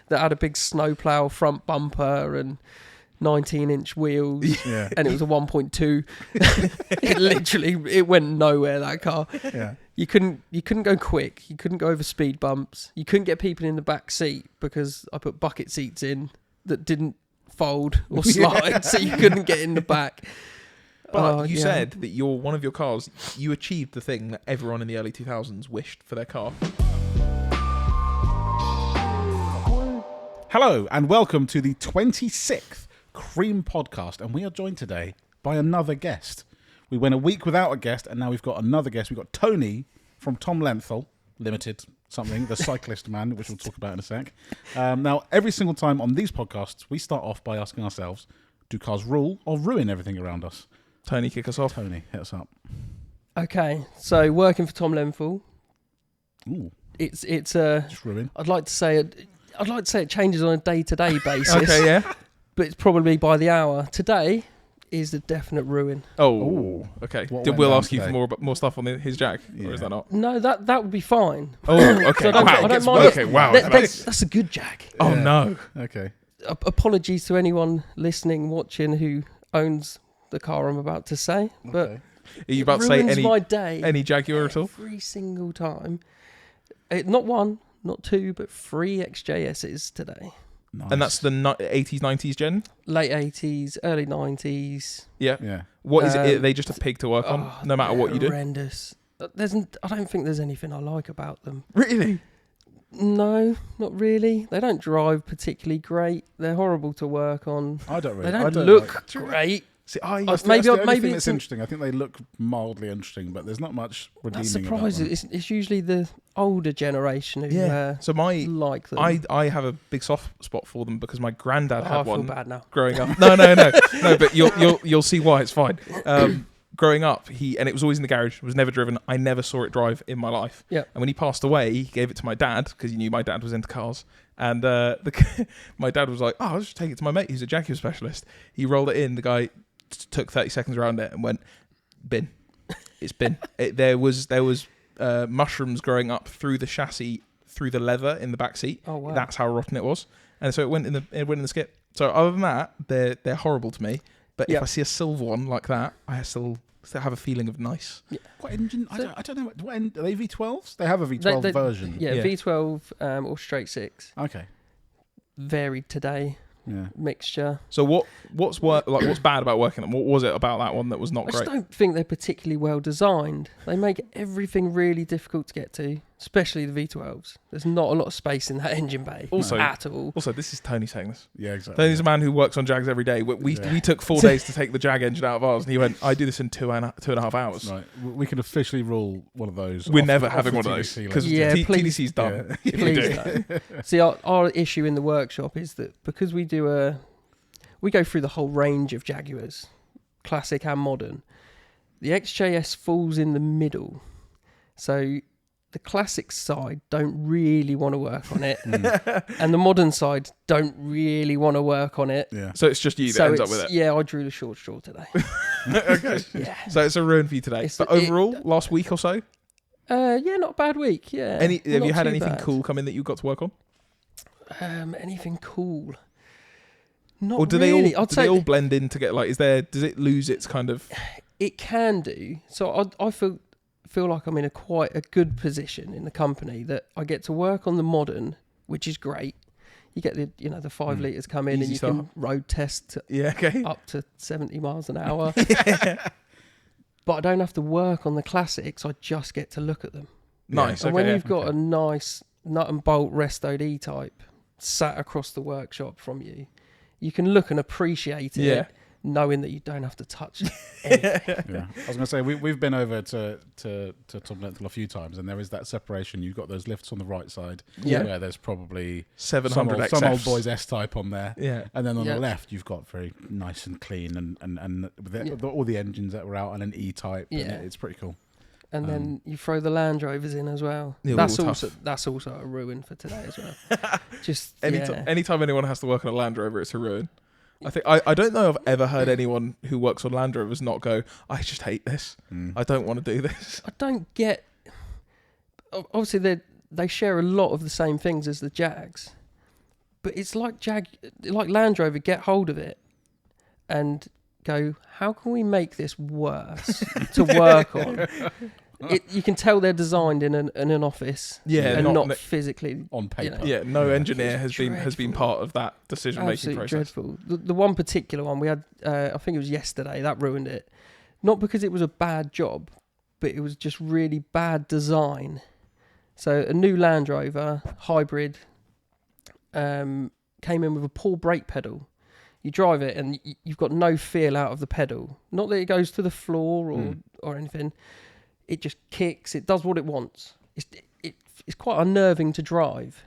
that had a big snowplow front bumper and 19-inch wheels, and it was a 1.2. It went nowhere, that car. Yeah. You couldn't go quick. You couldn't go over speed bumps. You couldn't get people in the back seat because I put bucket seats in that didn't fold or slide, so you couldn't get in the back. But you said that one of your cars, you achieved the thing that everyone in the early 2000s wished for their car. Hello and welcome to the 26th C.R.E.A.M podcast, and we are joined today by another guest. We went a week without a guest, and now we've got another guest. We've got Tony from Tom Lenthal Limited, the cyclist man, which we'll talk about in a sec. Now, every single time on these podcasts, we start off by asking ourselves, do cars rule or ruin everything around us? Tony, kick us off. Tony, hit us up. Okay, so working for Tom Lenthal, Ooh, it's ruin. I'd like to say it changes on a day-to-day basis. Okay, yeah. But it's probably by the hour. Today is a definite ruin. Oh, okay. What We'll went ask you down for more stuff on his Jag, or is that not? No, that would be fine. Oh, okay. So I don't mind. Okay, wow. That's a good Jag. Oh, no. Okay. Apologies to anyone listening, watching who owns the car I'm about to say, but Are you about to say any Jaguar at all? Every single time. Not one, not two, but 3 XJSs today. Nice. And that's the 80s, 90s gen? Late 80s, early 90s. Yeah. Yeah. What is it? Are they just a pig to work on, no matter what you do? Horrendous. I don't think there's anything I like about them. Really? No, not really. They don't drive particularly great. They're horrible to work on. I don't really. They don't look look great. See, maybe that's interesting. I think they look mildly interesting, but there's not much redeeming That's surprising. about them. It's usually the older generation who So like them. I have a big soft spot for them because my granddad had I feel one bad now. growing up. No, but you'll see why. It's fine. Growing up, and it was always in the garage. It was never driven. I never saw it drive in my life. Yeah. And when he passed away, he gave it to my dad because he knew my dad was into cars. And my dad was like, "Oh, I'll just take it to my mate. He's a Jaguar specialist." He rolled it in. The guy took 30 seconds around it and went, "Bin. It's bin." There was mushrooms growing up through the chassis, through the leather in the back seat. Oh wow. That's how rotten it was. And so it went in the skip. So other than that, they're horrible to me. But if I see a silver one like that, I still have a feeling of nice. Yeah. What engine? I don't know. What are they V12s? They have a V12 version. Yeah, V12 or straight 6. Okay. Varied today. Yeah. Mixture. So what's bad about working on them? What was it about that one that was not great? I just don't think they're particularly well designed. They make everything really difficult to get to, especially the V12s. There's not a lot of space in that engine bay at all. Also, this is Tony saying this. Yeah, exactly. Tony's a man who works on Jags every day. We took 4 days to take the Jag engine out of ours, and he went, "I do this in 2.5 hours." Right. We can officially rule one of those. We're never having one of those because TDC's done. Yeah. Please don't. See, our issue in the workshop is that because we go through the whole range of Jaguars, classic and modern. The XJS falls in the middle. So the classic side don't really want to work on it. And the modern side don't really want to work on it. Yeah. So it's just you that ends up with it. Yeah, I drew the short straw today. Okay. Yeah. So it's a ruin for you today. But overall, last week or so? Yeah, not a bad week. Yeah. Have you had anything cool come in that you got to work on? Anything cool? Not or do really. they all blend in to get does it lose its kind of? It can do. So I feel like I'm in quite a good position in the company that I get to work on the modern, which is great. You get the 5 litres come in, Easy and you start. can road test up to 70 miles an hour. But I don't have to work on the classics. I just get to look at them. Nice. And when you've got a nice nut and bolt restoed E-Type sat across the workshop from you, you can look and appreciate it, knowing that you don't have to touch anything. Yeah. I was going to say, we've been over to Tom Lenthal a few times, and there is that separation. You've got those lifts on the right side, where there's probably 700 some old boys S-Type on there. Yeah. And then on the left, you've got very nice and clean and with all the engines that were out on an E-Type. Yeah. And it's pretty cool. And then you throw the Land Rovers in as well. Yeah, that's also a ruin for today as well. Just anytime anyone has to work on a Land Rover, it's a ruin. I think I don't know if I've ever heard anyone who works on Land Rovers not go, "I just hate this. I don't want to do this." I don't get. Obviously, they share a lot of the same things as the Jags, But it's like Land Rover get hold of it and go, how can we make this worse to work on? You can tell they're designed in an office, and not physically on paper. Yeah, no engineer has been part of that decision making process. Dreadful. The one particular one we had, I think it was yesterday, that ruined it. Not because it was a bad job, but it was just really bad design. So a new Land Rover hybrid came in with a pull brake pedal. You drive it and you've got no feel out of the pedal. Not that it goes to the floor or anything. It just kicks. It does what it wants. It's quite unnerving to drive.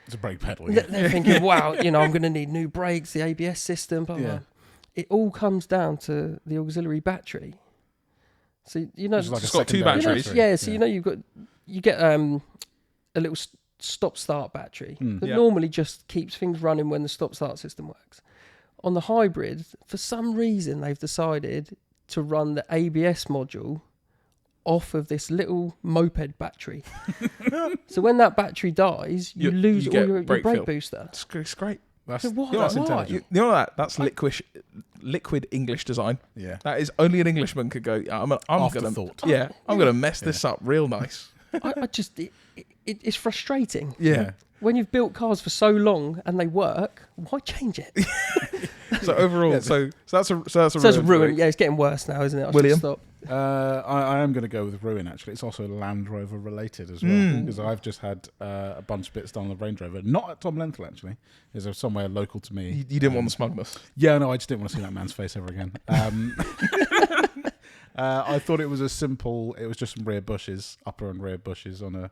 It's a brake pedal. Yeah. They're thinking, wow, I'm going to need new brakes, the ABS system, blah, blah. It all comes down to the auxiliary battery. So it's got two batteries. So you get a little stop-start battery that normally just keeps things running when the stop-start system works. On the hybrid, for some reason, they've decided to run the ABS module off of this little moped battery. So when that battery dies, you lose all your brake booster. It's great. That's intelligent. You know that's liquid English design. Yeah, that is only an Englishman could go. I'm gonna mess this up real nice. It's frustrating. Yeah. When you've built cars for so long and they work, why change it? So overall, so that's a ruin. Yeah, it's getting worse now, isn't it? William? Stop. I am going to go with ruin. Actually, it's also Land Rover related as well because I've just had a bunch of bits done on the Range Rover. Not at Tom Lenthal actually. There's somewhere local to me. You didn't want the smugness. Yeah, no, I just didn't want to see that man's face ever again. I thought it was a simple. It was just some rear bushes, upper and rear bushes on the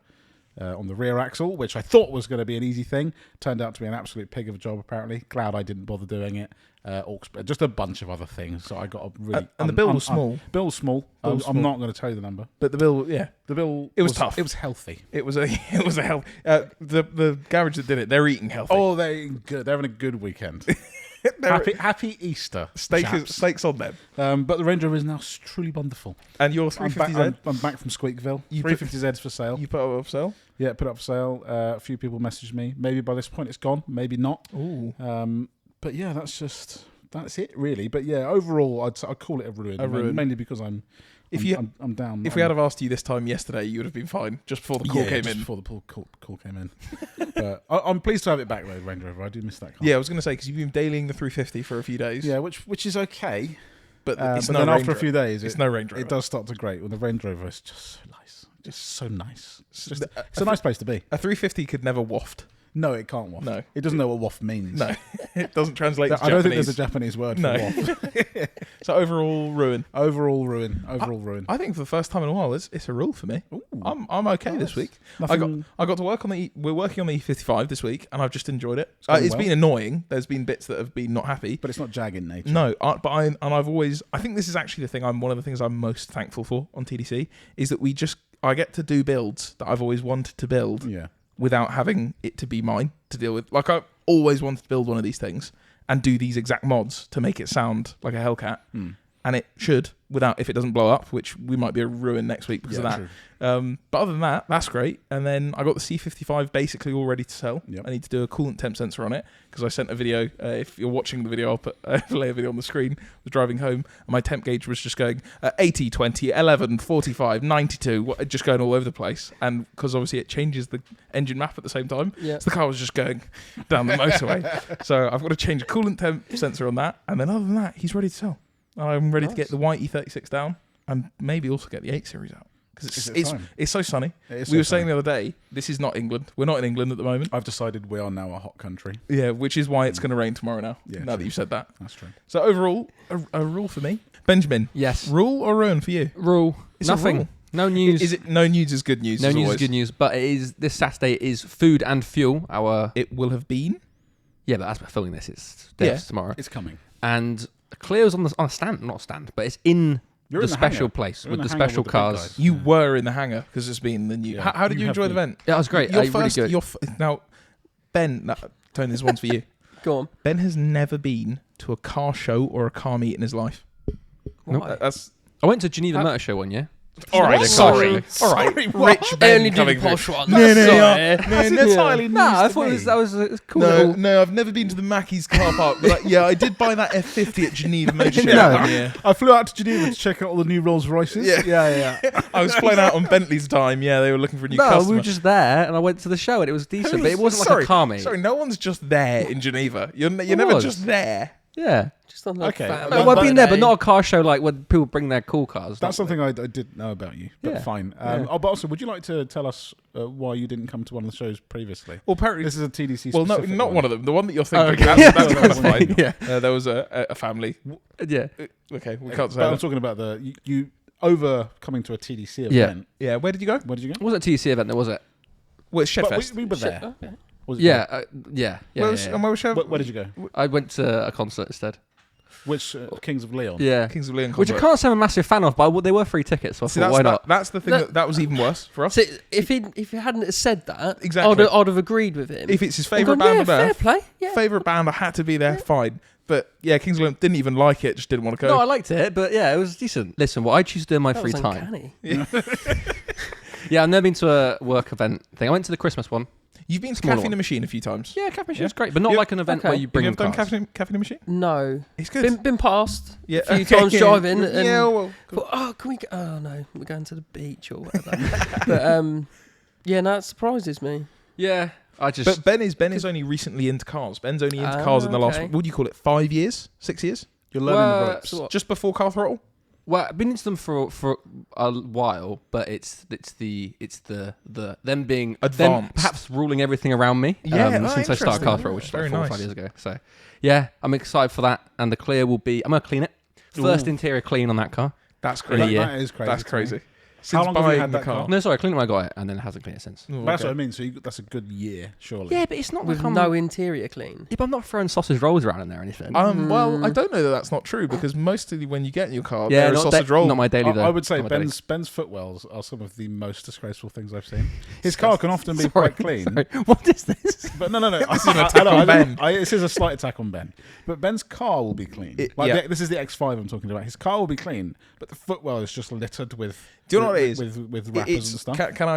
rear axle, which I thought was going to be an easy thing. Turned out to be an absolute pig of a job, apparently. Glad I didn't bother doing it. Just a bunch of other things. So I got a really... and the bill was small. Bill was small. I'm not going to tell you the number. But the bill, it was tough. It was healthy. It was a health. The garage that did it, they're eating healthy. Oh, they're eating good. They're having a good weekend. Happy Easter. Steaks on them. But the Range Rover is now truly wonderful. And your 350Z? I'm back from Squeakville. 350Z's for sale. You put it up for sale? Yeah, put it up for sale. A few people messaged me. Maybe by this point it's gone. Maybe not. Ooh. But yeah, that's it really. But yeah, overall I'd call it a ruin. Mainly because I'm down. If we had have asked you this time yesterday, you would have been fine just before the call came in. Before the call came in. But I'm pleased to have it back though, Range Rover. I do miss that car. Yeah, I was going to say because you've been dailying the 350 for a few days. Yeah, which is okay. But then after a few days, it's no Range Rover. It does start to grate. When the Range Rover is just so nice. Just so nice. It's a nice place to be. A 350 could never waft. No, it can't waft. No. It doesn't know what waft means. No, it doesn't translate to Japanese. I don't think there's a Japanese word for waft. So overall ruin. Overall ruin. I think for the first time in a while, it's a rule for me. Ooh, I'm okay this week. I got to work on we're working on the E55 this week, and I've just enjoyed it. It's been annoying. There's been bits that have been not happy, but it's not Jag in nature. No, I think this is actually the thing. One of the things I'm most thankful for on TDC is that I get to do builds that I've always wanted to build. Yeah. Without having it to be mine to deal with. Like, I always wanted to build one of these things and do these exact mods to make it sound like a Hellcat. And it should, if it doesn't blow up, which we might be a ruin next week because of that. But other than that, that's great. And then I got the C55 basically all ready to sell. Yep. I need to do a coolant temp sensor on it because I sent a video. If you're watching the video, I'll put lay a video on the screen. I was driving home and my temp gauge was just going 80, 20, 11, 45, 92, just going all over the place. And because obviously it changes the engine map at the same time. Yeah. So the car was just going down the motorway. So I've got to change a coolant temp sensor on that. And then other than that, he's ready to sell. I'm ready to get the white E36 down and maybe also get the 8 Series out. Because it's so sunny. We were saying the other day, this is not England. We're not in England at the moment. I've decided we are now a hot country. Yeah, which is why it's going to rain tomorrow now. Yeah, now that you've said that. That's true. So overall, a rule for me. Benjamin. Yes. Rule or ruin for you? Rule. It's nothing. A rule. No news. Is it no news is good news? No news always? is good news. But it is this Saturday is Food and Fuel. It will have been. Yeah, but as we're filming this, it's tomorrow. It's coming. And Clio's on a stand, not a stand, but it's in the special place with the special cars. You were in the hangar because it's been the new. Yeah. How did you enjoy the event? Yeah, it was great. Really good. Now, Ben, Tony, this one's for you. Go on. Ben has never been to a car show or a car meet in his life. Nope. That's. I went to Geneva Motor Show one year. All right, Sorry. All right, Sorry, what? rich I Ben only do coming the through. posh one. No, Sorry. that's entirely news No, I to thought me. that was a cool No, little... no, I've never been to the Mackey's car park. But yeah, I did buy that F50 at Geneva Motor Show. No. one year. I flew out to Geneva to check out all the new Rolls Royces. Yeah. yeah. I was flying out on Bentley's time. Yeah, they were looking for a new No, customer. we were just there, and I went to the show, and it was decent, but it wasn't like a car meet. Sorry, no one's just there in Geneva. You're It never was. just there. Yeah. Just on like Okay. family Well, Well, I've been there, but holiday. not a car show like when people bring their cool cars. That's something I didn't know about you, but Yeah. fine. Yeah. But also, would you like to tell us why you didn't come to one of the shows previously? Well, apparently, This is a TDC well, no, specific not one of them. The one that you're thinking. okay. That's kind of fine. Yeah. There was a family. Yeah. Okay, we can't say But I'm that. talking about you over coming to a TDC Yeah. event. Yeah, where did you go? Where did you go? It wasn't a TC event, there was it? Well, it's But Shedfest. we were there. Okay. Was it Yeah. there? Yeah. Where was yeah. and where was Shed? Where did you go? I went to a concert instead. Which Kings of Leon? Yeah. Kings of Leon Which I concert. can't say I'm a massive fan of, but they were free tickets, so I See, thought, that's, why not? that's the thing. That was even worse for us. So if he hadn't have said that, Exactly. I'd have agreed with him. If it's his And favourite gone, band yeah, on fair earth, play. Yeah. favourite band, I had to be there. Fine, but yeah, Kings of Leon didn't even like it. Just didn't want to No, go. I liked it, but yeah, it was decent. Listen, what I choose to do in my That free was time. uncanny. Yeah, I've never been to a work event thing. I went to the Christmas one. You've been to Smaller Cafe in one. the Machine a few times. Yeah, Cafe Yeah. is great, but not Yeah, like an event okay. where you Have bring you in ever done cars. Cafe in the Machine? No. It's good. Been past Yeah, a few times driving. And Yeah, well, thought, oh, can we go? Oh, no, we're going to the beach or whatever. But, yeah, no, it surprises me. Yeah, I just... but Ben is only recently into cars. Ben's only into cars in the last, okay. what do you call it, 5 years? 6 years? You're learning the Well, ropes. so what? Just before Car Throttle? Well, I've been into them for a while, but it's them being them Advanced. perhaps ruling everything around me. Yeah, since I started interesting. car throw, which was Very like 4 or nice. 5 years ago. So yeah, I'm excited for that. And the clear will be. I'm gonna clean it. First Ooh. interior clean on that car. That's In crazy. a year. That is crazy. That's to me. crazy. How Since long have you buying had the that car. car? No, sorry, I cleaned it when I got it, and then it hasn't cleaned it since. Oh, That's okay. what I mean. So that's a good year, surely. Yeah, but it's not With like I'm. no interior clean. Yeah, but I'm not throwing sausage rolls around in there or anything. Well, I don't know that that's not true because mostly when you get in your car, yeah, there are not, sausage rolls. not my daily though. I would say Not my daily. Ben's footwells are some of the most disgraceful things I've seen. His car can often be Sorry, quite clean. sorry. What is this? But no. This is an attack on Ben. This is a slight attack on Ben. But Ben's car will be clean. Yeah. This is the X5 I'm talking about. His car will be clean, but the footwell is just littered with. Do you know what it is? With wrappers and stuff. Can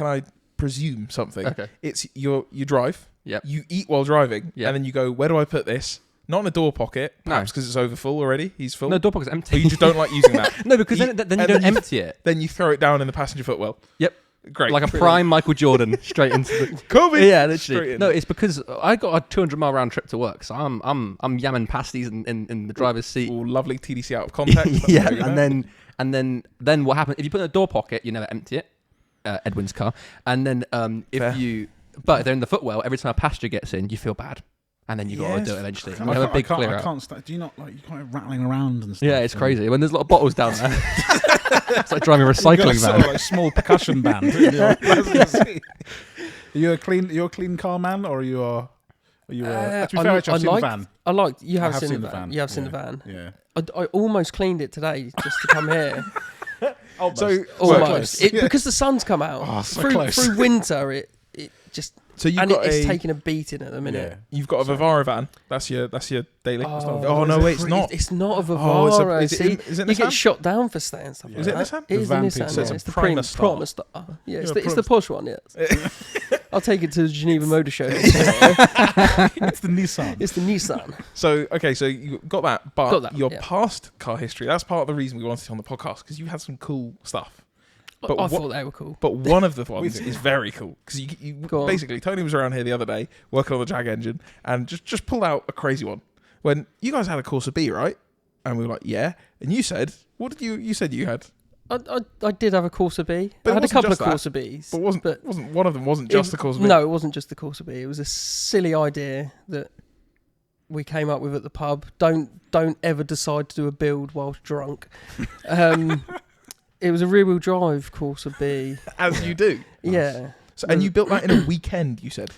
I presume something? Okay. It's you drive. Yep. You eat while driving, Yep. and then you go, where do I put this? Not in a door pocket, No. perhaps because it's overfull already. He's full. No, door pocket's Or empty. you just don't like using that. No, because You- then you and don't then empty it. Then you throw it down in the passenger footwell. Yep. Great. Like a prime Michael Jordan straight into the. Kobe. Yeah, Straight literally. in. No, it's because I got a 200-mile round trip to work, so I'm yamming pasties in the driver's seat. All lovely TDC out of context. That's Yeah, how you know. and then what happens if you put it in a door pocket? You never empty it. Edwin's car, and then Fair. but they're in the footwell. Every time a passenger gets in, you feel bad, and then you got to Yes. do it eventually. I You have a big clear I out. can't stand. Do you not like? You can't rattling around and stuff. Yeah, it's crazy when there's a lot of bottles down there. It's like driving a You've got a recycling sort van. of like small percussion band. in your passenger seat. Are you a clean car man, or are you a? To be fair, actually, I've seen the van. I like you I have seen the van. You have seen the Yeah. van. Yeah. I almost cleaned it today just to come here. So Almost. Yeah. Because the sun's come out. Oh, so through, close. through winter, it just So you've and got it's a taking a beating at the minute. you've got a Vivara van. That's your daily. Oh, no, wait, it's not. It's not a Oh, it's a- Vivara. is it See, in- is it you Nissan? get shot down for staying stuff. Yeah. Like Is it that. Nissan? It is The a van Nissan. piece. So it's a it's the Prima Star. Prima Star. Yeah, it's Yeah, the posh one. Yeah. I'll take it to the Geneva Motor Show. It's It's the Nissan. the Nissan. So okay, so you got that, but Got that, your yeah. past car history. That's part of the reason we wanted you on the podcast because you had some cool stuff. But I what- thought they were cool. But one of the ones is very cool because you Go on. basically Tony was around here the other day working on the Jag engine and just pulled out a crazy one when you guys had a Corsa B, right? And we were like, yeah. And you said, what did you said you had? I did have a Corsa B. But it I had a wasn't couple of just that. Corsa Bs. But wasn't one of them wasn't just the Corsa B? No, it wasn't just the Corsa B. It was a silly idea that we came up with at the pub. Don't ever decide to do a build whilst drunk. It was a rear-wheel drive Corsa B. As you do. Yeah. So, and you built that in a weekend. You said.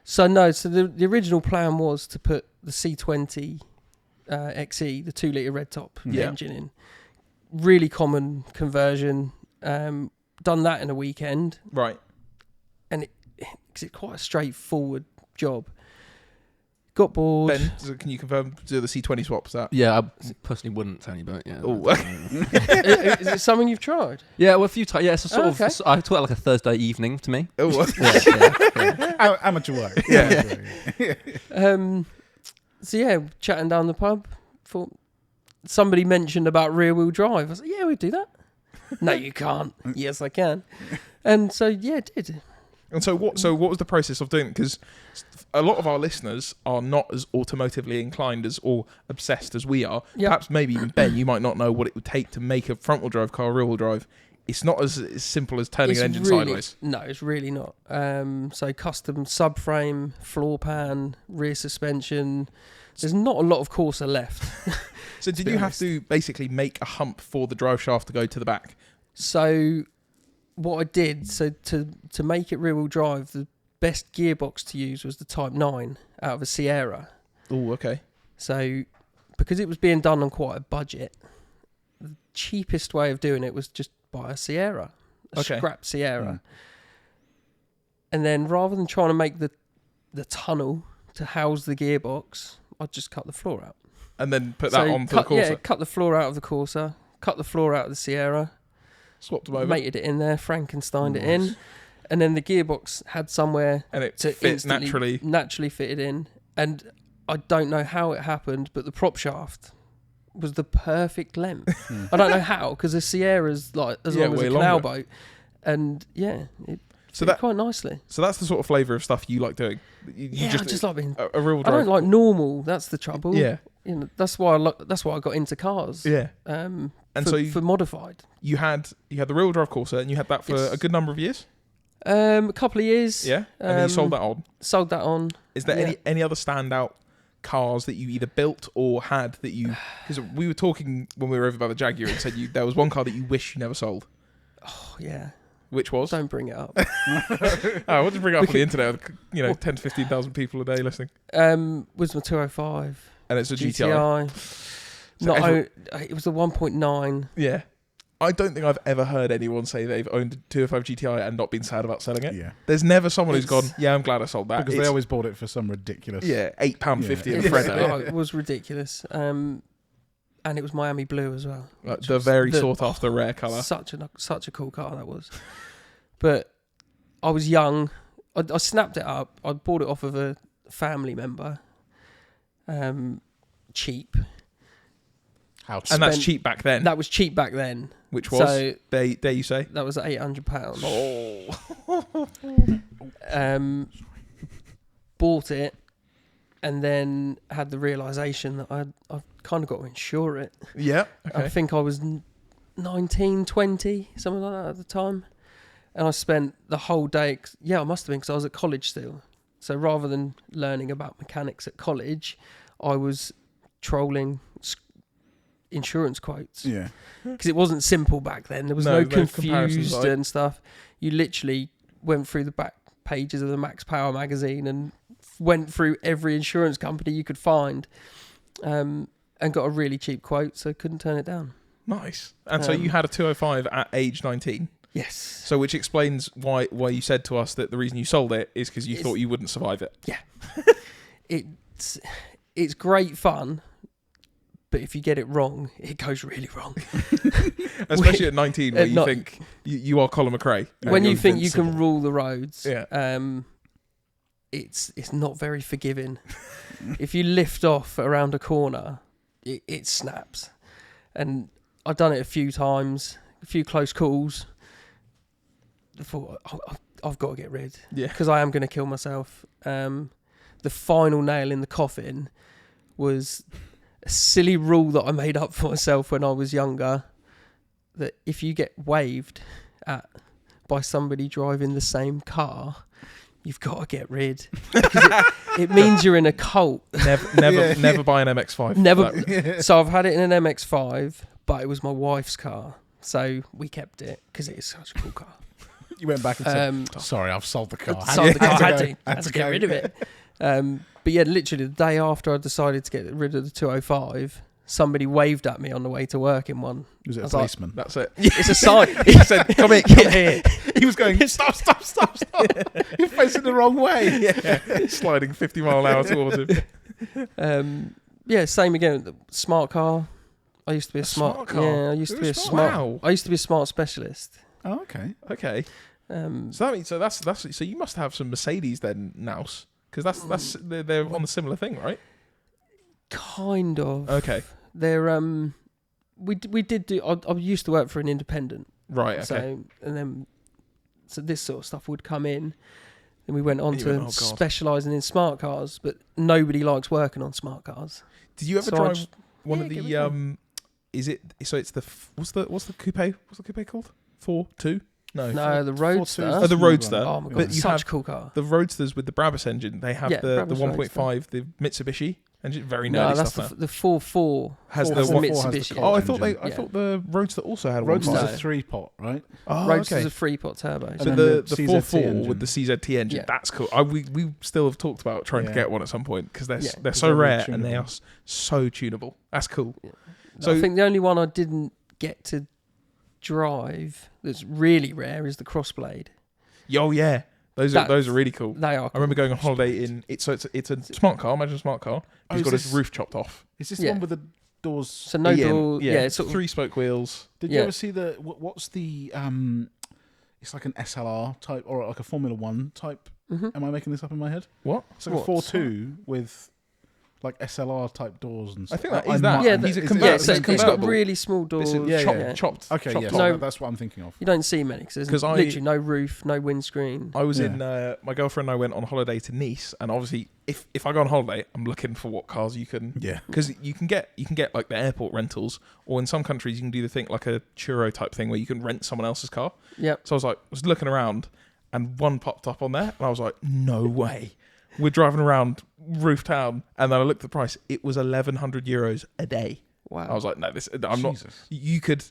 So the original plan was to put the C20 XE, the 2-litre red top Yeah. engine in. Really common conversion. Done that in a weekend. Right. Because it's quite a straightforward job. got bored. Ben, can you confirm do the C20 swaps? That Yeah, I personally wouldn't, Tony, but yeah. Oh. Is it something you've tried? Yeah, well, a few times. Yeah, it's a sort Okay. of. I taught it like a Thursday evening to me. oh. Amateur work. Yeah. So yeah, chatting down the pub, thought somebody mentioned about rear wheel drive. I was like, yeah, we do that. No, you can't. Yes, I can. And so yeah, did. And so what was the process of doing it? Because a lot of our listeners are not as automotively inclined as or obsessed as we are. Yep. Perhaps maybe even Ben, you might not know what it would take to make a front wheel drive car rear wheel drive. It's not as simple as turning an engine sideways. No, it's really not. So custom subframe, floor pan, rear suspension. There's not a lot of Corsa left. So did you have to basically make a hump for the drive shaft to go to the back? So what I did, so to make it rear wheel drive, the best gearbox to use was the Type 9 out of a C.R.E.A.M. Oh, okay. So because it was being done on quite a budget, the cheapest way of doing it was just buy a C.R.E.A.M., a Okay. scrap C.R.E.A.M. Mm. And then rather than trying to make the tunnel to house the gearbox, I'd just cut the floor out. And then put that on for the Corsa. Yeah, cut the floor out of the Corsa, cut the floor out of the Sierra, Swapped them over. mated it in there, Frankensteined it in, and then the gearbox had somewhere And it to fits naturally fitted in. And I don't know how it happened, but the prop shaft was the perfect length. I don't know how, because the Sierra's like as long as way a canal longer. boat, and yeah, it So fit that- quite nicely. So that's the sort of flavour of stuff you like doing. You I just like being. a real I drive. don't like normal. That's the trouble. Yeah. You know, that's why I got into cars. Yeah. And And for, so you- for modified. You had the real drive Corsa, and you had that for Yes. a good number of years. A couple of years. Yeah. And then you sold that on. Sold that on. Is there Yeah. any other standout cars that you either built or had that you? Because we were talking when we were over by the Jaguar and said there was one car that you wish you never sold. Oh yeah. Which was? Don't bring it up. I want to bring it up on the internet. With, 10 to 15,000 people a day listening. Was my 205 And it's a GTI. GTI. So It was the 1.9. Yeah. I don't think I've ever heard anyone say they've owned a 205 GTI and not been sad about selling it. Yeah. There's never someone who's It's- gone, yeah, I'm glad I sold that. Because they always bought it for some ridiculous. Yeah, £8.50 Yeah. a Freddo. It was ridiculous. And it was Miami blue as well. Like which the was very sought after rare colour. Such a cool car that was. But I was young. I snapped it up. I bought it off of a family member. Cheap. How And that's spent- cheap back then. That was cheap back then. Which was, So dare you say? that was £800. Oh. Bought it, and then had the realisation that I've kind of got to insure it. Yeah. Okay. I think I was 19, 20, something like that at the time. And I spent the whole day, I must have been, because I was at college still. So rather than learning about mechanics at college, I was trolling insurance quotes. Yeah. Because it wasn't simple back then. There was No, no no comparisons, confused right? and stuff. You literally went through the back pages of the Max Power magazine and went through every insurance company you could find, and got a really cheap quote, so couldn't turn it down. Nice. And so you had a 205 at age 19. Yes. So which explains why you said to us that the reason you sold it is because you thought you wouldn't survive it. It's great fun, but if you get it wrong, it goes really wrong. Especially at 19 where at you not- think you are Colin McRae. When you're you think you can invincible. rule the roads, Yeah. it's not very forgiving. If you lift off around a corner, it snaps. And I've done it a few times, a few close calls. I thought, I've got to get rid, Yeah. because I am going to kill myself. The final nail in the coffin was a silly rule that I made up for myself when I was younger, that if you get waved at by somebody driving the same car, you've got to get rid. Because it means you're in a cult. Never buy an MX-5. Never. So I've had it in an MX-5, but it was my wife's car, so we kept it because it is such a cool car. You went back and said, sorry, I've sold the car. Sold the car. Had to get rid of it. But yeah, literally the day after I decided to get rid of the 205, somebody waved at me on the way to work in one. Was it I a was like, policeman? That's it. It's a sign. He said, come here. He was going, stop. You're facing the wrong way. Yeah. Sliding 50 mile an hour towards him. Yeah, same again. The smart car. I used to be a smart car? Yeah, I used to be a smart. Wow. I used to be a smart specialist. Oh, okay. Okay. So that means that's so you must have some Mercedes then, Nouse, because that's they're on the similar thing, right? Kind of. Okay. They're we did do. I used to work for an independent. Right. Okay. So and then this sort of stuff would come in. Then we went on And you to went, "Oh, God." specialising in smart cars, but nobody likes working on smart cars. Did you ever So I drive just- one yeah, of give the it Is it so? It's the what's the coupe? What's the coupe called? 4.2? No. No, the Roadster. is Oh, the small Roadster. one. Oh my But god, you such have a cool car. The Roadsters with the Brabus engine. They have Yeah, the Brabus 1.5, the Mitsubishi engine. Very nerdy No, that's stuff. the 4.4 Has has the the one- Mitsubishi. Oh, I engine. thought I Yeah. thought the Roadster also had a Roadster's 1.5. a 3-pot, right? Oh, Roadster's okay. a 3-pot turbo. And So then the the 4.4 engine. with the CZT engine, Yeah. that's cool. We still have talked about trying to Yeah. get one at some point because they're Yeah. they're Because so they're really rare and they tunable. are so tunable. That's cool. So So I think the only one I didn't get to drive that's really rare is the Crossblade. oh yeah, those are really cool. They are. I remember going on holiday in it's a smart car. Imagine a smart car. Oh, He's is got his this- roof chopped off. Is this the Yeah. one with the doors? So no door. Yeah, it's sort of 3-spoke wheels. Did you Yeah. ever see the what's the it's like an SLR type or like a Formula 1 type? Mhm. Am I making this up in my head? What? It's like What? a 4.2 with like SLR type doors and I stuff. think that I is that. Yeah, He's a is it- convertible. yeah. is So it it's got convertible. really small doors. It's Yeah, chopped. Okay, chopped yes, off. No. that's what I'm thinking of. You don't see many because there's 'Cause I- literally no roof, no windscreen. I was Yeah. in my girlfriend and I went on holiday to Nice, and obviously if I go on holiday, I'm looking for what cars you can Yeah. because you can get like the airport rentals, or in some countries you can do the thing like a churro type thing where you can rent someone else's car. Yep. So I was looking around, and one popped up on there, and I was like, no way. We're driving around Roof Town, and then I looked at the price. It was €1,100 a day. Wow. I was like, no, I'm not. Jesus. You could,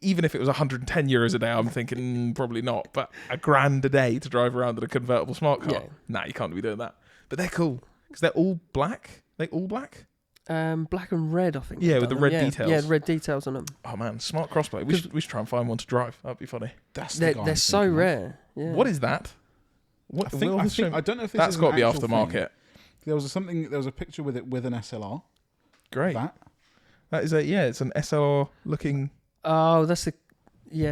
even if it was €110 a day, I'm thinking probably not. But £1,000 a day to drive around in a convertible smart car, Yeah. nah, you can't be doing that. But they're cool because they're all black. They all black. Black and red, I think. Yeah, they've with the done red them. details. Yeah, the red details on them. Oh man, smart crossplay. We should try and find one to drive. That'd be funny. That's the They're guy I'm they're so thinking of. rare. Yeah. What is that? What? I don't know if this That's is got an to be actual aftermarket. thing. There was a picture with it with an SLR. Great. That It's an SLR looking. Oh, that's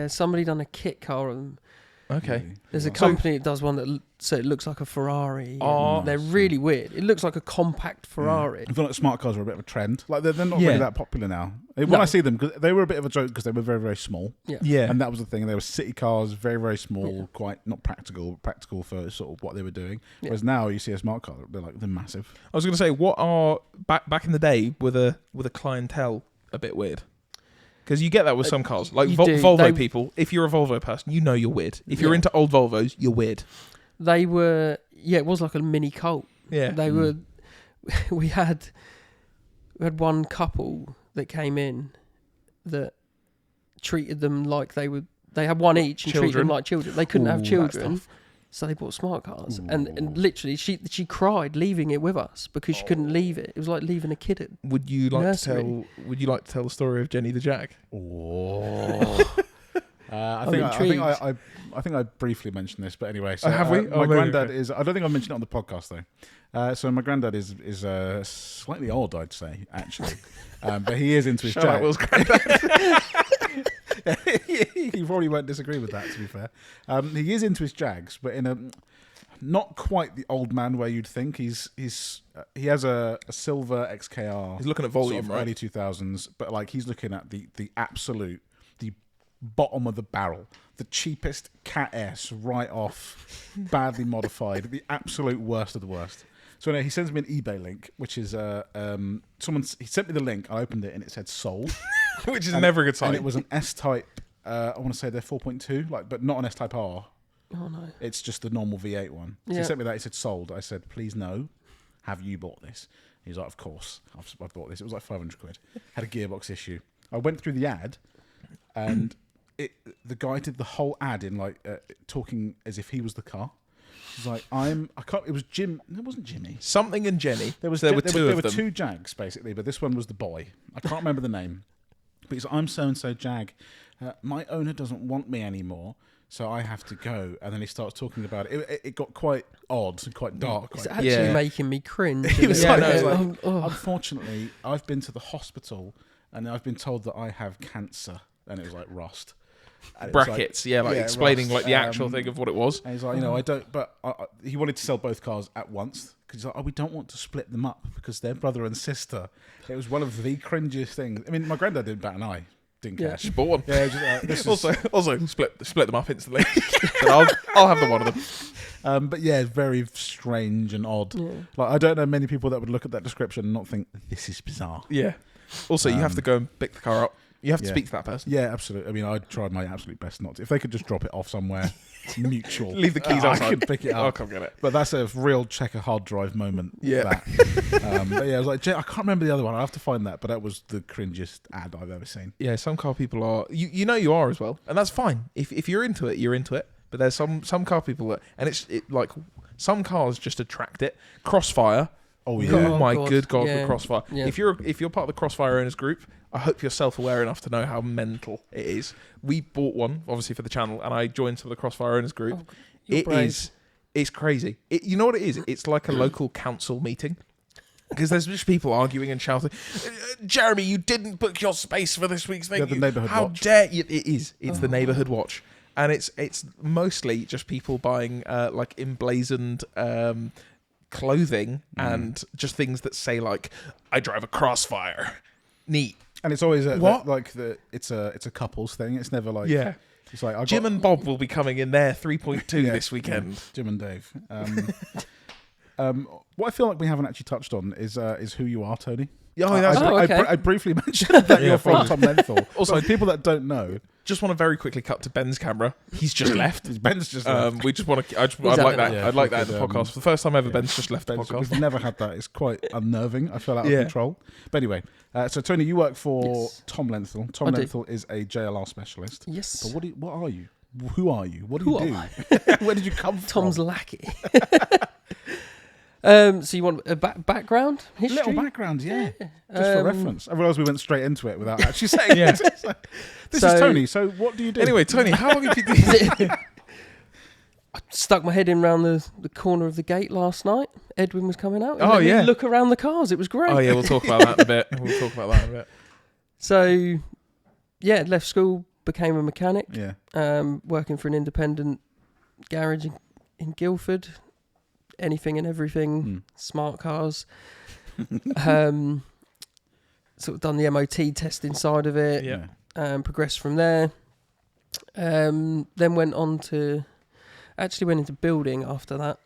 somebody done a kit car of them. Okay. really. There's a Wow. company that does one that so it looks like a Ferrari. Oh, They're really weird. It looks like a compact Ferrari. I feel like smart cars are a bit of a trend. Like they're not Yeah. really that popular now. When No. I see them, 'cause they were a bit of a joke because they were very, very small, Yeah. and that was the thing. They were city cars, very, very small, quite not practical, but practical for sort of what they were doing. Yeah. Whereas now you see a smart car, they're massive. I was going to say, what are back in the day with a clientele a bit weird? Because you get that with some cars, like you do. Volvo people. If you're a Volvo person, you know you're weird. If you're Yeah. into old Volvos, you're weird. They were it was like a mini Colt. Yeah. They were we had one couple that came in that treated them like they had one each and treated Children. them like children. They couldn't have Ooh, that's children. tough. So they bought smart cars, and Ooh. literally she cried leaving it with us because she couldn't leave it. It was like leaving a kid at Would you like Nursery. to tell the story of Jenny the Jag? Oh. I think I briefly mentioned this, but anyway. So, have we? My Oh, maybe, granddad okay. is. I don't think I've mentioned it on the podcast though. So my granddad is slightly old, I'd say, actually, but he is into his Shout out Jag. Will's granddad. You probably won't disagree with that, to be fair. He is into his Jags, but in a not quite the old man way you'd think. He has a silver XKR. He's looking at volume, sort of right? early 2000s, but like he's looking at the absolute, the bottom of the barrel, the cheapest Cat S right off, badly modified, the absolute worst of the worst. So anyway, he sends me an eBay link, which is he sent me the link. I opened it and it said sold. Which is never a good sign. And it was an S-Type, I want to say they're 4.2, but not an S-Type R. oh no. It's just the normal V8 one. So Yeah. he sent me that. He said sold. I said, please no. Have you bought this? He's like, of course. I bought this. It was like 500 quid. Had a gearbox issue. I went through the ad, and the guy did the whole ad in like talking as if he was the car. He's like, it was Jim. It wasn't Jimmy. Something and Jenny. There were two of there were them. two Jags basically, but this one was the boy. I can't remember the name. But he's like, I'm so and so Jag. My owner doesn't want me anymore, So I have to go, and then he starts talking about it. It got quite odd and quite dark. It's quite- actually making me cringe. He was Yeah, like, no, he was it's like, oh. unfortunately, I've been to the hospital, and I've been told that I have cancer, and it was like Rust. And it was Brackets, explaining Rust, like the actual thing of what it was. And he's like, I don't. But he wanted to sell both cars at once because he's like, we don't want to split them up because they're brother and sister. It was one of the cringiest things. I mean, my granddad didn't bat an eye. Didn't care. Just bought one. Yeah, it was just, this is, Also split them up instantly. But I'll have the one of them. but yeah, very strange and odd. Yeah. Like I don't know many people that would look at that description and not think this is bizarre. Yeah. Also, you have to go and pick the car up. You have to Yeah. speak to that person. Yeah, absolutely. I mean, I tried my absolute best not to. If they could just drop it off somewhere mutual, Leave the keys I outside. could pick it I'll up. come get it. But that's a real check a hard drive moment. Yeah. But yeah, I was like, I can't remember the other one. I have to find that. But that was the cringiest ad I've ever seen. Yeah, some car people are. You know you are as well, and that's fine. If you're into it, you're into it. But there's some car people that, and it's like some cars just attract it. Crossfire. Oh Yeah. yeah. Oh my God. good God, Yeah. with Crossfire. Yeah. If you're part of the Crossfire owners group, I hope you're self-aware enough to know how mental it is. We bought one, obviously for the channel, and I joined some of the Crossfire owners group. Oh, you're brave. It's crazy. You know what it is? It's like a local council meeting. Because there's just people arguing and shouting, Jeremy, you didn't book your space for this week's thing. Yeah, the neighbourhood How watch. dare you? It is. It's the neighbourhood watch. And it's mostly just people buying like emblazoned clothing and just things that say like, I drive a Crossfire. Neat. And it's always What? it's a couples thing. It's never like Yeah. It's like I Jim and Bob will be coming in their 3.2 Yeah. this weekend. Jim and Dave. What I feel like we haven't actually touched on is who you are, Tony. Oh, that's I briefly mentioned that Yeah, you're from fine. Tom Lenthal. Also- Also, people that don't know, Just want to very quickly cut to Ben's camera. He's just left. Ben's just left. We just want to. I'd having like that. it. Yeah, I'd like that in because, the podcast. For the first time ever, yeah. Ben's just left the Ben's, podcast. we've never had that. It's quite unnerving. I feel out of Yeah. control. But anyway, so Tony, you work for Yes. Tom Lenthal. Tom I do. Lenthal is a JLR specialist. Yes. But what are you? Who are you? What do Who you am do? Where did you come Tom's from? lackey. So you want a background history? Little background, yeah. Just for reference. I realised we went straight into it without actually saying Yeah. it. This is So- Tony. So what do you do? Anyway, Tony, how long have you been? I stuck my head in round the corner of the gate last night. Edwin was coming out. He Oh, let me yeah. look around the cars. It was great. Oh yeah, we'll talk about that in a bit. We'll talk about that in a bit. So, yeah, left school, became a mechanic, Yeah. working for an independent garage in Guildford. Anything and everything, smart cars. Sort of done the MOT testing side of it. Yeah. Progressed from there. Then went on to, actually went into building after that.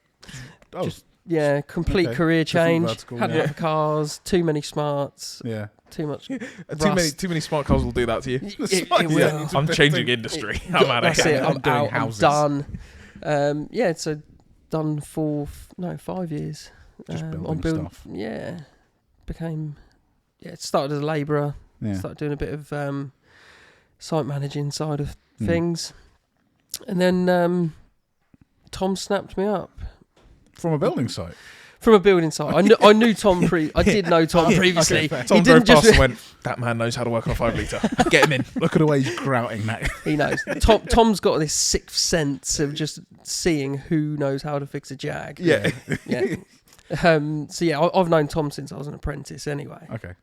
Oh, Just- Yeah, complete Okay. career Different change. vertical, Had yeah. enough cars, too many smarts, yeah. too much. Too many smart cars will do that to you. It Yeah. will. I'm changing industry. I'm out of That's here. it. I'm doing out. houses. I'm done. Yeah, so done for 5 years. Just on building build. stuff. Yeah, started as a labourer. Yeah. Started doing a bit of site managing side of Mm. things, and then Tom snapped me up From a building site. from a building site. I knew Tom. I did know Tom previously. fair. Tom He drove didn't past just. and went, that man knows how to work on a 5 litre. Get him in. Look at the way he's grouting that. He knows. Tom's got this sixth sense of just seeing who knows how to fix a Jag. Yeah. Yeah. So yeah, I've known Tom since I was an apprentice. Anyway, Okay.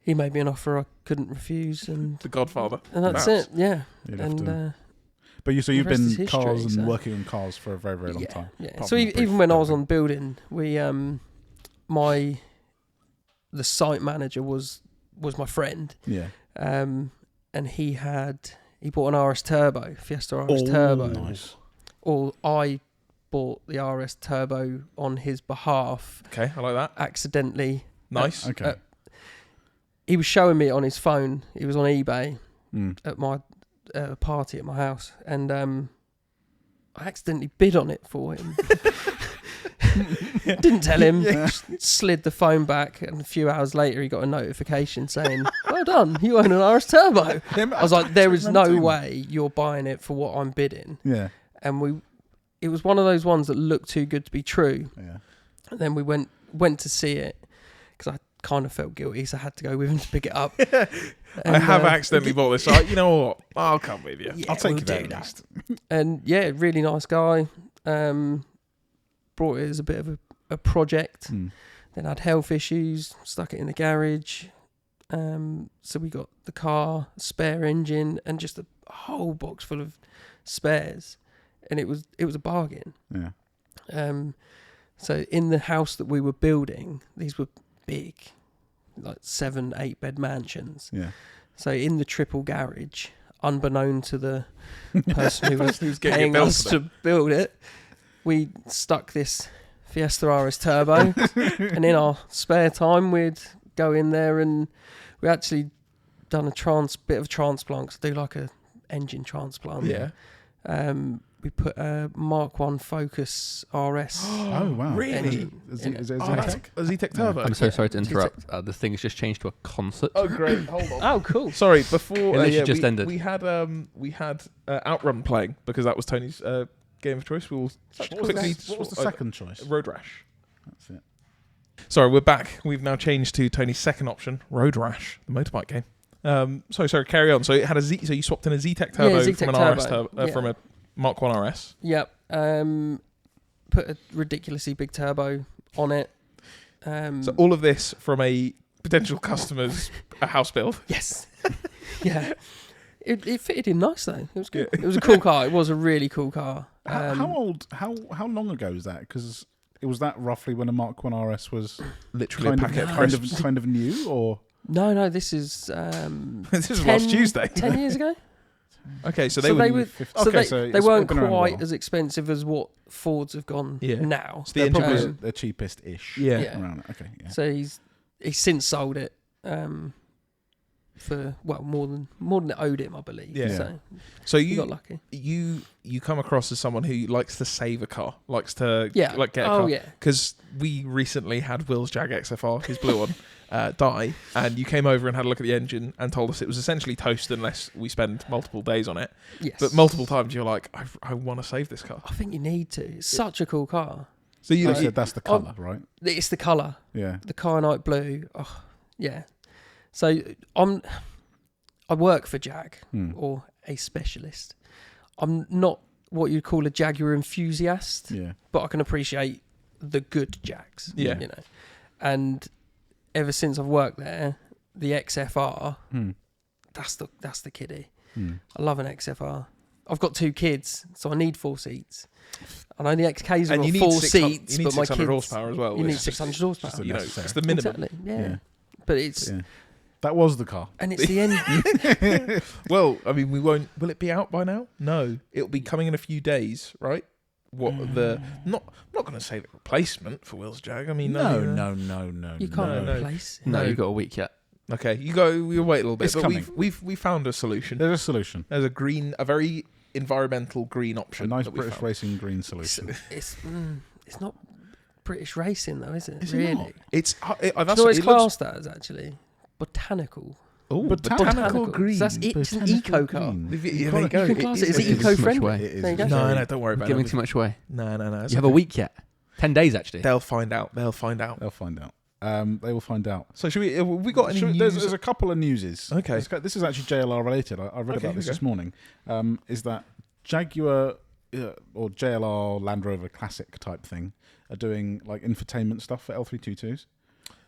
he made me an offer I couldn't refuse, and The Godfather. that's Perhaps. it. Yeah, You'd have and to- But you've the rest been is history, cars and so- working on cars for a very, very long yeah, time. yeah. Apart So from the brief even when I was building. on building, we the site manager was my friend, Yeah. and he bought an RS Turbo, Fiesta RS Turbo, Nice. or I bought the RS Turbo on his behalf Okay, I like that. accidentally. Nice. Okay. He was showing me it on his phone. He was on eBay Mm. at my party at my house, and I accidentally bid on it for him. Didn't tell him. Slid the phone back, and a few hours later, he got a notification saying, "Well done, you own an RS Turbo." I was like, "There is no way you're buying it for what I'm bidding." Yeah. And it was one of those ones that looked too good to be true. Yeah. And then we went to see it because I kind of felt guilty, so I had to go with him to pick it up. I have accidentally bought this. So you know what? I'll come with you. Yeah, I'll take we'll you there do at that. least. And yeah, really nice guy. Brought it as a bit of a project. Then had health issues, stuck it in the garage. So we got the car, spare engine, and just a whole box full of spares. And it was a bargain. Yeah. So in the house that we were building, these were big, like 7-8 bed mansions. Yeah. So in the triple garage, unbeknown to the person who was getting paying it built us for to build it, we stuck this Fiesta RS Turbo, and in our spare time we'd go in there, and we actually done a bit of transplant, 'cause I do like a engine transplant. Yeah. We put a Mark 1 Focus RS. Oh wow! Really? engine Is in it it. Z-Tech? A Z-Tech Turbo. I'm so sorry to Yeah. interrupt. The thing's just changed to a concert. Oh great! Hold on. Oh, cool. Sorry, before It literally just we, ended. We had Outrun playing because that was Tony's game of choice. We will quickly. What was the second choice? Road Rash. That's it. Sorry, we're back. We've now changed to Tony's second option, Road Rash, the motorbike game. Sorry, carry on. So it had a Z. So you swapped in a Z-Tech Turbo Z-Tech from an RS Turbo, turbo, from a Mark 1 RS. Yep. Put a ridiculously big turbo on it. So all of this from a potential customer's house build. Yes. Yeah. It fitted in nice though. It was good. Yeah. It was a cool car. It was a really cool car. How long ago is that? Because it was that roughly when a Mark 1 RS was Literally a packet of kind crisps. of new, or No, this is This is last Tuesday. 10 years ago. Okay, so So they they were. were- they it's weren't been around a quite while. as expensive as what Fords have gone Yeah. now. So the They're engine probably was. the cheapest-ish. Yeah. Yeah. Around it. Okay. Yeah. So he's since sold it for more than it owed him, I believe. Yeah. So So he got lucky. you come across as someone who likes to save a car, likes to Yeah. get a Oh car. yeah. Because we recently had Will's Jag XFR, his blue one, die, and you came over and had a look at the engine and told us it was essentially toast unless we spend multiple days on it. Yes. But multiple times you're like, I want to save this car. I think you need to. It's such a cool car. So you You said that's the colour, right? It's the colour. Yeah. The Kyanite blue. Oh, yeah. So I work for Jag or a specialist. I'm not what you'd call a Jaguar enthusiast, Yeah. but I can appreciate the good Jags. Yeah. You know. And ever since I've worked there, the XFR, that's the kiddie. I love an XFR. I've got 2 kids, so I need 4 seats. I know the XKs have and you got need 4 seats, you need but my 600 kids horsepower as well. you need It's just- 600 horsepower. just a You know, necessary. it's the minimum. Exactly. Yeah. Yeah. But it's Yeah. That was the car. and it's the end. Well, I mean, we won't. Will it be out by now? No, it'll be coming in a few days, right? What the not? I'm not going to say the replacement for Will's Jag. I mean, No. You can't no. replace. No, No. you've got a week yet. Okay, you go. We'll wait a little bit. It's but coming. we've found a solution. There's a solution. There's a very environmental green A option. nice that we British found. racing green solution. It's not British racing though, is it? Is it really? not? It's Do that's you know what it's it looks- classed as actually? Botanical. Oh, Botanical green. So it's an Botanical eco car. green. Yeah, there you go. You can class it. Is it Giving too much eco-friendly? away. It is. There you go. No, don't worry about Giving it. too much away. No. You have a week yet. 10 days actually. They'll find out. They'll find out. They'll find out. They will find out. So should we? Have we got any news? There's a couple of newses. Okay. This is actually JLR related. I read Okay, about this okay. this morning. Is that Jaguar or JLR Land Rover Classic type thing are doing like infotainment stuff for L322s.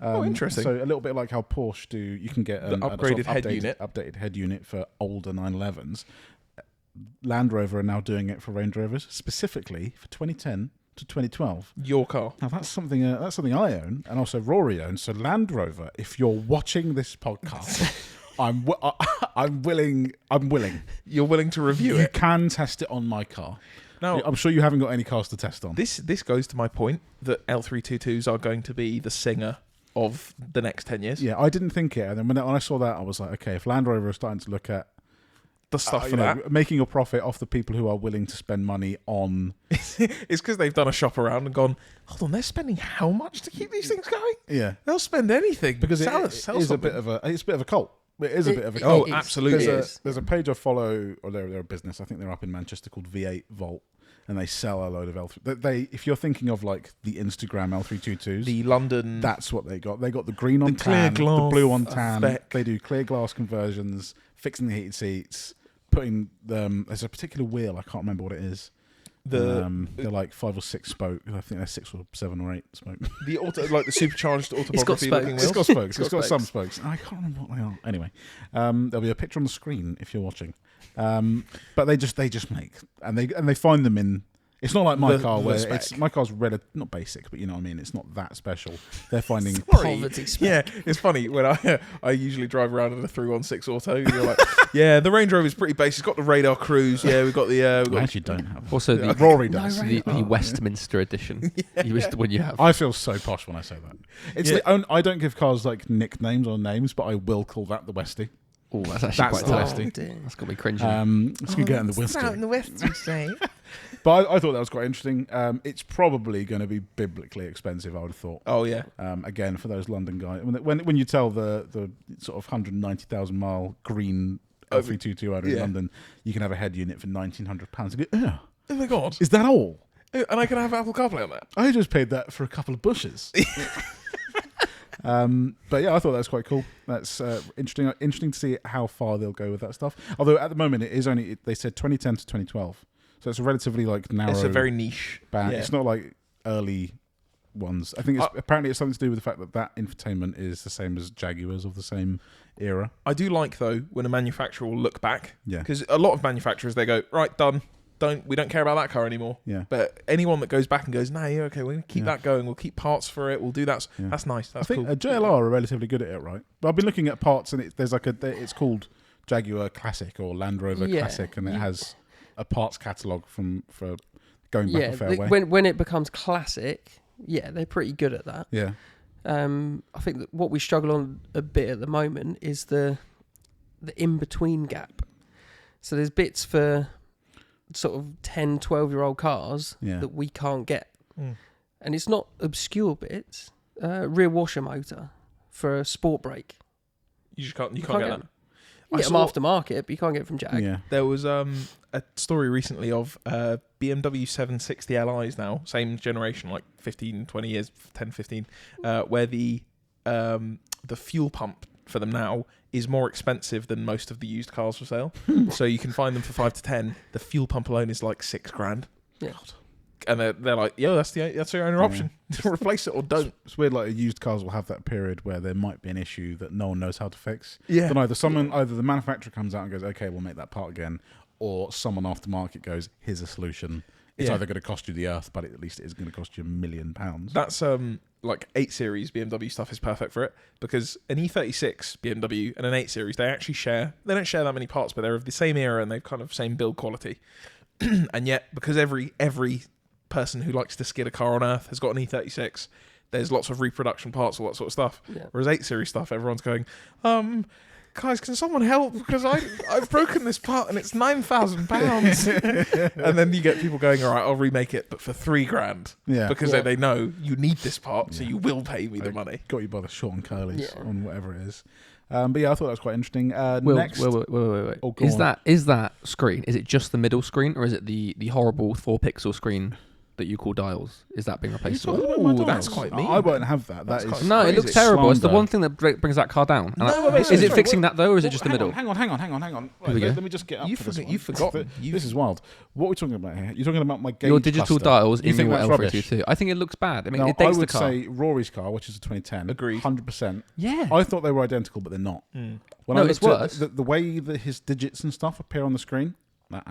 Interesting. So a little bit like how Porsche do. You can get The an upgraded head unit. updated head unit for older 911s. Land Rover are now doing it for Range Rovers, specifically for 2010 to 2012. Your car. Now that's something I own, and also Rory owns. So Land Rover, if you're watching this podcast, I'm willing. You're willing to review You it. can test it on my car. Now, I'm sure you haven't got any cars to test on. this goes to my point that L322s are going to be the singer of the next 10 years. Yeah, I didn't think it, and then when I saw that, I was like, okay, if Land Rover are starting to look at The stuff for that. making a profit off the people who are willing to spend money on, It's because they've done a shop around and gone, hold on, they're spending how much to keep these things going? yeah, They'll spend anything. because sell it us, sell is a something. bit of a cult. It is a bit of a It cult. is. absolutely. It is. There's a page I follow, or they're a business. I think they're up in Manchester called V8 Vault, and they sell a load of L3. They if you're thinking of like the Instagram L322s, The London. that's what they got. They got the green on The clear tan, glass the blue on tan. spec. They do clear glass conversions, fixing the heated seats, putting them. There's a particular wheel, I can't remember what it is. They're like 5 or 6 spoke. I think they're 6 or 7 or 8 spoke. The the supercharged autobiography looking It's wheels. got spokes. It's got some spokes. I can't remember what they are. Anyway, there'll be a picture on the screen if you're watching. But they just make and they find them in. It's not like my car where my car's not basic, but you know what I mean. It's not that special. They're finding Poverty spec. Yeah, it's funny when I usually drive around in a 316 auto. You're like, yeah, the Range Rover is pretty basic. It's got the radar cruise. Yeah, we've got the. I actually don't have. Also, the Rory does. the Westminster edition. The one you have. I feel so posh when I say that. It's I don't give cars like nicknames or names, but I will call that the Westie. Oh, that's actually That's quite the nice. Westie. That's got me cringing. It's gonna get in the Westie. Out in the West, you say. But I thought that was quite interesting. It's probably going to be biblically expensive, I would have thought. Oh yeah. Again, for those London guys, when you tell the sort of 190,000 mile green L322 owner in London, you can have a head unit for £1,900. Oh my god. Is that all? And I can have Apple CarPlay on that. I just paid that for a couple of bushes. But yeah, I thought that was quite cool. That's interesting. Interesting to see how far they'll go with that stuff. Although at the moment it is only they said 2010 to 2012, so it's a relatively like narrow. It's a very niche band. Yeah. It's not like early ones. I think apparently it's something to do with the fact that infotainment is the same as Jaguars of the same era. I do like though when a manufacturer will look back. Yeah. Because a lot of manufacturers they go right done. We don't care about that car anymore. Yeah. But anyone that goes back and goes, nah, yeah, okay, we're gonna keep that going. We'll keep parts for it. We'll do that. Yeah. That's nice. That's I think cool. JLR are relatively good at it, right? But I've been looking at parts, and there's like it's called Jaguar Classic or Land Rover Classic, and it has a parts catalogue for going back a fair way. When it becomes classic, they're pretty good at that. Yeah. I think that what we struggle on a bit at the moment is the in-between gap. So there's bits for sort of 10, 12-year-old cars that we can't get. And it's not obscure bits. Rear washer motor for a sport brake. You just can't get that. You get them aftermarket, but you can't get it from Jag. Yeah. There was a story recently of BMW 760 Li's now, same generation, like 15, 20 years, 10, 15, where the fuel pump for them now is more expensive than most of the used cars for sale. So you can find them for 5 to 10. The fuel pump alone is like $6,000. Yeah. And they're like, yo, that's your only option. Replace it or don't. It's weird, like used cars will have that period where there might be an issue that no one knows how to fix. Yeah. Then either the manufacturer comes out and goes, okay, we'll make that part again, or someone aftermarket goes, here's a solution. It's either going to cost you the earth, but at least it is going to cost you £1 million. That's like 8 Series BMW stuff is perfect for it, because an E36 BMW and an 8 Series, they actually share, they don't share that many parts, but they're of the same era and they've kind of same build quality. And yet, because every person who likes to skid a car on earth has got an E36, there's lots of reproduction parts, all that sort of stuff. Yeah. Whereas 8 Series stuff, everyone's going, guys, can someone help? Because I've broken this part and it's £9,000. And then you get people going, all right, I'll remake it, but for $3,000. Yeah. Because they know you need this part, so you will pay me the money. Got you by the short and curlies on whatever it is. But yeah, I thought that was quite interesting. Next, Wait. Oh, go Is on. that screen? Is it just the middle screen, or is it the horrible 4-pixel screen that you call dials? Is that being replaced? Ooh, that's quite mean. I won't have that. That's That is quite No, it crazy. looks terrible. It's the Slander. one thing that brings that car down. And wait, is it sorry, fixing that though, or is it just the hang middle? Hang on. Right, we go. let me just get up You've for this forgot- one. you've forgotten. This is wild. What are we talking about here? You're talking about my gauge Your digital cluster. dials You in think your that's rubbish? L322. I think it looks bad. I mean, Now, it dates I would the car. say Rory's car, which is a 2010. Agreed. 100%. Yeah. I thought they were identical, but they're not. When No, I it's looked at worse. the way that his digits and stuff appear on the screen, But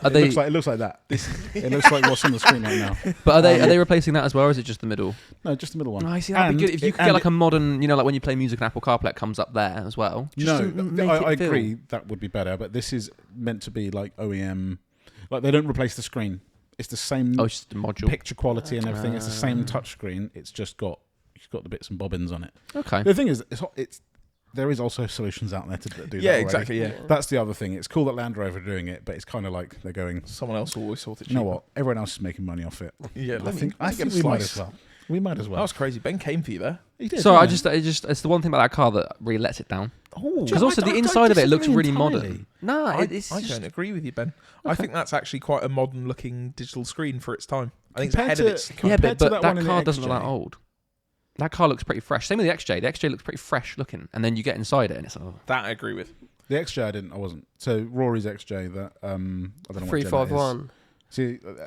are they? it looks like that. It looks like what's on the screen right now. But are they replacing that as well, or is it just the middle? No, just the middle one. No, I see. That'd be good if you could get like a modern, like when you play music and Apple CarPlay, it comes up there as well. Just to make I it feel- agree that would be better, but this is meant to be like OEM. Like they don't replace the screen. It's the same Oh, it's just a module. picture quality and everything. It's the same touch screen. It's just got the bits and bobbins on it. Okay. The thing is, there is also solutions out there to do that. Yeah, already. exactly, yeah. That's the other thing. It's cool that Land Rover are doing it, but it's kind of like they're going. Someone else will always sort it You know cheaper. what? Everyone else is making money off it. Yeah, I think we might as well. We might as That well. was crazy. Ben came for you there. He did, So didn't he? it's the one thing about that car that really lets it down. Oh, Because also the inside of it looks really modern. No, I it's don't just, agree with you, Ben. I think that's actually quite a modern-looking digital screen for its time. I think it's Compared ahead of to- its time. yeah, compared to but that that one in the car doesn't look XJ. that old. That car looks pretty fresh. Same with the XJ. The XJ looks pretty fresh looking, and then you get inside it, and it's like, That I agree with. The XJ I wasn't. So Rory's XJ that I don't know what gen that is. 351. See, Yeah,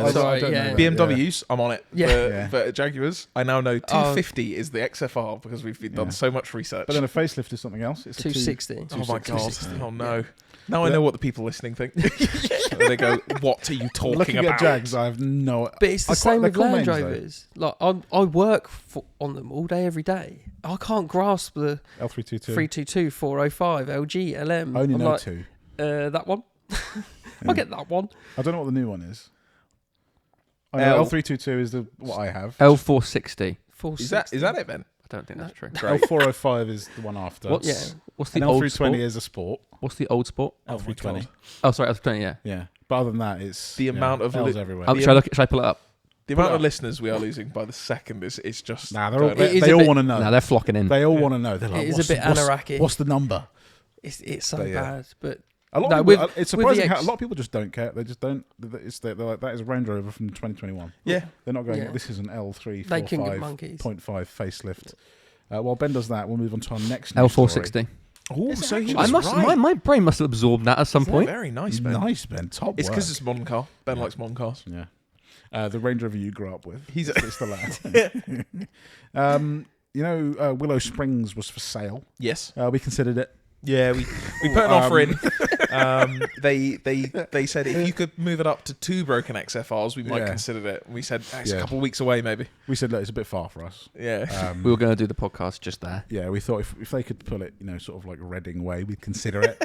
I sorry, don't yeah. know that, yeah. BMWs, I'm on it. Yeah. But Jaguars, I now know 250 is the XFR because we've done Yeah. so much research. But then a facelift is something else. It's a 260. Oh my god! 260. Oh no! Now I know what the people listening think. And they go, "What are you talking Looking about?" at Jags, I have no. But it's the I quite- same they're with cool Land names, though. Rovers. Like I work on them all day, every day. I can't grasp the L322. 322, 405, LG, LM. I only I'm know like, two. that one. Yeah. I'll get that one. I don't know what the new one is. I know L- L322 is what I have. L460. Is that it, Ben? I don't think that's true. L405 is the one after. What's Yeah. what's the And old L320 sport? is a sport. What's the old sport? Oh my L320. God. Oh, sorry, L20. Yeah. Yeah. But other than that, it's The amount of L's li- everywhere. Oh, should I pull it up? The Pull amount it of up. listeners we are losing by the second is it's just. Nah, they're all, don't- It is they a all bit- want to know. No, they're flocking in. They all want to know. They're like, It is what's, a bit what's, anarchy. what's the number? It's so But yeah. bad. But A lot No, of people, with- it's with surprising the how a lot of people just don't care. They just don't. They're like, that is a Range Rover from 2021. Yeah. They're not going, Yeah. this is an L345.5 they can get monkeys. facelift. While Ben does that, we'll move on to our next news L460. story. Oh, Is it so he actually- was right. My brain must have absorbed that at some point. Very nice, Ben. Nice, Ben. Top It's work. because it's a modern car. Ben Yeah. likes modern cars. Yeah. The Range Rover you grew up with. He's It's the lad. Willow Springs was for sale. yes. We considered it. Yeah, we put an offer in. They said if you could move it up to 2 broken XFRs, we might Yeah. consider it. We said it's Yeah. a couple of weeks away, maybe. We said, look, it's a bit far for us. Yeah. We were going to do the podcast just there. Yeah, we thought if they could pull it, sort of like Reading way, we'd consider it.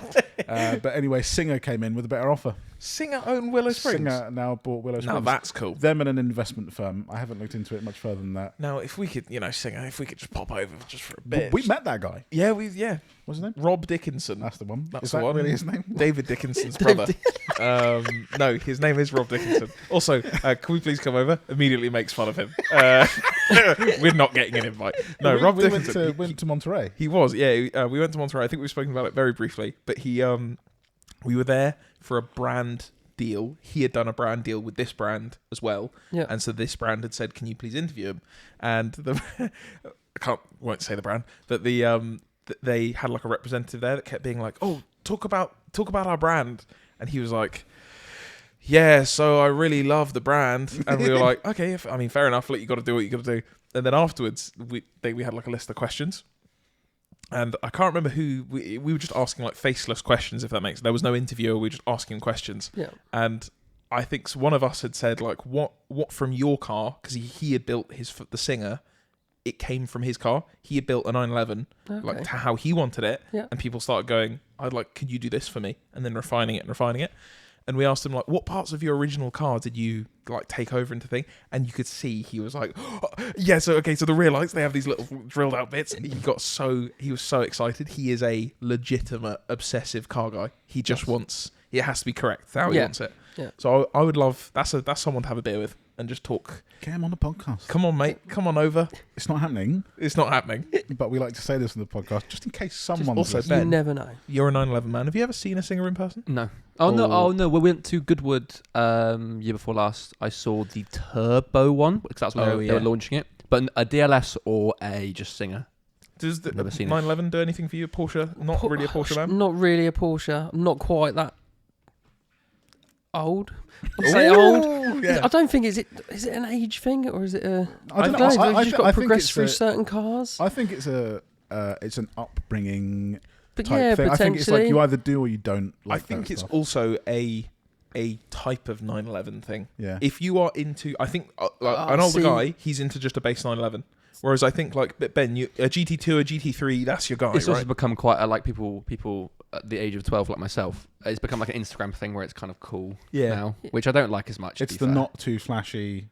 But anyway, Singer came in with a better offer. Singer own Willow Springs. Singer now bought Willow Now Springs. that's cool. Them and an investment firm. I haven't looked into it much further than that. Now, if we could, Singer, if we could just pop over just for a bit. We met that guy. Yeah, What's his name? Rob Dickinson. That's the one. That's Is the that one. really his name? David Dickinson's brother. No, his name is Rob Dickinson. Also, can we please come over? Immediately makes fun of him. We're not getting an invite. No, Rob we went Dickinson. to, went to Monterey. He was, yeah. We went to Monterey. I think we've spoken about it very briefly, but we were there for a brand deal. He had done a brand deal with this brand as well, yeah. and so this brand had said, "Can you please interview him?" And won't say the brand, but they had like a representative there that kept being like, "Oh, talk about our brand," and he was like, "Yeah, so I really love the brand," and we were like, "Okay, fair enough. Like, you got to do what you got to do." And then afterwards, we had like a list of questions. And I can't remember who we were just asking like faceless questions, if that makes sense. There was no interviewer, we were just asking questions. Yeah. And I think one of us had said like, what from your car, because he had built the Singer, it came from his car. He had built a 911 like Okay. to how he wanted it. Yeah. And people started going, could you do this for me? And then refining it. And we asked him like, what parts of your original car did you like take over into thing? And you could see he was like, oh, yeah. So the rear lights, they have these little drilled out bits. And he was so excited. He is a legitimate obsessive car guy. He just wants it has to be correct. That's how he wants it. Yeah. So I would love that's someone to have a beer with and just talk. Get him on the podcast. Come on, mate. Come on over. It's not happening, It's not happening. but we like to say this on the podcast just in case someone's also listening. You Ben. never know. You're a 911 man. Have you ever seen a Singer in person? No. Oh no! We went to Goodwood year before last. I saw the turbo one because that's when they were launching it. But a DLS or a just Singer. Does the Never seen it. 911 do anything for you? Porsche? Not really a Porsche man. Not really a Porsche. I'm not quite that old. I'd say old. Yeah. I don't think is it an age thing or is it a? I don't don't know. know. You've just got to think progress it's through a- certain cars. I think it's an upbringing But type yeah, thing. I think it's like potentially. you either do or you don't. I Like think that it's stuff. also a type of 911 thing. Yeah. If you are into, I think an older see. guy, he's into just a base 911. Whereas I think like Ben, a GT2, a GT3, that's your guy, It's also right? become quite like people at the age of 12, like myself. It's become like an Instagram thing where it's kind of cool Yeah. now, which I don't like as much. to It's be the fair. not too flashy.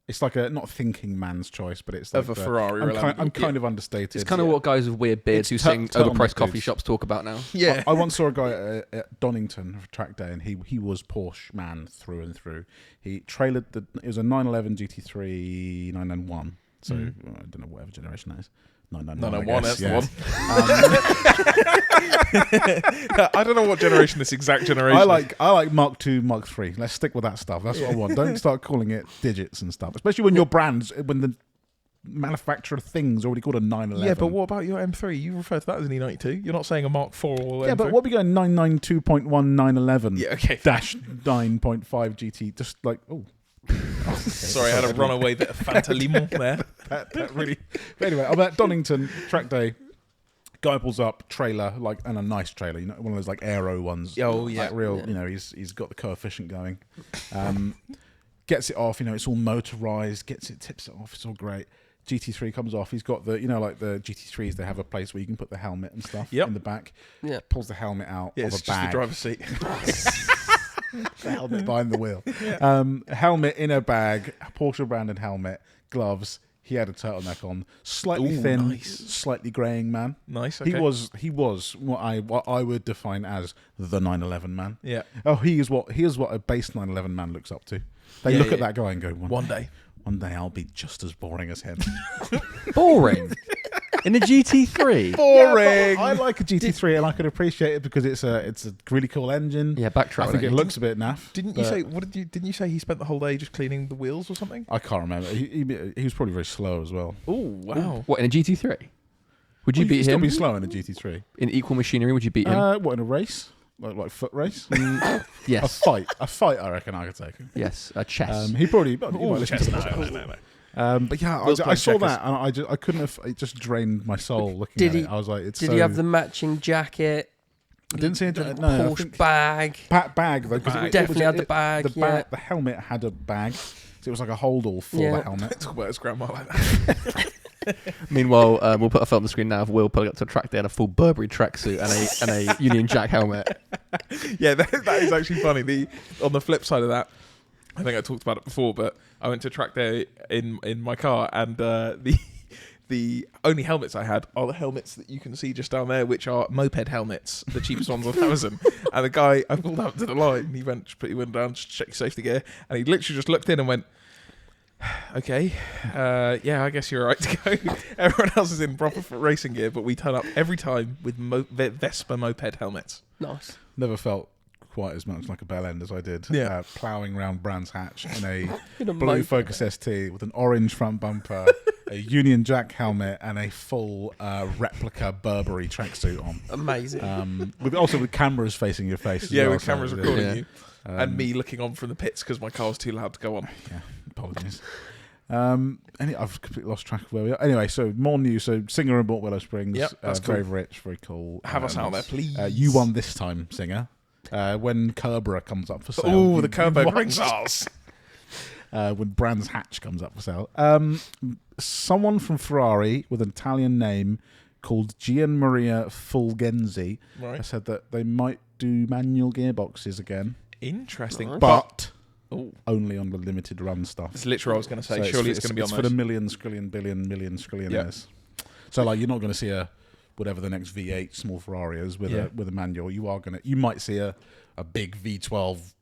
It's like a not thinking man's choice, but it's like Of a Ferrari. I'm kind of understated. It's kind of what guys with weird beards who sing overpriced coffee shops talk about now. Yeah. I once saw a guy at Donington for track day, and he was Porsche man through and through. He trailered it was a 911 GT3 991. So I don't know whatever generation that is. 991, that's yeah. the one. I don't know what generation this exact generation. I like Mark II, Mark III. Let's stick with that stuff. That's what I want. Don't start calling it digits and stuff, especially when your brands, when the manufacturer thing's already called a 911. Yeah, but what about your M3? You refer to that as an E92. You're not saying a Mark IV or yeah, M3. but what we going 992.1 911 Yeah, okay. dash 9.5 GT? Just like Sorry, I had a runaway bit of Fanta Limon there. that really. But anyway, I'm at Donington track day. Guy pulls up trailer, and a nice trailer, one of those like aero ones. Oh yeah, like real. Yeah. He's got the coefficient going. Gets it off. It's all motorized. Tips it off. It's all great. GT3 comes off. He's got the like the GT3s. They have a place where you can put the helmet and stuff in the back. Yeah. Pulls the helmet out of it's a bag. Just the driver's seat. The helmet behind the wheel. Helmet in a bag, Porsche branded helmet, gloves. He had a turtleneck on, slightly thin, slightly greying man. Nice. Okay. He was what I would define as the 911 man. Yeah. Oh, he is what a base 911 man looks up to. They look at that guy and go, one day I'll be just as boring as him. Boring. In a GT3. Boring. Yeah, I like a GT3 and I could appreciate it because it's a really cool engine. Yeah, backtrack. I think it looks a bit naff. Didn't you say he spent the whole day just cleaning the wheels or something? I can't remember. He was probably very slow as well. Oh wow! What, in a GT3? Would you beat him? Still be slow in a GT3. In equal machinery, would you beat him? What, in a race? Like foot race? Yes. A fight. I reckon I could take him. Yes, a chess. He probably. Chess. No. But yeah, I saw that and I couldn't have. It just drained my soul looking at it. I was like, did he have the matching jacket? I didn't see a Porsche bag. Bag though. Definitely had the bag. The helmet had a bag. So it was like a holdall for the helmet. Don't talk about his grandma like that. Meanwhile, we'll put a film on the screen now of Will pulling up to a track day in a full Burberry tracksuit and a Union Jack helmet. Yeah, that is actually funny. On the flip side of that, I think I talked about it before, but I went to track day in my car, and the only helmets I had are the helmets that you can see just down there, which are moped helmets, the cheapest ones 1,000. And the guy, I pulled up to the line, and he went down to check your safety gear, and he literally just looked in and went, okay, yeah, I guess you're right to go. Everyone else is in proper racing gear, but we turn up every time with Vespa moped helmets. Nice. Never felt quite as much like a bell end as I did. Ploughing around Brands Hatch in a blue Focus ST with an orange front bumper, a Union Jack helmet, and a full replica Burberry tracksuit on. Amazing. With cameras facing your face. With cameras recording you. And me looking on from the pits because my car was too loud to go on. Yeah, apologies. I've completely lost track of where we are. Anyway, so more news. So Singer and Bought Willow Springs. Yep, that's cool. Very rich, very cool. Have us out there, please. You won this time, Singer. When C.R.E.A.M comes up for sale. Oh, the C.R.E.A.M brings us. When Brands Hatch comes up for sale. Someone from Ferrari with an Italian name called Gianmaria Fulgenzi has said that they might do manual gearboxes again. Interesting. But only on the limited run stuff. It's literally what I was going to say. So surely it's going to be on those. It's for the million scillionaires. So like you're not going to see whatever the next V8 small Ferrari is with a manual. You might see a big V12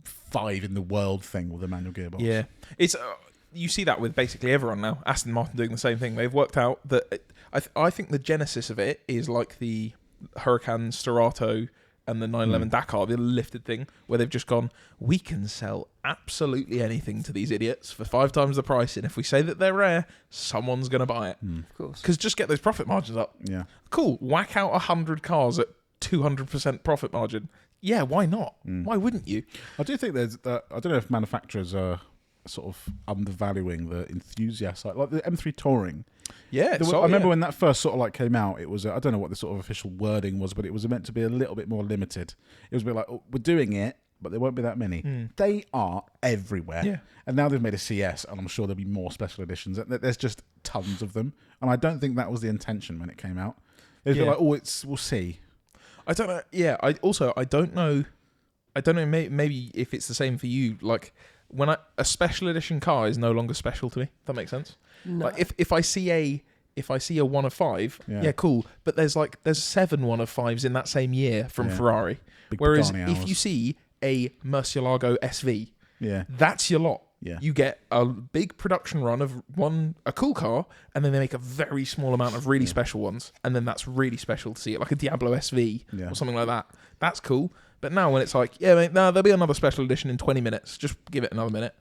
5 in the world thing with a manual gearbox. Yeah. It's you see that with basically everyone now. Aston Martin doing the same thing. They've worked out that I think the genesis of it is like the Huracan Starato and the 911 Dakar, the lifted thing, where they've just gone, we can sell absolutely anything to these idiots for 5 times the price, and if we say that they're rare, someone's going to buy it. Of course. Because just get those profit margins up. Yeah. Cool. Whack out 100 cars at 200% profit margin. Yeah, why not? Why wouldn't you? I do think there's... I don't know if manufacturers are sort of undervaluing the enthusiasts. Like the M3 Touring. Yeah, I remember when that first sort of like came out, it was I don't know what the sort of official wording was, but it was meant to be a little bit more limited. It was a bit like, we're doing it, but there won't be that many. They are everywhere. Yeah. And now they've made a CS, and I'm sure there'll be more special editions. There's just tons of them. And I don't think that was the intention when it came out. It was like, we'll see. I don't know. Yeah, I don't know. Maybe if it's the same for you, like a special edition car is no longer special to me. If that makes sense. No. Like if I see a 1 of 5, yeah, cool. But there's 7 1 of 5s in that same year from Ferrari. Big Whereas Pagani if hours. you see a Murcielago SV, that's your lot. Yeah. You get a big production run of a cool car, and then they make a very small amount of really special ones, and then that's really special to see it, like a Diablo SV or something like that. That's cool. But now when it's like, yeah, mate, no, there'll be another special edition in 20 minutes. Just give it another minute.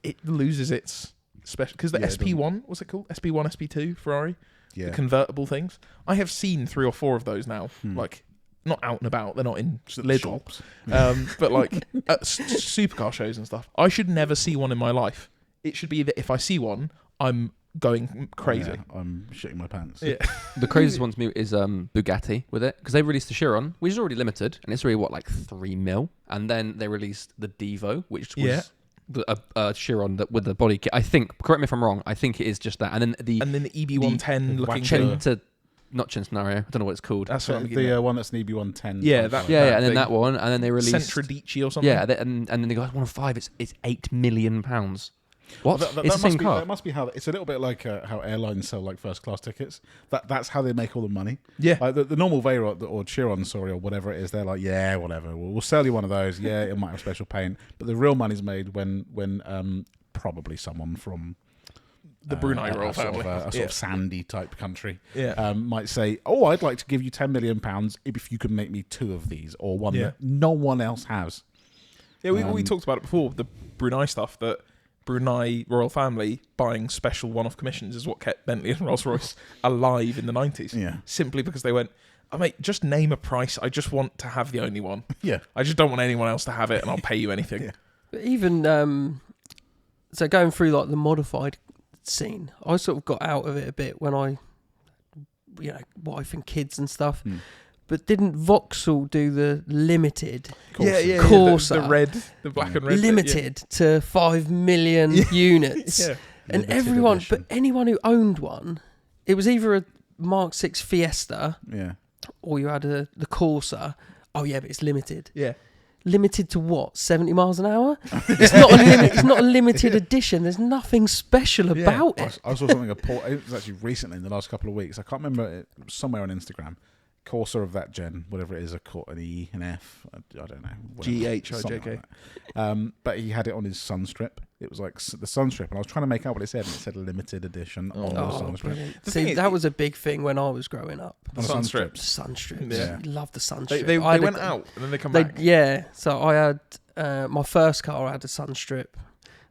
It loses its special because the SP1, what's it called? SP1, SP2 Ferrari, the convertible things. I have seen 3 or 4 of those now, like. Not out and about, they're not in Lidl, but like at supercar shows and stuff. I should never see one in my life. It should be that if I see one, I'm going crazy. Yeah, I'm shitting my pants. Yeah. The craziest one to me is Bugatti with it, because they released the Chiron, which is already limited, and it's already like 3 mil, and then they released the Devo, which was a Chiron that with the body kit. I think, correct me if I'm wrong, I think it is just that, and then the EB110 looking not Centenario, I don't know what it's called. That's the one that's an EB110. Yeah, and then that one, and then they released Centradici or something. Yeah, and then they got 1 of 5. It's £8 million. What? Well, it's the same car. That must be how it's a little bit like how airlines sell like first class tickets. That's how they make all the money. Yeah, like the normal Veyron or Chiron, or whatever it is, they're like, yeah, whatever. We'll sell you one of those. Yeah, it might have special paint, but the real money's made when probably someone from the Brunei royal family, a sort of sandy type country, might say, "Oh, I'd like to give you £10 million if you could make me 2 of these or one that no one else has." Yeah, we talked about it before. The Brunei stuff, that Brunei royal family buying special one-off commissions is what kept Bentley and Rolls-Royce alive in the 90s. Yeah, simply because they went, "Oh, mate, just name a price. I just want to have the only one. Yeah, I just don't want anyone else to have it, and I'll pay you anything." But even so, going through like the modified scene, I sort of got out of it a bit when I, wife and kids and stuff. But didn't Vauxhall do the limited Corsa? The red, the black and red. Limited to 5 million units. Yeah. And Limited everyone, edition. but anyone who owned one, it was either a Mark 6 Fiesta or you had the Corsa. Oh yeah, but it's limited. Yeah. Limited to what? 70 miles an hour? It's not a limited edition. There's nothing special about it. I saw something. It was actually recently in the last couple of weeks. I can't remember. It was somewhere on Instagram. Corsa of that gen, whatever it is, an E, an F, I don't know. GHIJK. Like but he had it on his Sunstrip. It was like the Sunstrip, and I was trying to make out what it said, and it said limited edition on the Sunstrip. Brilliant. See, that was a big thing when I was growing up. On Sunstrips. Sunstrips. Yeah. Love the Sunstrip. They went out and then they come back. Yeah. So I had my first car. I had a Sunstrip.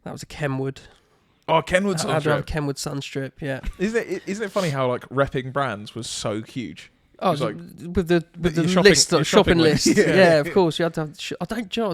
That was a Kenwood. Oh, Kenwood Sunstrip. I had to have a Kenwood Sunstrip. Yeah. Isn't it funny how like repping brands was so huge? Oh, like, with the shopping list. Yeah, of course. You had to have. I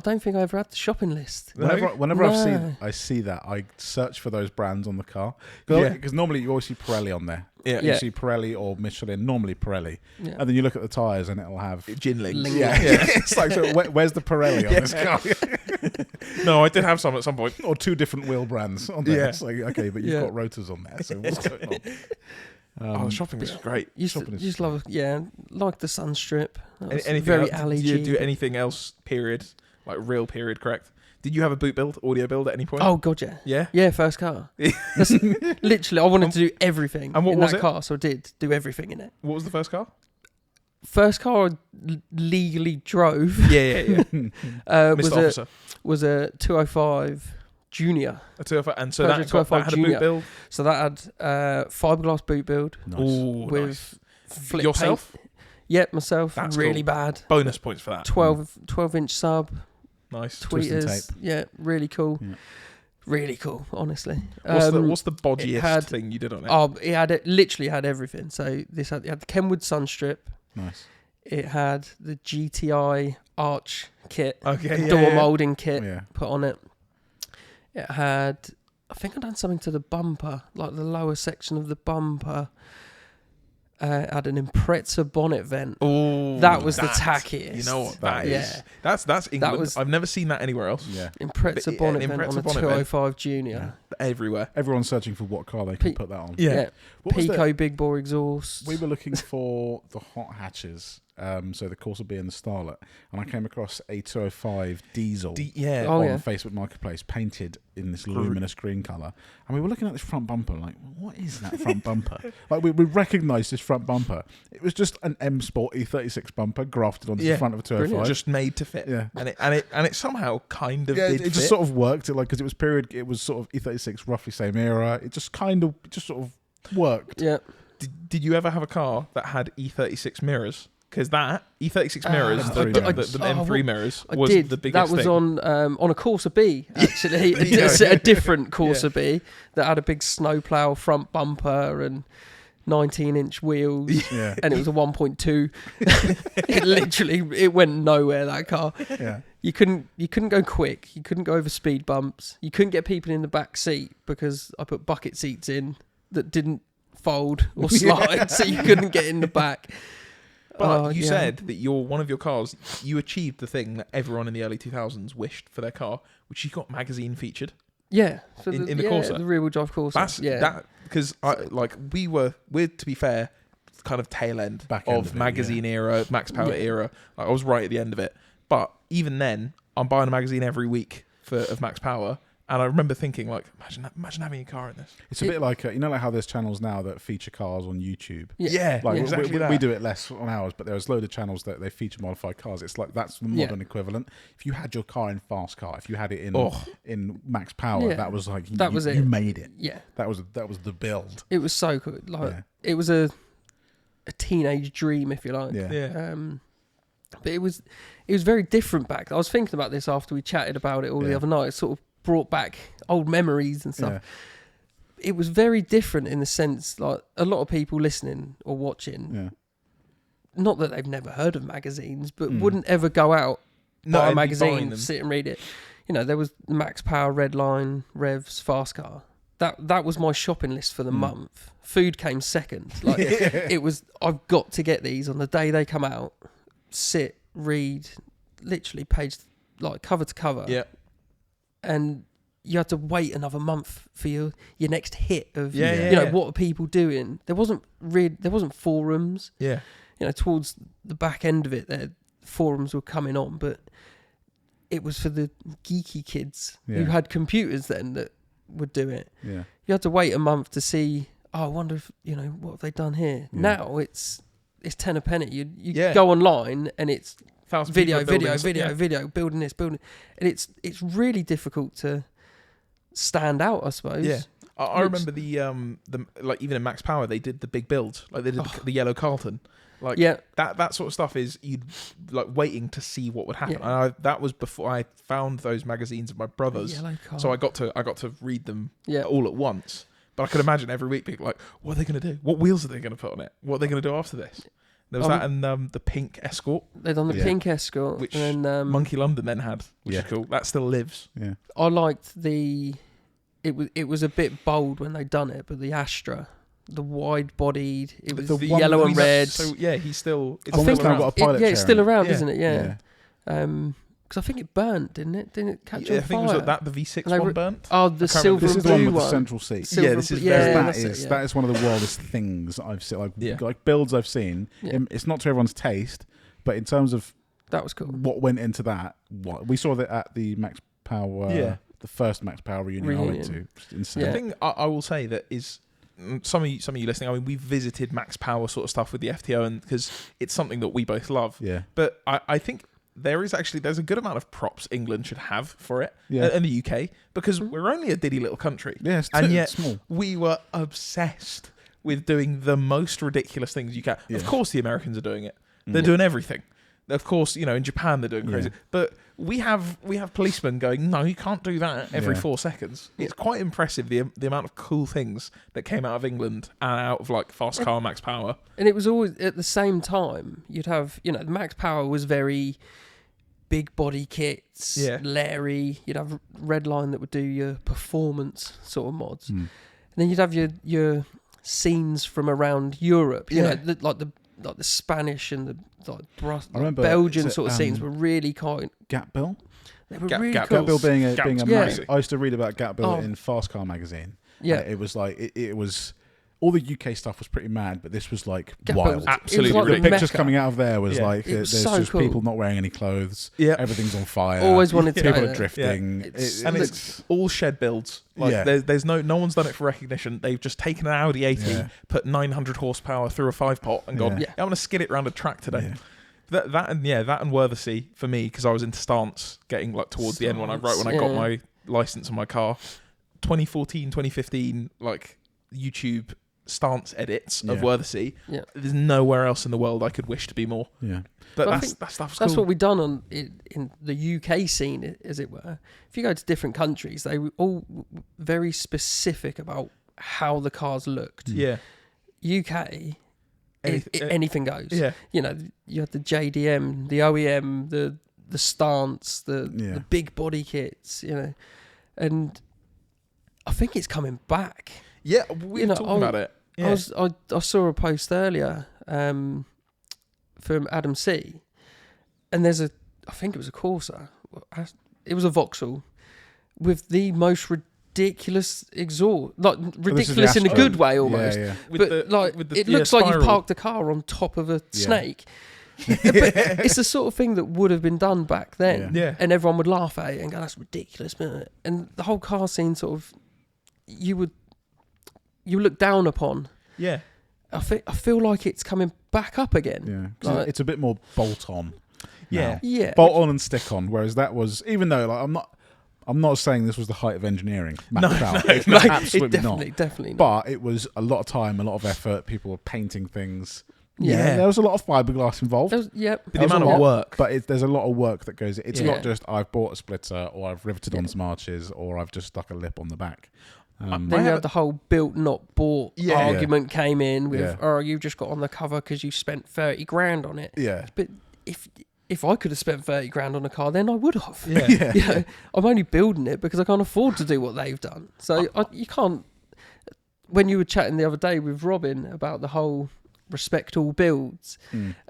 don't think I ever had the shopping list. Whenever I see that, I search for those brands on the car because normally you always see Pirelli on there. Yeah, you see Pirelli or Michelin. Normally Pirelli, and then you look at the tires and it'll have Jinlings. Yeah. It's like, so where's the Pirelli on this car? No, I did have some at some point, or 2 different wheel brands on there. Yeah. It's like, okay, but you've got rotors on there. So what's going on? The shopping was great. Just love, like the Sunstrip. Anything very else? alley. Did you do anything else? Period, like real period, correct? Did you have a boot build, audio build at any point? Oh god, yeah. Yeah? Yeah, first car. That's, literally, I wanted to do everything and what in was that it? car, so I did do everything in it. What was the first car? First car I legally drove. Yeah. Mr. Officer. Was a 205 Junior. A 205, and so Peugeot that had a boot build. So that had fiberglass boot build. Nice. Ooh, with nice. flip Yourself? paint. Yep, myself. That's really cool. bad. Bonus points for that. 12-inch sub. Nice. Tweeters. tape. Yeah, really cool. Yeah. Really cool, honestly. What's the bodgiest thing you did on it? Oh, it literally had everything. So it had the Kenwood Sunstrip. Nice. It had the GTI arch kit. Okay. Door moulding kit Yeah. put on it. It had, I think I'd done something to the bumper, like the lower section of the bumper. It had an Impreza bonnet vent. Oh, that was the tackiest. You know what that is? That's England. I've never seen that anywhere else. Yeah. Impreza bonnet vent on a 205 Junior. Everywhere. Everyone's searching for what car they can put that on. Yeah. Pico big bore exhaust. We were looking for the hot hatches so the Corsa B and the Starlet, and I came across a 205 diesel Oh, on yeah. Facebook Marketplace, painted in this luminous green colour, and we were looking at this front bumper like, what is that front bumper? Like we recognised this front bumper. It was just an M Sport E36 bumper grafted onto the front of a 205. Brilliant. Just made to fit. Yeah. And it somehow kind of Yeah, did it fit. just sort of worked. It because it was period. It was sort of E36, roughly same era. It just sort of worked. Yeah. Did you ever have a car that had E36 mirrors? Because that E36 mirrors, M3 the mirrors. M3 mirrors, I was did. the biggest That was thing. on a Corsa B, actually. There you go. A different Corsa B that had a big snowplow front bumper and 19-inch wheels. Yeah. And it was a 1.2. It went nowhere, that car. Yeah. You couldn't go quick. You couldn't go over speed bumps. You couldn't get people in the back seat because I put bucket seats in that didn't fold or slide, so you couldn't get in the back. But you said that one of your cars, you achieved the thing that everyone in the early 2000s wished for their car, which you got magazine featured. Yeah, so In the Corsa? the rear-wheel drive Corsa. That because we're to be fair, kind of tail end Back end of of it, magazine era, Max Power era. Like, I was right at the end of it, but even then, I'm buying a magazine every week of Max Power. And I remember thinking, like, imagine having a car in this. It's a bit like like how there's channels now that feature cars on YouTube. Yeah, Like exactly that. we do it less on ours, but there's a load of channels that they feature modified cars. It's like that's the modern equivalent. If you had your car in fast car, if you had it in max power, that was like you made it. Yeah, that was the build. it was so cool. Like it was a teenage dream, if you like. Yeah. But it was very different back. I was thinking about this after we chatted about it all the other night. It sort of brought back old memories and stuff. Yeah. It was very different in the sense, like a lot of people listening or watching, not that they've never heard of magazines, but wouldn't ever go out, buy a magazine, sit and read it. You know, there was Max Power, Redline, Revs, Fast Car. That was my shopping list for the month. Food came second. Like it was, I've got to get these on the day they come out. Sit, read, literally page, like cover to cover. Yeah. And you had to wait another month for your next hit of what are people doing. There wasn't forums. Yeah. You know, towards the back end of it, the forums were coming on, but it was for the geeky kids who had computers then that would do it. Yeah. You had to wait a month to see. Oh, I wonder if what have they done here. Yeah. Now it's 10 a penny. You go online and it's video, building this, and it's really difficult to stand out, I suppose. Yeah, I remember the like even in Max Power they did the big build, like they did the yellow Carlton, like that sort of stuff is you'd like waiting to see what would happen. And that was before I found those magazines of my brothers, so I got to read them all at once. But I could imagine every week being like, what are they going to do? What wheels are they going to put on it? What are they going to do after this? There was that and the pink Escort. They'd done the pink Escort. Which and then, Monkey London then had, which is cool. That still lives. Yeah. I liked it was a bit bold when they'd done it, but the Astra, the wide-bodied, it was the yellow and red. So, he's still... I think got a pilot it's still around, yeah. isn't it? Yeah. Because I think it burnt, didn't it? Didn't it catch on fire? I think it was that the V6 one burnt. Oh, the silver This and is the one blue with one. the central seat. This is that is one of the wildest things I've seen. Like builds I've seen. Yeah. It's not to everyone's taste, but in terms of that was cool. What went into that? We saw that at the Max Power. The first Max Power reunion I went to. Insane. The thing I will say that is. Some of you listening, I mean, we've visited Max Power sort of stuff with the FTO, and because it's something that we both love. Yeah. But I think there's a good amount of props England should have for it, and the UK, because we're only a diddy little country. Yeah, and yet small. We were obsessed with doing the most ridiculous things you can. Yeah. Of course, the Americans are doing it. They're doing everything. Of course, in Japan they're doing crazy. But we have policemen going, no, you can't do that every 4 seconds. It's quite impressive the amount of cool things that came out of England and out of like Fast Car, Max Power. And it was always at the same time. You'd have the Max Power was very big body kits, Larry. You'd have Redline that would do your performance sort of mods, and then you'd have your scenes from around Europe. You know, the Spanish and the Belgian sort of scenes were really kind. Gap Bill. They were really cool. Gap Bill being a crazy. I used to read about Gap Bill in Fast Car magazine. Yeah, it was like it was all the UK stuff was pretty mad, but this was like Yeah, wild. but Absolutely it was The like pictures Mecca. coming out of there was Yeah. like It was there's so just cool. people not wearing any clothes. Yeah. Everything's on fire. Always wanted to people go are there. drifting. It's- And it's all shed builds. Like Yeah. there's no one's done it for recognition. They've just taken an Audi 80, Yeah. put 900 horsepower through a 5-pot, and gone, Yeah. Yeah. I'm going to skid it around a track today. Yeah. That and Worthersea for me, because I was into stance getting like towards the end when I got Yeah. my license on my car. 2014, 2015, like YouTube stance edits of Yeah. Worthersea. Yeah. There's nowhere else in the world I could wish to be more. Yeah. But I that think stuff's That's cool. what we've done in the UK scene, as it were. If you go to different countries, they were all very specific about how the cars looked. Yeah. UK, Anyth- anything goes. Yeah. You know, you had the JDM, the OEM, the stance, the big body kits. You know, and I think it's coming back. Yeah, we were talking about it. Yeah. I saw a post earlier from Adam C, and I think it was a Corsa. It was a Vauxhall with the most ridiculous exhaust, like ridiculous in a good way almost. Yeah, With But the- it looks like you spiral. parked a car on top of a snake. But it's the sort of thing that would have been done back then, Yeah. and everyone would laugh at it and go, "That's ridiculous," and the whole car scene sort of you look down upon. Yeah. I feel like it's coming back up again. Yeah. 'Cause Like- it's a bit more bolt on. Yeah. Yeah. Bolt on and stick on. Whereas that was, even though like I'm not saying this was the height of engineering. Maxed out. It's No, absolutely it definitely not. But it was a lot of time, a lot of effort. People were painting things. Yeah. There was a lot of fiberglass involved. Yep. But the That was amount a of lot, work. But there's a lot of work that goes. It's Yeah. not just I've bought a splitter or I've riveted on some arches or I've just stuck a lip on the back. Then you had the whole built not bought Yeah. argument came in with, Yeah. "Oh, you just got on the cover because you spent 30 grand on it." Yeah. But if I could have spent 30 grand on a car, then I would have. Yeah. Yeah. You know, I'm only building it because I can't afford to do what they've done. So you can't. When you were chatting the other day with Robin about the whole respect all builds,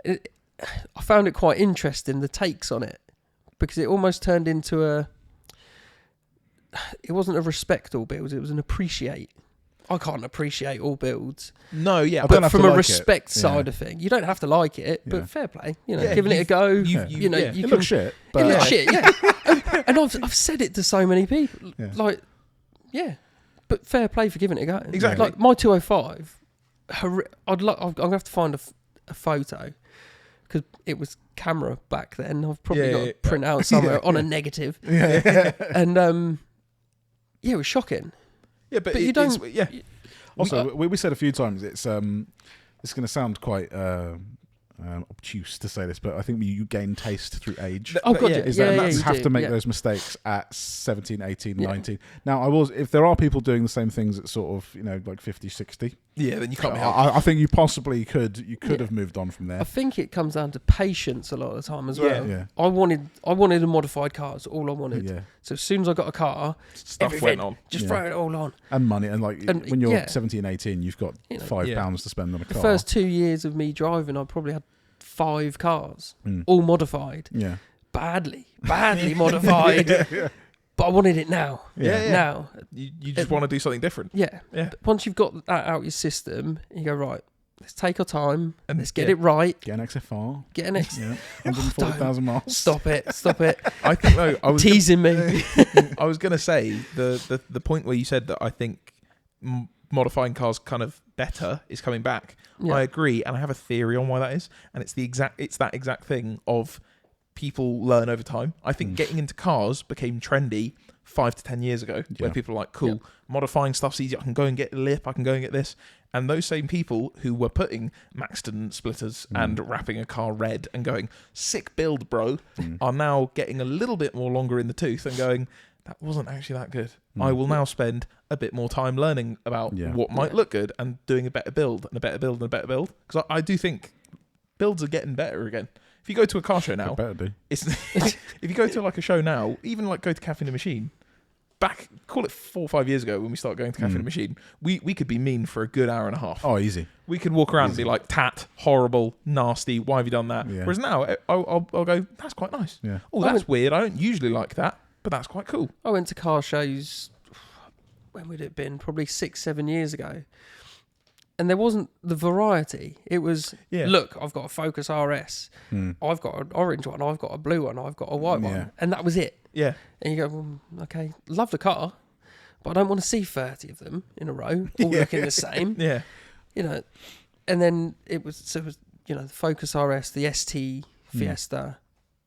I found it quite interesting, the takes on it, because it almost turned into it wasn't a respect all builds, it was an appreciate. I can't appreciate all builds, No, yeah. I don't but have from to a like respect it. Yeah. side of thing, you don't have to like it, Yeah. but fair play, you know, Yeah, giving it a go. you know, yeah. you It can, looks shit. it But looks shit, yeah. And I've said it to so many people, Yeah. like, yeah, but fair play for giving it a go. Exactly. Like my 205, I'm gonna have to find a photo because it was camera back then. I've probably got to print out somewhere on a negative, yeah. and yeah, it was shocking. Yeah, But you don't. Yeah. Also, we said a few times it's going to sound quite obtuse to say this, but I think you gain taste through age. Oh god, yeah, yeah, Is yeah, that yeah, you you have do, to make yeah. those mistakes at 17, 18, Yeah. 19. Now, if there are people doing the same things at sort of, like 50, 60, Yeah, then you can't be helped. I think you possibly could Yeah. have moved on from I there. think it comes down to patience a lot of the time as well. Yeah. I wanted a modified car. That's all I wanted. Yeah. So as soon as I got a car, Stuff everything, went on. just Yeah. throw it all on. And money. And And, when you're yeah. 17, 18, you've got You know, £5 Yeah. to spend on a The car. first 2 years of me driving, I probably had 5 cars, Mm. all modified, Yeah. badly modified. But I wanted it now. Yeah. Now, You just want to do something different. yeah. Yeah. But once you've got that out your system, you go, right, let's take our time and And let's get yeah. it right. Get an XFR. Get an X. Yeah. 140,000 miles. Stop it. I think though, I was Teasing me. I was going to say the point where you said that I think modifying cars kind of better is coming back. Yeah. I agree, and I have a theory on why that is, and it's that exact thing of people learn over time. I think getting into cars became trendy 5 to 10 years ago, where Yeah. people are like, cool, modifying stuff's easy. I can go and get a lip. I can go and get this. And those same people who were putting Maxton splitters and wrapping a car red and going, sick build, bro, are now getting a little bit more longer in the tooth and going, that wasn't actually that good. I will now spend a bit more time learning about what might look good and doing a better build and a better build and a better build. Because I do think builds are getting better again. If you go to a car show now, Better do. it's if you go to like a show now, even like go to Cafe in the Machine, call it 4 or 5 years ago when we started going to Cafe in the Machine, we could be mean for a good hour and a half. Oh, easy. We could walk around and be like, tat, horrible, nasty, why have you done that? Yeah. Whereas now, I'll go, that's quite nice. Yeah. Oh, that's weird. I don't usually like that, but that's quite cool. I went to car shows, when would it have been? Probably 6-7 years ago. there wasn't the variety. It was, look, I've got a Focus RS. I've got an orange one. I've got a blue one. I've got a white one. And that was it. Yeah. And you go, well, okay, love the car, but I don't want to see 30 of them in a row, all looking the same. Yeah. You know, and then it was the Focus RS, the ST Fiesta,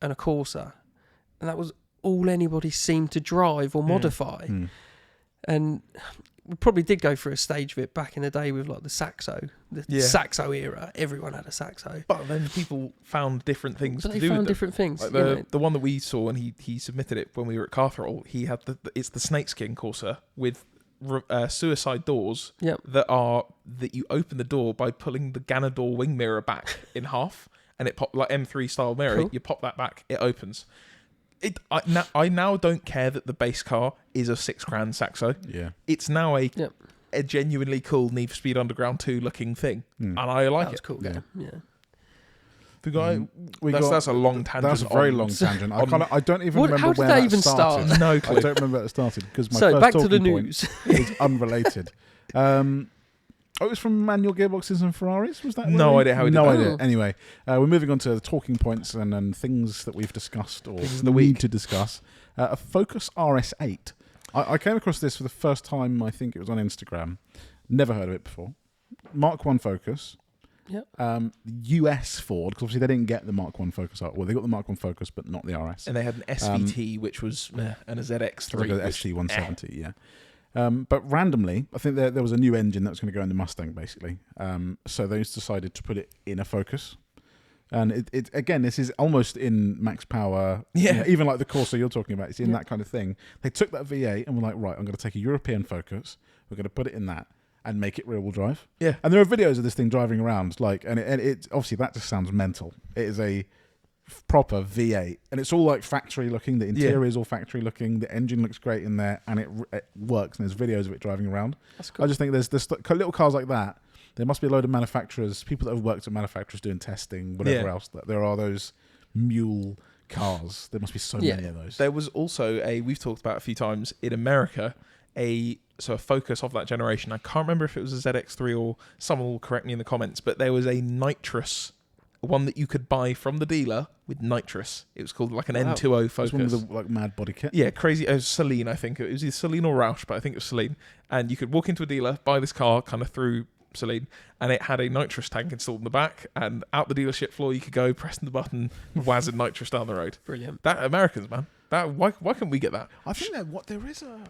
and a Corsa. And that was all anybody seemed to drive or modify. And we probably did go through a stage of it back in the day with like the Saxo, Saxo era. Everyone had a Saxo. But then people found different things to do with them. They found different things. Like the one that we saw, and he submitted it when we were at Car Throttle, he had it's the snakeskin Corsa with suicide doors that you open the door by pulling the Ganador wing mirror back in half, and it pop like M3 style mirror. Cool. You pop that back, it opens. I now don't care that the base car is a $6,000 Saxo. Yeah, it's now a genuinely cool Need for Speed Underground 2 looking thing, and I like it. Cool. That's a long tangent. That's a very long tangent. I don't even remember where that even started. No clue. I don't remember where it started because my first back to the talking news point is unrelated. It was from manual gearboxes and Ferraris. Was that? No idea how we did No that. idea. Anyway, we're moving on to the talking points and things that we've discussed or Things of the need week. to discuss. A Focus RS8. I came across this for the first time. I think it was on Instagram. Never heard of it before. Mark 1 Focus. Yep. US Ford, because obviously they didn't get the Mark 1 Focus. Well, they got the Mark 1 Focus, but not the RS. And they had an SVT, which was and a ZX3. Like a ST170, yeah. But randomly, I think there was a new engine that was going to go in the Mustang, basically. So they decided to put it in a Focus. And it again, this is almost in max power. Yeah. You know, even like the Corsa you're talking about, it's in that kind of thing. They took that V8 and were like, right, I'm going to take a European Focus. We're going to put it in that and make it rear-wheel drive. Yeah. And there are videos of this thing driving around, and it obviously that just sounds mental. It is a proper V8, and it's all like factory looking. The interior is all factory looking. The engine looks great in there, and it works. And there's videos of it driving around. That's cool. I just think there's little cars like that. There must be a load of manufacturers, people that have worked at manufacturers doing testing, whatever else. That there are those mule cars. There must be so many of those. There was also we've talked about a few times in America, a Focus of that generation. I can't remember if it was a ZX3 or someone will correct me in the comments, but there was a nitrous one that you could buy from the dealer with nitrous. It was called like an N20 Focus. One with the like mad body kit. Yeah, crazy. It was Celine, I think. It was either Celine or Roush, but I think it was Celine. And you could walk into a dealer, buy this car kind of through Celine, and it had a nitrous tank installed in the back, and out the dealership floor you could go pressing the button, whizzing nitrous down the road. Brilliant. That Americans, man. Why can't we get that? I think that there is a...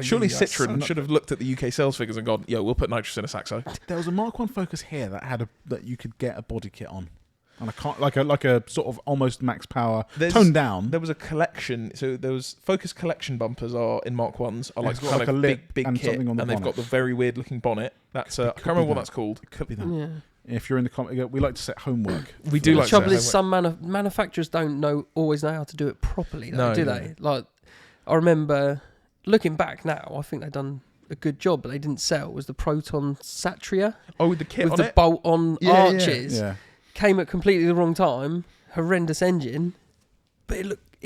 Surely Citroen should have looked at the UK sales figures and gone, yo, we'll put nitrous in a Saxo. There was a Mark 1 Focus here that had that you could get a body kit on. And I can't like a sort of almost max power toned down. There was a collection, so there was Focus collection bumpers are in Mark 1s are like got kind like of a lip big and kit, something on the and they've bonnet. got the very weird looking bonnet. That's I can't remember what that's called. It could be that. Yeah. If you're in the comment, we like to set homework. We do The like trouble to is, some manufacturers don't always know how to do it properly, though, No, do no. they? Like, I remember looking back now, I think they've done a good job, but they didn't sell. Was the Proton Satria with the kit with on the it? bolt-on arches? Yeah. Came at completely the wrong time. Horrendous engine, but it looked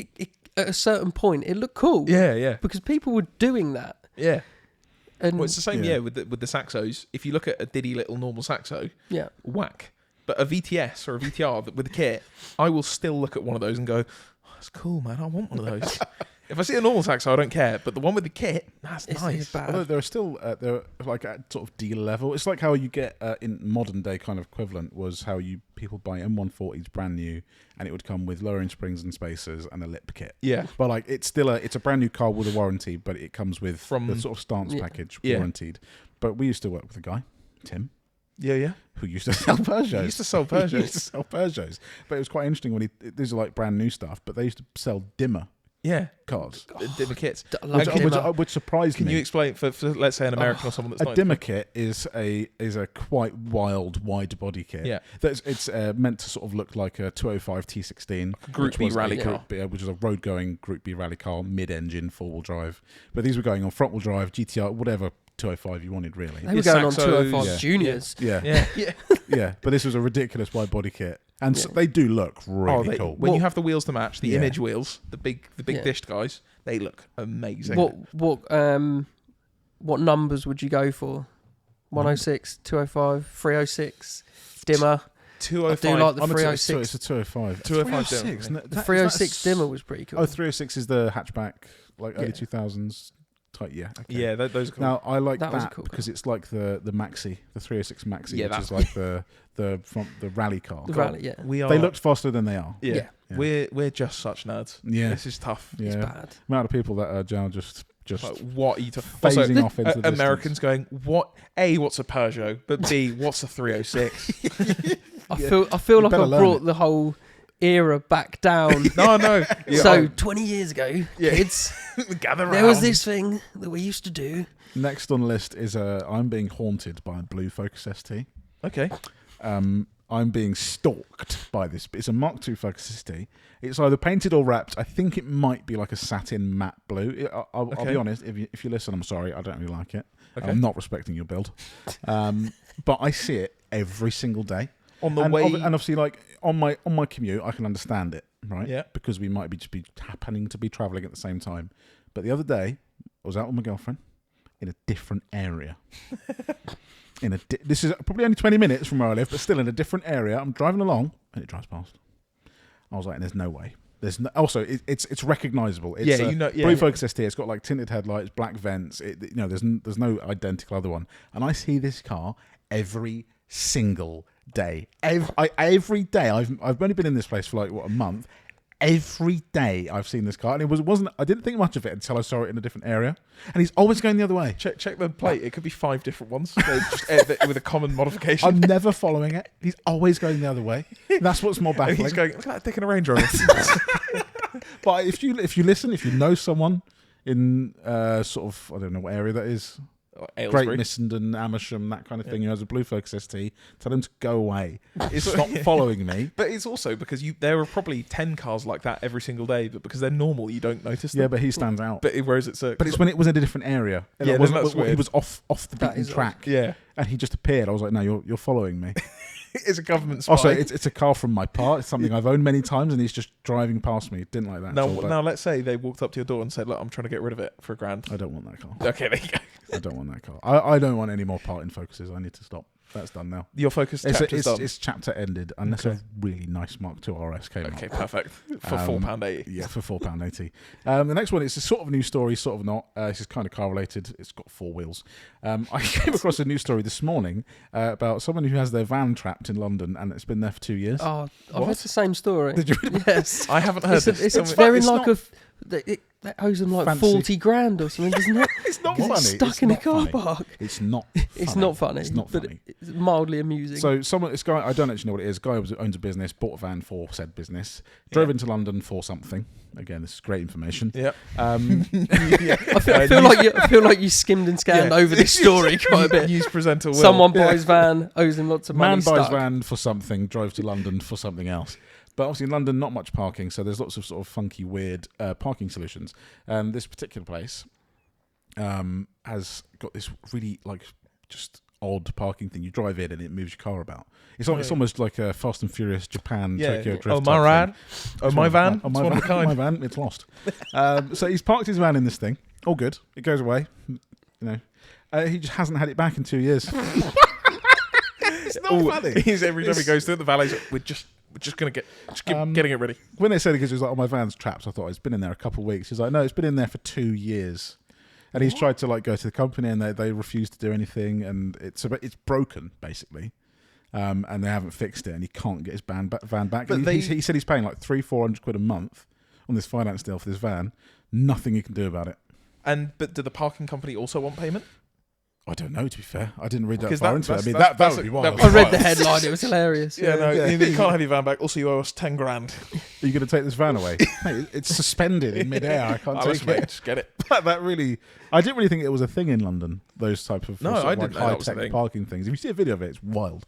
at a certain point it looked cool. Yeah. Because people were doing that. Yeah. And Well, it's the same, with the Saxos. If you look at a diddy little normal Saxo, whack. But a VTS or a VTR with the kit, I will still look at one of those and go, oh, that's cool, man. I want one of those. If I see a normal Saxo, I don't care. But the one with the kit, that's nice. It's bad. Although there are still they're like at sort of dealer level. It's like how you get in modern day kind of equivalent was how people buy M140s brand new, and it would come with lowering springs and spacers and a lip kit. Yeah. But like it's a brand new car with a warranty, but it comes with the sort of stance package warranted. But we used to work with a guy, Tim. Yeah. Who used to sell Peugeots. He used to sell Peugeots. He used to sell Peugeots. But it was quite interesting when these are like brand new stuff, but they used to sell dimmer cars. Dimmer kits. Which surprised me. Can you explain for let's say an American or someone that's a not dimmer kit is a quite wild wide body kit. Yeah. It's meant to sort of look like a 205 T16 Group B rally car, which is a road going Group B rally car, mid engine, 4-wheel drive. But these were going on front wheel drive, GTR, whatever 205 you wanted really. They were going on Saxos, 205 Juniors. Yeah. But this was a ridiculous wide body kit. And so they do look really cool. When you have the wheels to match, the image wheels, the big dished guys, they look amazing. What numbers would you go for? 106, 205, 306, dimmer. 205. I do like the I'm 306. It's a 205. 205 306. dimmer. The 306 dimmer was pretty cool. Oh, 306 is the hatchback, like early Yeah. 2000s type. Yeah. Okay. Yeah, those are cool. Now I like That was a that cool because it's like the Maxi, the 306 Maxi, Yeah, which is like the rally car. The rally, yeah. we are. They looked faster than they are. Yeah. Yeah. We're just such nerds. Yeah. This is tough. It's Yeah. bad. Amount of people that are just Like, what are you talking? phasing Also, off into the Americans going, what? A, what's a Peugeot? But B, what's a 306? I Yeah. feel You like better I learn brought it. the whole era back down. No. Yeah, So 20 years ago, Yeah. kids, gather around. there was this thing that we used to do. Next on the list is I'm being haunted by a blue Focus ST. Okay. I'm being stalked by this. It's a Mark II Focus ST. It's either painted or wrapped. I think it might be like a satin matte blue. I'll Okay. be honest. If you listen, I'm sorry. I don't really like it. Okay. I'm not respecting your build. But I see it every single day. On the and, way. and obviously, like on my commute, I can understand it, right? Yeah. Because we might be happening to be travelling at the same time. But the other day, I was out with my girlfriend in a different area. This is probably only 20 minutes from where I live, but still in a different area. I'm driving along, and it drives past. I was like, "There's no way." Also, it's recognisable. It's Yeah, you know- yeah, Blue yeah. Focus ST. It's got like tinted headlights, black vents. There's no identical other one. And I see this car every single day. Every day. I've only been in this place for like a month. Every day I've seen this car, and wasn't. I didn't think much of it until I saw it in a different area. And he's always going the other way. Check the plate. It could be 5 different ones. Just, with a common modification. I'm never following it. He's always going the other way. That's what's more And baffling. he's going, look at that dick in a Range Rover. But if you listen, if you know someone in sort of, I don't know what area that is, Great Aylesbury. Missenden, Amersham, that kind of thing, who has a blue Focus ST, tell him to go away. Stop following me. But it's also because there are probably 10 cars like that every single day, but because they're normal, you don't notice them. Yeah, but he stands out. Whereas it's But it's when it was in a different area. And Yeah, it then wasn't, that's he weird. was off the That beaten is odd. track. Yeah. And he just appeared. I was like, no, you're following me. It's a government spy. Also, it's a car from my part. It's something I've owned many times, and he's just driving past me. Didn't like that. at all, but now let's say they walked up to your door and said, look, I'm trying to get rid of it for £1,000. I don't want that car. Okay, there you go. I don't want that car. I don't want any more part in Focuses. I need to stop. That's done now. Your Focus chapter's done. It's chapter ended, unless Okay. a really nice Mark II RS came Okay, out. perfect. For £4.80. Yeah, for £4.80. The next one is a sort of news story, sort of not. This is kind of car related. It's got 4 wheels. I came across a news story this morning about someone who has their van trapped in London, and it's been there for 2 years. Oh, I've What? heard the same story. Did you? Yes. I haven't heard this. They're in it's like not- that owes them like Fancy. 40 grand or something, doesn't it? It's not 'Cause funny. it's stuck It's in a not car funny. park. It's not. It's not funny. It's not but funny. it's mildly amusing. So this guy, I don't actually know what it is. Guy owns a business, bought a van for said business, drove into London for something. Again, this is great information. Yep. Yeah. I feel like you skimmed and scanned over this story quite a bit. News presenter Will. Someone buys van, owes him lots of money. Man buys stuck. van for something, drove to London for something else. But obviously in London, not much parking, so there's lots of sort of funky, weird parking solutions. And this particular place has got this really like just odd parking thing. You drive in and it moves your car about. It's almost like a Fast and Furious Japan Tokyo Drift. Oh, type my thing. rad. Oh, It's my one- van. Oh, It's my one van. of a kind. My van. It's lost. So he's parked his van in this thing. All good. It goes away. You know. He just hasn't had it back in 2 years. It's not funny. He's every time he goes to it, the valet's like, we're just gonna getting it ready. When they said it, because he was like, "Oh, my van's trapped," I thought it's been in there a couple of weeks. He's like, "No, it's been in there for 2 years," and he's tried to like go to the company, and they refuse to do anything, and it's broken basically, and they haven't fixed it, and he can't get his van back. But And he said he's paying like 300-400 quid a month on this finance deal for this van. Nothing he can do about it. But do the parking company also want payment? I don't know. To be fair, I didn't read that 'Cause far that- into it. I that's- mean, that's- that that's would be a- wild. that I was read the wild. headline. It was hilarious. Yeah, no, you can't have your van back. Also, you owe us 10 grand. Are you going to take this van away? Mate, it's suspended in midair. I can't Alice, take mate, it. just get it. That really, I didn't really think it was a thing in London. Those type of No, sort of I didn't know that was a high-tech thing. parking things. If you see a video of it, it's wild.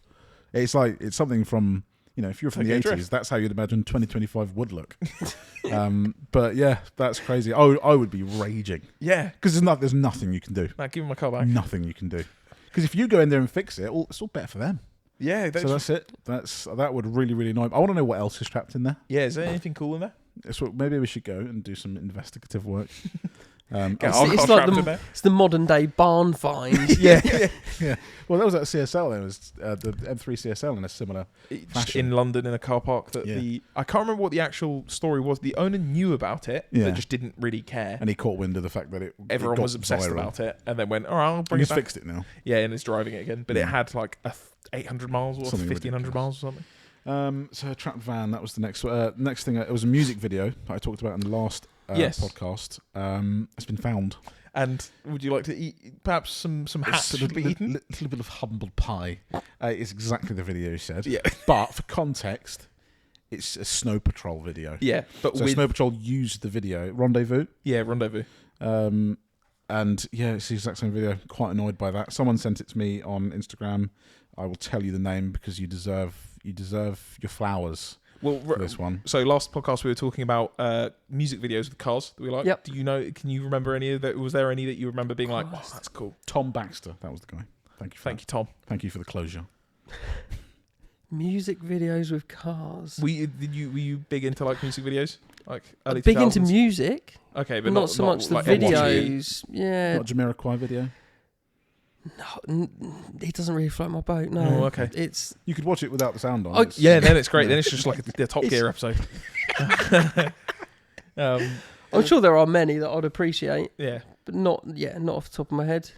It's something from if you're from Tokyo the 80s, Drift. that's how you'd imagine 2025 would look. But yeah, that's crazy. I would be raging Yeah. because there's nothing you can do. Now give me my car back. Nothing you can do. Because if you go in there and fix it, it's all better for them. Yeah, So that's it. That would really, really annoy me. I want to know what else is trapped in there. yeah. Is there anything cool in there? Maybe we should go and do some investigative work. It's the modern day barn find. yeah. Well, that was at CSL. There was the M3 CSL in a similar fashion. In London in a car park. I can't remember what the actual story was. The owner knew about it, but just didn't really care. And he caught wind of the fact that everyone was obsessed about it, and then went, "All right, I'll bring it back." He's fixed it now. Yeah, and it's driving it again, but it had like 800 miles or 1,500 miles or something. So a trapped van. That was the next thing. It was a music video that I talked about in the last podcast. It's been found. And would you like to eat perhaps some hats to be eaten? A little bit of humble pie. It's exactly the video you said. Yeah. But for context, it's a Snow Patrol video. Yeah. But so Snow Patrol used the video. Rendezvous. Yeah, Rendezvous. And yeah, it's the exact same video. Quite annoyed by that. Someone sent it to me on Instagram. I will tell you the name because you deserve your flowers. Well, for this one. So last podcast we were talking about music videos with cars that we like. Yep. Do you know? Can you remember any of that? Was there any that you remember being like, "Oh, that's cool"? Tom Baxter, that was the guy. Thank you. Thank you, Tom. Thank you for the closure. Music videos with cars. Were you big into like music videos? Like early big 2000s? into music. Okay, but not so much the like videos. Yeah. Not a Jamiroquai video. No, it doesn't really float my boat. No. Oh, okay. You could watch it without the sound on. Yeah, then it's great. Then it's just like a Top Gear episode. I'm sure there are many that I'd appreciate. Yeah, but not off the top of my head.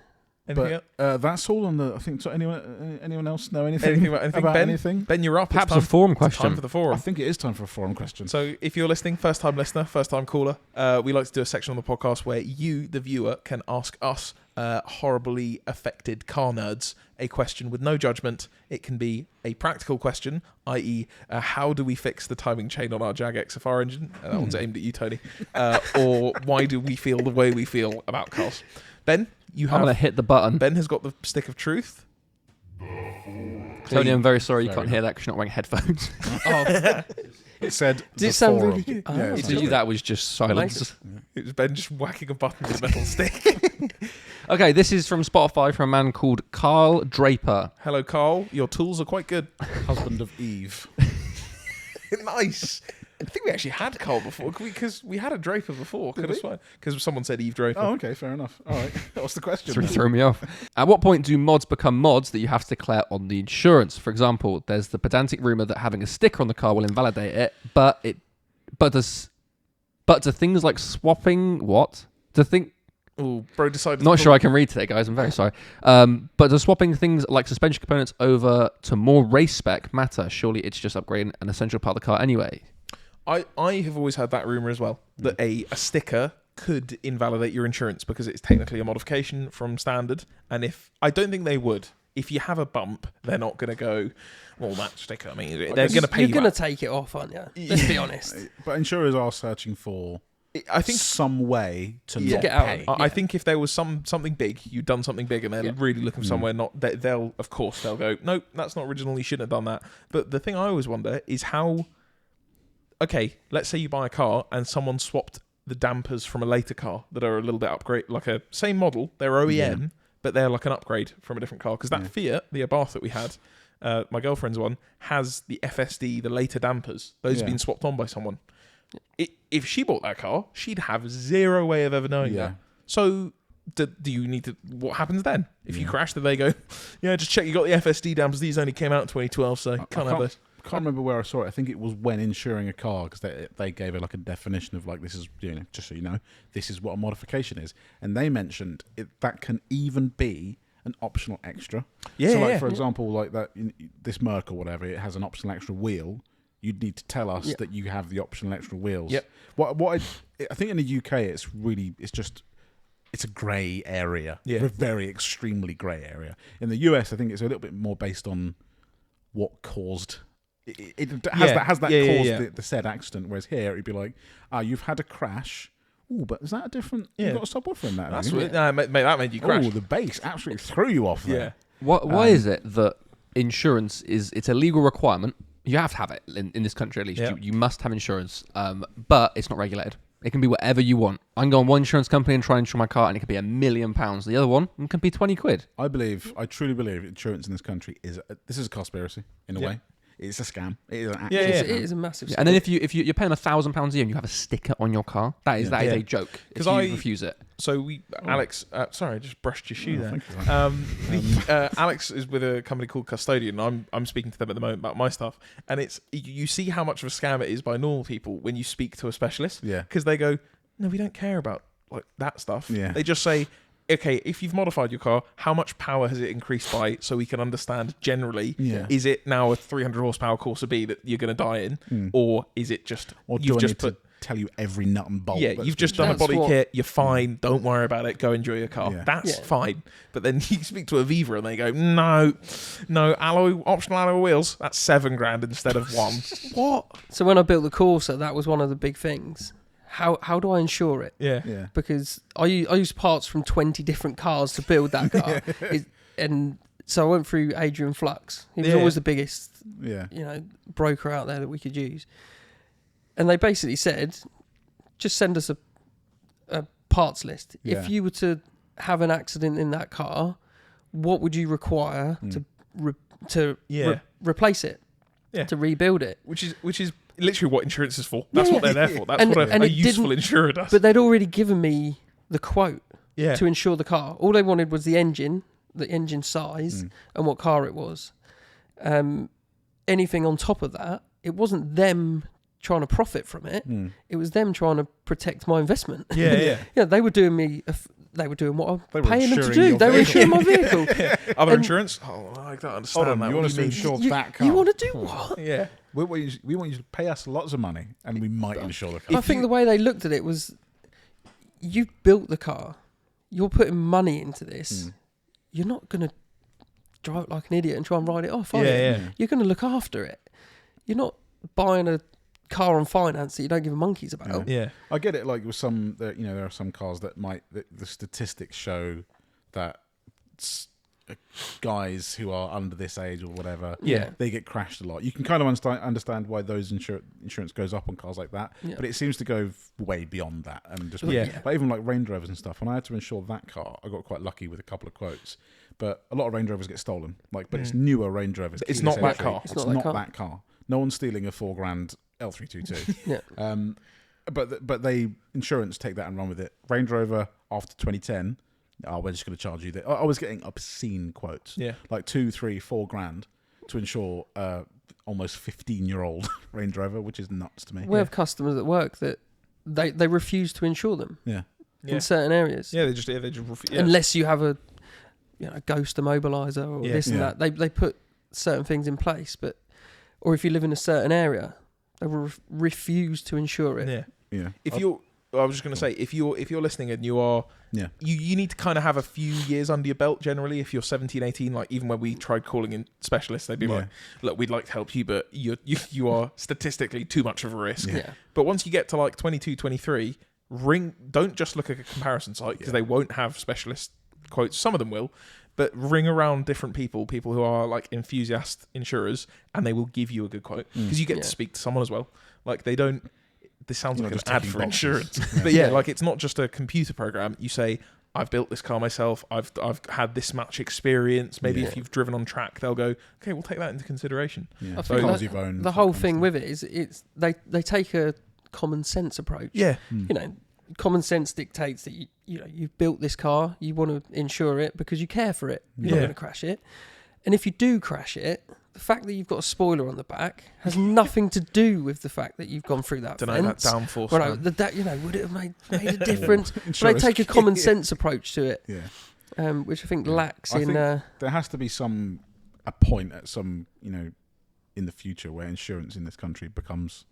That's all on the. I think. So anyone else know anything about Ben? Anything? Ben, you're up. Perhaps a forum question. Time for the forum. I think it is time for a forum question. So if you're listening, first time listener, first time caller, we like to do a section on the podcast where you, the viewer, can ask us horribly affected car nerds a question with no judgment. It can be a practical question, i.e., how do we fix the timing chain on our Jag XFR engine? That one's aimed at you, Tony. Or why do we feel the way we feel about cars? Ben, I'm going to hit the button. Ben has got the stick of truth. Tony, I'm very sorry you can't hear that because you're not wearing headphones. It said. Did it sound really good? Yeah, that was just silence. It was Ben just whacking a button with a metal stick. Okay, this is from Spotify from a man called Carl Draper. Hello, Carl. Your tools are quite good. Husband of Eve. Nice. I think we actually had Carl before because we had a Draper before. Could have sworn because someone said Eve Draper. Oh, okay, fair enough. All right, what's the question? Threw me off. At what point do mods become mods that you have to declare on the insurance? For example, there's the pedantic rumor that having a sticker on the car will invalidate it, but do things like swapping what? Oh, bro decided. Not sure I can read today, guys. I'm very sorry. But does swapping things like suspension components over to more race spec matter? Surely it's just upgrading an essential part of the car anyway. I have always had that rumor as well, that a sticker could invalidate your insurance because it's technically a modification from standard. And I don't think they would. If you have a bump, they're not going to go, well, that sticker, I mean, they're going to pay you. You're going to take it off, aren't you? Let's be honest. But insurers are searching for some way to not get out. pay. I think if there was something big, you'd done something big, and they're really looking for somewhere not. They'll go, nope, that's not original. You shouldn't have done that. But the thing I always wonder is how. Okay, let's say you buy a car and someone swapped the dampers from a later car that are a little bit upgrade, like a same model, they're OEM, but they're like an upgrade from a different car. Because that Fiat, the Abarth that we had, my girlfriend's one, has the FSD, the later dampers. Those have been swapped on by someone. If she bought that car, she'd have zero way of ever knowing that. So do you need to? What happens then? If you crash, do they go, just check you got the FSD dampers. These only came out in 2012, so can't have those. I can't remember where I saw it. I think it was when insuring a car because they gave it like a definition of like this is just so you know this is what a modification is, and they mentioned that can even be an optional extra. For example, like that this Merc or whatever, it has an optional extra wheel. You'd need to tell us that you have the optional extra wheels. Yep. I think in the UK it's a grey area. Yeah. A very extremely grey area. In the US, I think it's a little bit more based on what caused. It has that caused the said accident, whereas here it'd be like, you've had a crash. Oh, but is that a different? You've got a subwoofer in that. That's that made you crash. Oh, the bass absolutely threw you off there. Why is it that insurance it's a legal requirement? You have to have it in this country at least. You must have insurance, but it's not regulated. It can be whatever you want. I can go on one insurance company and try and insure my car, and it could be £1 million. The other one can be £20. I truly believe insurance in this country this is a conspiracy in a way. It's a scam. It is an actual Yeah, yeah. It scam. is a massive. Yeah, and then if you're paying £1,000 a year and you have a sticker on your car, that is Yeah. a joke. If 'Cause you I- refuse it. So Alex, sorry, I just brushed your shoe Oh, there. thank you, Alex is with a company called Custodian. I'm speaking to them at the moment about my stuff, and it's you see how much of a scam it is by normal people when you speak to a specialist. Yeah. Because they go, no, we don't care about like that stuff. Yeah. They just say, okay, if you've modified your car, how much power has it increased by, so we can understand generally. Yeah. Is it now a 300 horsepower Corsa B that you're going to die in, or is it just Or do you've I just need put. to tell you every nut and bolt? Yeah, that's you've been just done a changed? body what- kit. You're fine. Don't worry about it. Go enjoy your car. Yeah. That's Yeah. fine. But then you speak to Aviva and they go, no, optional alloy wheels. That's $7,000 instead of one. What? So when I built the Corsa, that was one of the big things. How do I insure it? Yeah. Yeah. Because I used parts from 20 different cars to build that car. And so I went through Adrian Flux. He was Yeah. always the biggest, Yeah. broker out there that we could use. And they basically said, just send us a parts list. Yeah. If you were to have an accident in that car, what would you require to Yeah. replace it? Yeah. To rebuild it? Which is literally what insurance is for. That's Yeah. what they're there for. That's And- what and a it useful didn't- insurer does. But they'd already given me the quote yeah. to insure the car. All they wanted was the engine size, and what car it was. Anything on top of that, it wasn't them trying to profit from it. It was them trying to protect my investment. Yeah. Yeah, they were doing me. They were doing what I'm They were paying them to insuring do. your They were vehicle. insuring my vehicle. Other And- insurance? Oh, I don't understand Hold on, that. you What want us do to you mean? insure You- that car? You want to do what? Yeah. We want you to pay us lots of money, and we might insure the car. I think the way they looked at it was, you built the car, you're putting money into this. You're not going to drive it like an idiot and try and ride it off, are you? Yeah. You're going to look after it. You're not buying a car on finance that you don't give a monkeys about. Yeah. I get it. Like with some, there are some cars that the statistics show that guys who are under this age or whatever, Yeah. they get crashed a lot. You can kind of understand why those insurance goes up on cars like that, Yeah. but it seems to go way beyond that. And just Yeah. like even like Range Rovers and stuff. When I had to insure that car, I got quite lucky with a couple of quotes. But a lot of Range Rovers get stolen. But it's newer Range Rovers. It's keyless not that entry. car. It's It's not not that that car. No one's stealing a $4,000 L322. Yeah. But they insurance take that and run with it. Range Rover after 2010, we're just going to charge you that. I was getting obscene quotes, Yeah. like 2, 3, $4,000 to insure almost 15-year-old Range Rover, which is nuts to me. We have customers at work that they refuse to insure them Yeah, Yeah. in certain areas, Yeah, they just unless you have a ghost immobilizer or Yeah. this and Yeah. that. They put certain things in place, or if you live in a certain area, they will refuse to insure it. Yeah. yeah. I was just going to say, if you're listening and you are, Yeah. you need to kind of have a few years under your belt generally. If you're 17, 18, like even when we tried calling in specialists, they'd be Yeah. like, look, we'd like to help you, but you are statistically too much of a risk. Yeah. Yeah. But once you get to like 22, 23, don't just look at a comparison site because they won't have specialist quotes. Some of them will, but ring around different people who are like enthusiast insurers, and they will give you a good quote because you get to speak to someone as well. Like they don't. This sounds You're like an not just ad ticking for boxes. insurance, Yeah. but yeah, Yeah. like it's not just a computer program. You say, I've built this car myself. I've had this much experience. Maybe Yeah. if you've driven on track, they'll go, okay, we'll take that into consideration. Yeah. I So- think Cars that- you've owned, the that whole kind of thing stuff. with it is they take a common sense approach. Yeah, Common sense dictates that you've built this car, you want to insure it because you care for it. You're not Yeah. going to crash it, and if you do crash it, the fact that you've got a spoiler on the back has nothing to do with the fact that you've gone through that don't know that fence. downforce. Well, no, man. would it have made a difference? But they Insurance take a kit. common sense approach to it, Yeah. which I think Yeah. lacks I in. think there has to be a point at some, in the future where insurance in this country becomes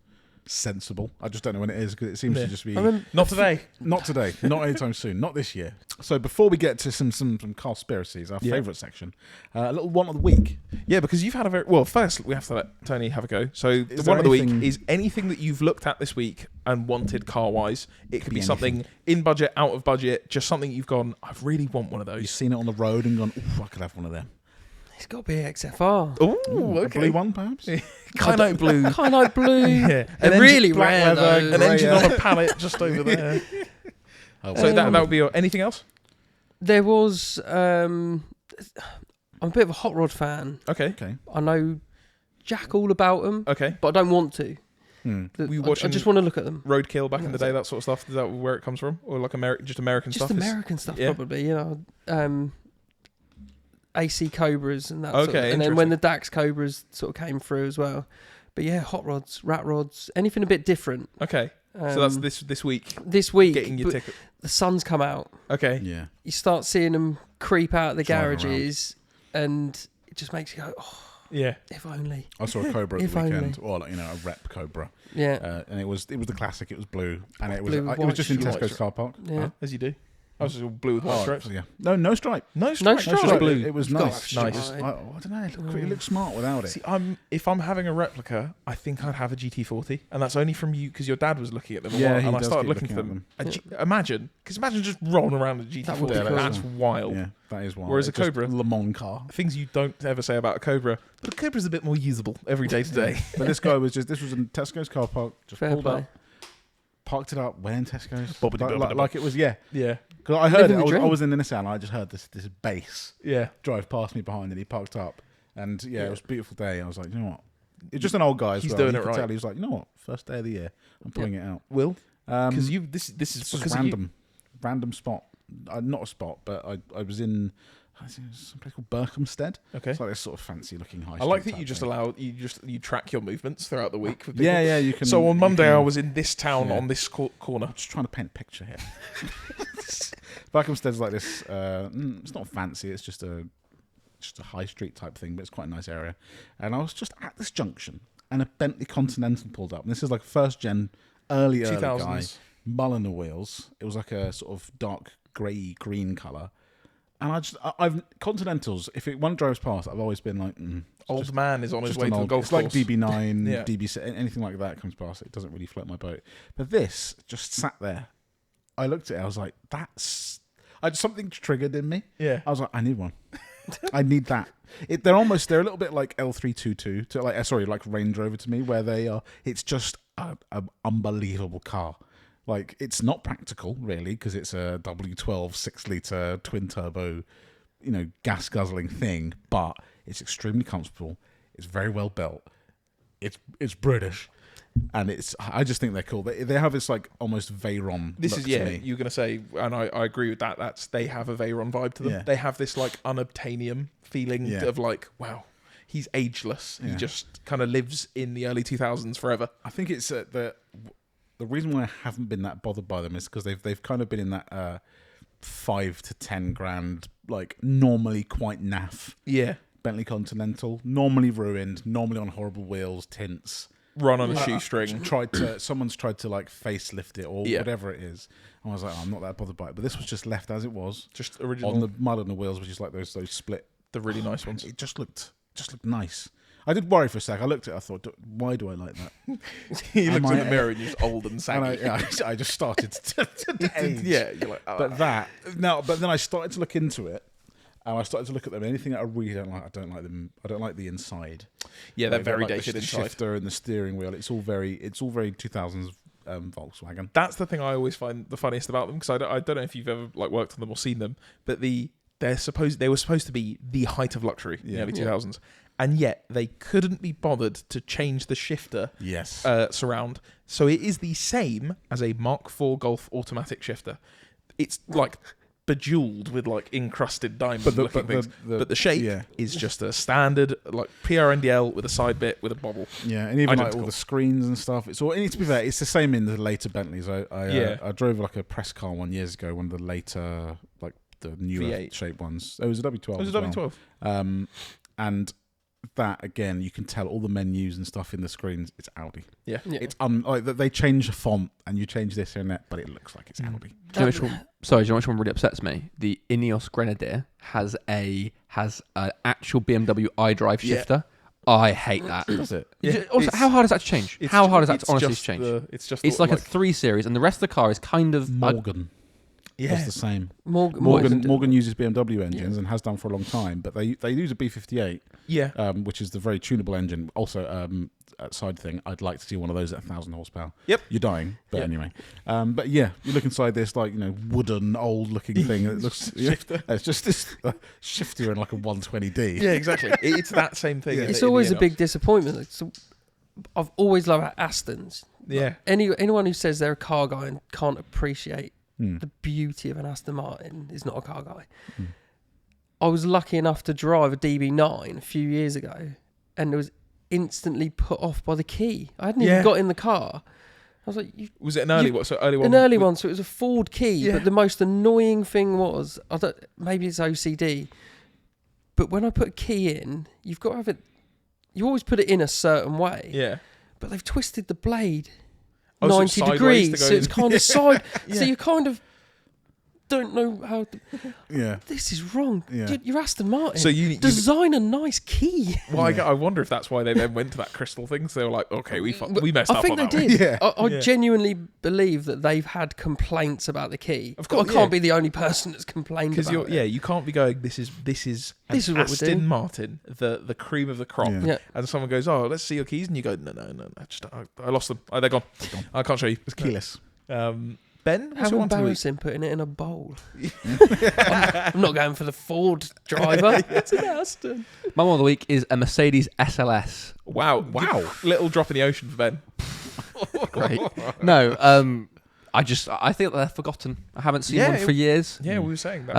sensible. I just don't know when it is because it seems Yeah. to just be I remember, Not today. not today, not anytime soon, not this year. So before we get to some conspiracies, our Yeah. favourite section, a little one of the week. Yeah, because you've had a very well. First, we have to let Tony have a go. So Is the there one of the week anything- is anything that you've looked at this week and wanted car-wise. It could be Be something anything. in budget, out of budget, just something you've gone, I really want one of You've those. seen it on the road and gone, "Ooh, I could have one of them." it's got to be XFR. Oh, A blue one, perhaps. Kino blue. Kyanite blue. Yeah, They're really black rare leather, though. an engine grey, on a pallet just over there. Oh, So that would be your, anything else? There was. I'm a bit of a hot rod fan. Okay. okay. I know jack all about them, Okay. but I don't want to. We I watching just want to look at them. Roadkill back in the day, that sort of stuff. Is that where it comes from, or like just American Just stuff? American stuff, yeah. probably. AC Cobras and that. Okay, sort of, and then interesting. when the Dax Cobras sort of came through as well. But yeah, hot rods, rat rods, anything a bit different. Okay. So that's this week. This week, Getting your but ticket. the sun's come out. Okay. Yeah. You start seeing them creep out of the Drive garages, and it just makes you go, "Oh, Yeah. if only." I saw a Cobra at If the weekend, only. or like, a rep Cobra, Yeah, and it was the classic. It was blue, and it was Blue with it was white just in stripes. Tesco's car park. yeah. As you do. I was just all blue with white stripes. Yeah, no stripe. No stripes. stripe. Just blue. It was You've got nice. to have Nice. stripe. I don't know. It looked smart without it. See, if I'm having a replica, I think I'd have a GT40, and that's only from you because your dad was looking at them. Yeah, he and I does started keep looking for looking them. Imagine just rolling around a GT40. That would be cool. That's wild. Yeah, that is wild. Whereas a It's just Cobra- Le Mans car. Things you don't ever say about a Cobra, but a Cobra's a bit more usable every day to day. But this guy was this was in Tesco's car park. Just Fair pulled play. up, parked it up, went in Tesco's. Bobbidi-bobbidi-bob. Like it was, yeah. Yeah, Because I heard Living it. the I dream. was in the Nissan. And I just heard this bass yeah. drive past me behind, and he parked up. And yeah, Yeah. it was a beautiful day. I was like, you know what? It's just an old guy. As He's well. doing You it could right. Tell he was like, you know what? First day of the year, I'm pulling it out. Will because Because this is it's just because of you. random spot. Not a spot, but I was in. I think it was some place called Berkhamsted. Okay. It's like this sort of fancy looking high. I like street that you type just thing. you track your movements throughout the week. With people. Yeah, you can. So on you Monday, can- I was in this town Yeah. on this corner. I'm just trying to paint a picture here. Berkhamsted's like this. It's not fancy. It's just a high street type thing, but it's quite a nice area. And I was just at this junction, and a Bentley Continental pulled up. And this is like first gen, early guy, 2000s. Mulliner wheels. It was like a sort of dark grey green colour. And I've Continentals. If one drives past, I've always been like, Old man is on his just way an to the old- golf It's course. like DB9, Yeah. DB7, anything like that comes past. It doesn't really float my boat. But this just sat there. I looked at it. I was like, something triggered in me. Yeah. I was like, I need one. I need that. They're a little bit like L322 to like Range Rover to me, where they are. It's just an unbelievable car. Like, it's not practical really, because it's a W12 6-litre twin turbo, gas guzzling thing. But it's extremely comfortable. It's very well built. It's British. And I just think they're cool. They have this like almost Veyron. This look is to me. You're gonna say, and I agree with that. They have a Veyron vibe to them. Yeah. They have this like unobtainium feeling Yeah. of like, wow, he's ageless. He Yeah. just kind of lives in the early 2000s forever. I think it's the reason why I haven't been that bothered by them is because they've kind of been in that 5 to 10 grand, like normally quite naff Yeah, Bentley Continental, normally ruined, normally on horrible wheels, tints. run on a shoestring. Someone's tried to like facelift it or Yeah. whatever it is. I was like, I'm not that bothered by it. But this was just left as it was Just original, on the mud on the wheels, which is like those split. the really nice ones. It just looked nice. I did worry for a sec. I looked at it. I thought, why do I like that? He looks Am in I- the mirror and you're just old and And saggy. I just started to age. Yeah, you're like, oh. But then I started to look into it, and I started to look at them. Anything that I really don't like, I don't like them. I don't like the inside. yeah, they're Like, very like dated the inside. shifter and the steering wheel. It's all very 2000s Volkswagen. That's the thing I always find the funniest about them, because I don't know if you've ever like worked on them or seen them, but they were supposed to be the height of luxury in the Yeah. early 2000s, and yet they couldn't be bothered to change the shifter Yes. surround, so it is the same as a Mark IV Golf automatic shifter. It's like bejeweled with like encrusted diamond looking things, but the shape yeah. is just a standard like PRNDL with a side bit with a bobble. Yeah, and even like all Identical. the screens and stuff. It's all. And to be fair, it's the same in the later Bentleys. I drove like a press car one years ago. One of the later, like the newer V8 shape ones. It was a W12. It was as a well. W12. And that again, you can tell all the menus and stuff in the screens. It's Audi. Yeah. Yeah. It's like they change the font and you change this and that, but it looks like it's Audi. Do you know which one? Sorry, do you know which one really upsets me? The Ineos Grenadier has an actual BMW iDrive Yeah. shifter. I hate that. Does it? Yeah, Also, it's- how hard is that to change? it's How ju- hard is that it's to honestly just change? it's just It's like a 3 Series, and the rest of the car is kind of Morgan. does the same. Morgan Morgan uses BMW engines and has done for a long time, but they use a B58, which is the very tunable engine. Also, side thing, I'd like to see one of those at 1,000 horsepower. Yep. You're dying, but anyway. But yeah, you look inside this wooden, old-looking thing. It looks it's just this shifter in like a 120D. Yeah, exactly. It's that same thing. It's always a big disappointment. I've always loved Astons. Yeah. Anyone who says they're a car guy and can't appreciate the beauty of an Aston Martin is not a car guy. I was lucky enough to drive a DB9 a few years ago, and it was instantly put off by the key. I hadn't even got in the car. I was like, was it an early one? So early one. An early one. So it was a Ford key. But the most annoying thing was, maybe it's OCD, but when I put a key in, you've got to have it. You always put it in a certain way. Yeah. But they've twisted the blade 90 90 degrees, so it's kind of side. Yeah. So you kind of don't know how. This is wrong. Yeah. You're Aston Martin. So you design a nice key. Well, I wonder if that's why they then went to that crystal thing. So they were like, okay, we messed up. I think on they that did. one. I genuinely believe that they've had complaints about the key. Of course, I can't be the only person that's complained about it. Because you can't be going. This is what we're Aston doing. Martin, the cream of the crop. Yeah. And someone goes, oh, let's see your keys, and you go, no, I lost them. Oh, they're gone. I can't show you. It's keyless. Ben, what's How your one to the week? embarrassing putting it in a bowl. I'm not going for the Ford driver. It's an Aston. My one of the week is a Mercedes SLS. Wow. Little drop in the ocean for Ben. Great. No, I think they're forgotten. I haven't seen one for years. Yeah, we were saying that.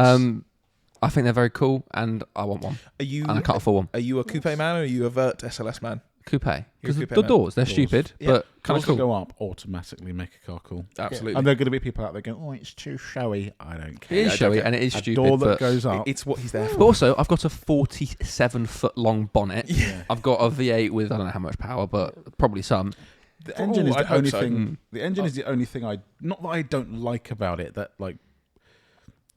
I think they're very cool, and I want one. And I can't afford one. Are you a coupe man or are you a vert SLS man? Coupe. Because coupe the man. doors, they're stupid, but kind Doors of cool. that go up automatically make a car cool. Absolutely. And there are going to be people out there going, oh, it's too showy. I don't care. It is showy and it is a stupid. door that but goes up. It's what he's there But for. also, I've got a 47-foot long bonnet. Yeah. I've got a V8 with I don't know how much power, but probably some. The engine is I'd the hope only so. thing. The engine is the only thing not that I don't like about it. That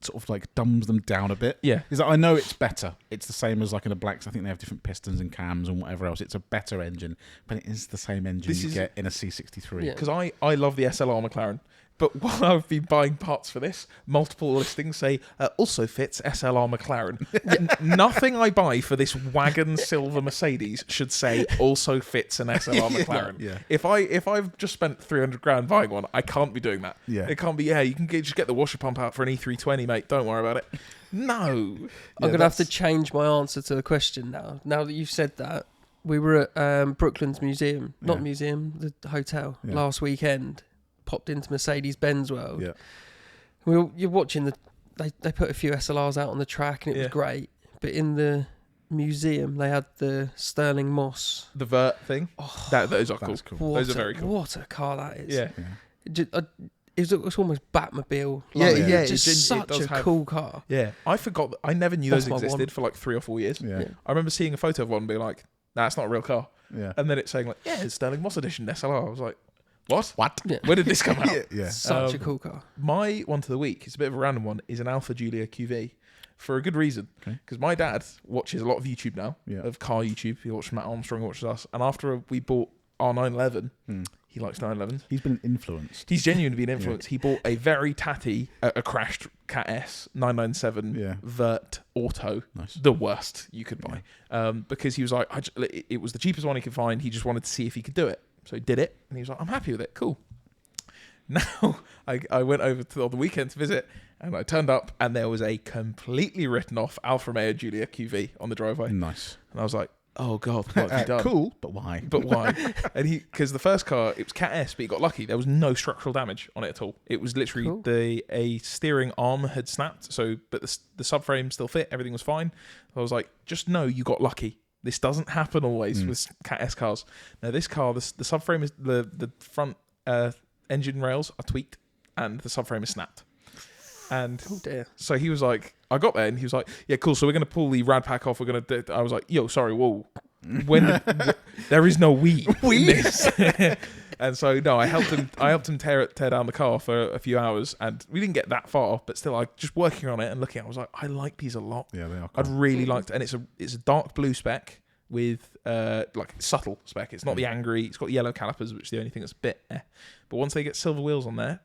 sort of dumbs them down a bit. Yeah. Is that I know it's better. It's the same as in a Blacks. I think they have different pistons and cams and whatever else. It's a better engine, but it is the same engine you get in a C63. Yeah. Because I love the SLR McLaren. But while I've been buying parts for this, multiple listings say also fits SLR McLaren. Nothing I buy for this wagon silver Mercedes should say also fits an SLR McLaren. Yeah. If I've just spent 300 grand buying one, I can't be doing that. Yeah. It can't be. Yeah, you can just get the washer pump out for an E320, mate. Don't worry about it. No. I'm going to have to change my answer to the question now. Now that you've said that, we were at Brooklands Museum, not museum, the hotel, last weekend. Popped into Mercedes-Benz World. Yeah. You're watching they put a few SLRs out on the track and it was great. But in the museum, they had the Sterling Moss. The vert thing. Oh, those are cool. Those are very cool. What a car that is. Yeah. It's almost Batmobile. Yeah. Just such a cool car. Yeah. I forgot. I never knew That's those my existed one. for like 3 or 4 years. Yeah. I remember seeing a photo of one and being like, nah, it's not a real car. Yeah. And then it's saying like, yeah, it's Sterling Moss Edition SLR. I was like, what? Yeah. Where did this come out? Yeah. Such a cool car. My one to the week, it's a bit of a random one, is an Alfa Giulia QV for a good reason. Because my dad watches a lot of YouTube now, of car YouTube. He watches Matt Armstrong, watches us. And after we bought our 911, he likes 911s. He's been influenced. He's genuinely been influenced. He bought a very tatty, a crashed Cat S 997 Vert Auto, the worst you could buy, because he was like, it was the cheapest one he could find. He just wanted to see if he could do it, so he did it, and he was like, I'm happy with it. Cool. Now I went over on the weekend to visit, and I turned up, and there was a completely written off Alfa Romeo Giulia QV on the driveway. Nice. And I was like, oh God, what have you done? Cool, but why? But why? And because the first car, it was Cat S, but he got lucky. There was no structural damage on it at all. It was literally a steering arm had snapped, but the subframe still fit. Everything was fine. I was like, just know you got lucky. This doesn't happen always with Cat S cars. Now this car, the subframe is the front engine rails are tweaked and the subframe is snapped. And so he was like, I got there and he was like, yeah, cool. So we're going to pull the rad pack off. We're going to, I was like, yo, sorry, whoa. There is no we in this. And so, no, I helped him tear down the car for a few hours, and we didn't get that far, but still, just working on it and looking at it, I was like, I like these a lot. Yeah, they are cool. I'd really liked, and it's a dark blue spec with subtle spec. It's not the angry. It's got yellow calipers, which is the only thing that's a bit. But once they get silver wheels on there,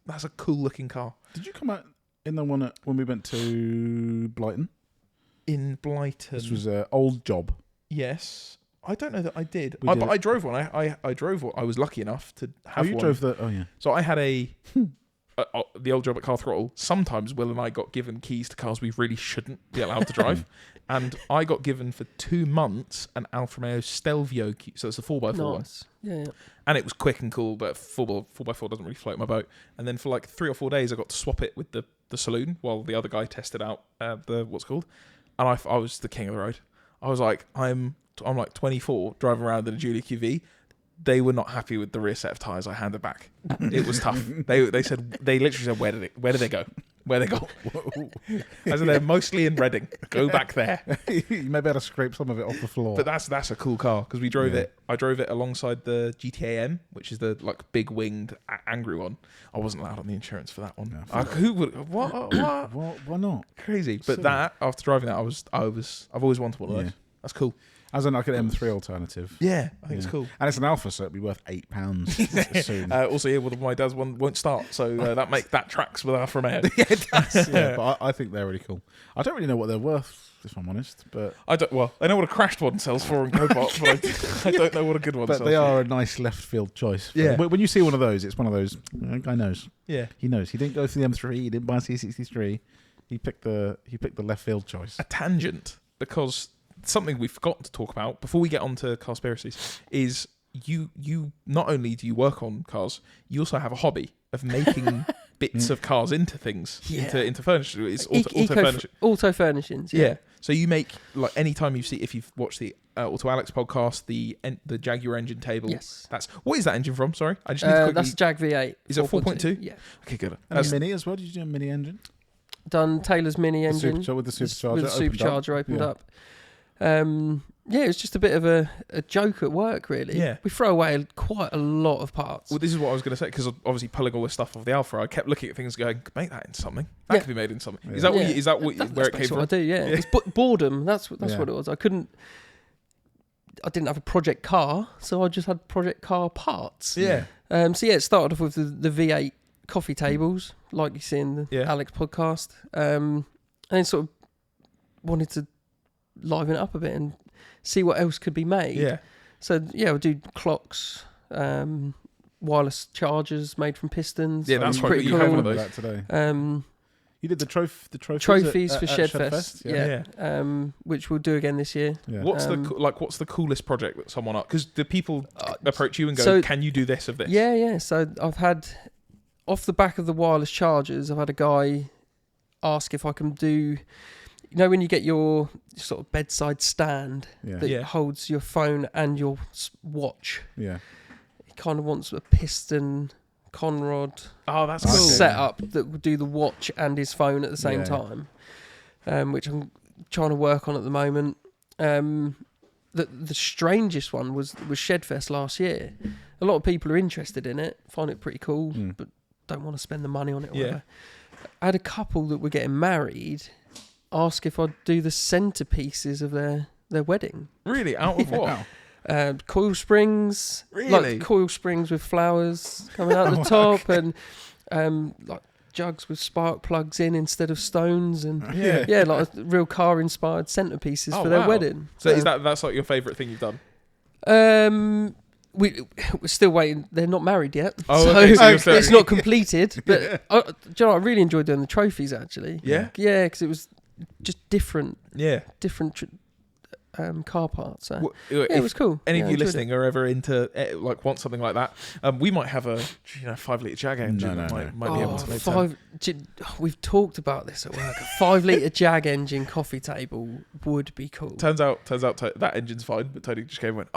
that's a cool looking car. Did you come out In the one when we went to Blighton. In Blighton. This was an old job. Yes. I don't know that I did. We But did. I drove one. I drove one. I was lucky enough to have you one. drove the... Oh, yeah. So I had the old job at Car Throttle. Sometimes Will and I got given keys to cars we really shouldn't be allowed to drive. And I got given for 2 months an Alfa Romeo Stelvio key. So it's a 4x4 one. Nice. Yeah. And it was quick and cool, but 4x4 doesn't really float my boat. And then for like 3 or 4 days, I got to swap it with the saloon while the other guy tested out what's it called. And I was the king of the road. I was like, I'm like 24, driving around in a Julia QV. They were not happy with the rear set of tyres I handed back. It was tough. They literally said, where did they go? Where they go? I said, they're mostly in Reading. Go back there. You may be able to scrape some of it off the floor. But that's a cool car because we drove it. I drove it alongside the GTA-M, which is the like big winged angry one. I wasn't allowed on the insurance for that one. No, Who would? What? Why not? Crazy. But Silly. that after driving that, I've always wanted one of those. Yeah. That's cool. As in like an M3 alternative. Yeah, I think it's cool. And it's an Alpha, so it'd be worth £8 soon. Also, yeah, well, my dad's one won't start, so that tracks with Alfa Romeo. Yeah, it does. Yeah, but I think they're really cool. I don't really know what they're worth, if I'm honest, but I know what a crashed one sells for in Copart, but I don't know what a good one sells they for. are a nice left field choice. Yeah. When you see one of those, it's one of those. The guy knows. Yeah. He knows. He didn't go for the M3. He didn't buy a C63. He picked the left field choice. A tangent, because something we forgot to talk about before we get on to Conspiracies is you not only do you work on cars, you also have a hobby of making bits of cars into things, into furniture. It's auto furniture. Auto furnishings. Yeah. So you make, like, anytime if you've watched the Auto Alex podcast, the Jaguar engine table. Yes. What is that engine from? Sorry, I just need to quickly. That's Jag V8. Is it 4.2? Yeah. Okay, good. And a Mini as well. Did you do a Mini engine? Done Taylor's Mini engine With the supercharger. with the supercharger opened up. Yeah, it was just a bit of a joke at work, really. Yeah. We throw away quite a lot of parts. Well, this is what I was going to say, because obviously pulling all this stuff off the Alpha, I kept looking at things going, make that into something. That could be made into something. Yeah. Is that what? Yeah. Is that what? Where it came That's from? what I do, yeah. It's boredom. That's what it was. I didn't have a project car, so I just had project car parts. Yeah. So it started off with the V8 coffee tables, like you see in the Alex podcast, and then sort of wanted to liven it up a bit and see what else could be made. Yeah. So we'll do clocks, wireless chargers made from pistons. Yeah, that's pretty you cool. have one of those. That today. You did the trophies Trophies for at Shedfest, Yeah. which we'll do again this year. Yeah. What's the coolest project that someone? Because the people approach you and go, so- "Can you do this of this?" Yeah. So I've had, off the back of the wireless chargers, I've had a guy ask if I can do, when you get your sort of bedside stand that holds your phone and your watch. Yeah. He kind of wants a piston conrod Oh, that's cool. setup that would do the watch and his phone at the same time, which I'm trying to work on at the moment. The strangest one was Shedfest last year. A lot of people are interested in it, find it pretty cool, but don't want to spend the money on it. Or whatever. I had a couple that were getting married ask if I'd do the centerpieces of their wedding. Really? Out of what? Coil springs, Really? like coil springs with flowers coming out the top, and like jugs with spark plugs in instead of stones, and like real car inspired centerpieces for their wedding. So that's like your favourite thing you've done? We're still waiting. They're not married yet, Oh, so okay, so you're still- it's not completed. But do you know what? I really enjoyed doing the trophies actually. Yeah? Yeah, because it was just different Yeah. car parts. So. Well, It was cool. Any of I you enjoyed listening are ever into want something like that? We might have a 5-litre Jag engine that might be able to make sense. We've talked about this at work. A 5-litre Jag engine coffee table would be cool. Turns out that engine's fine, but Tony just came and went,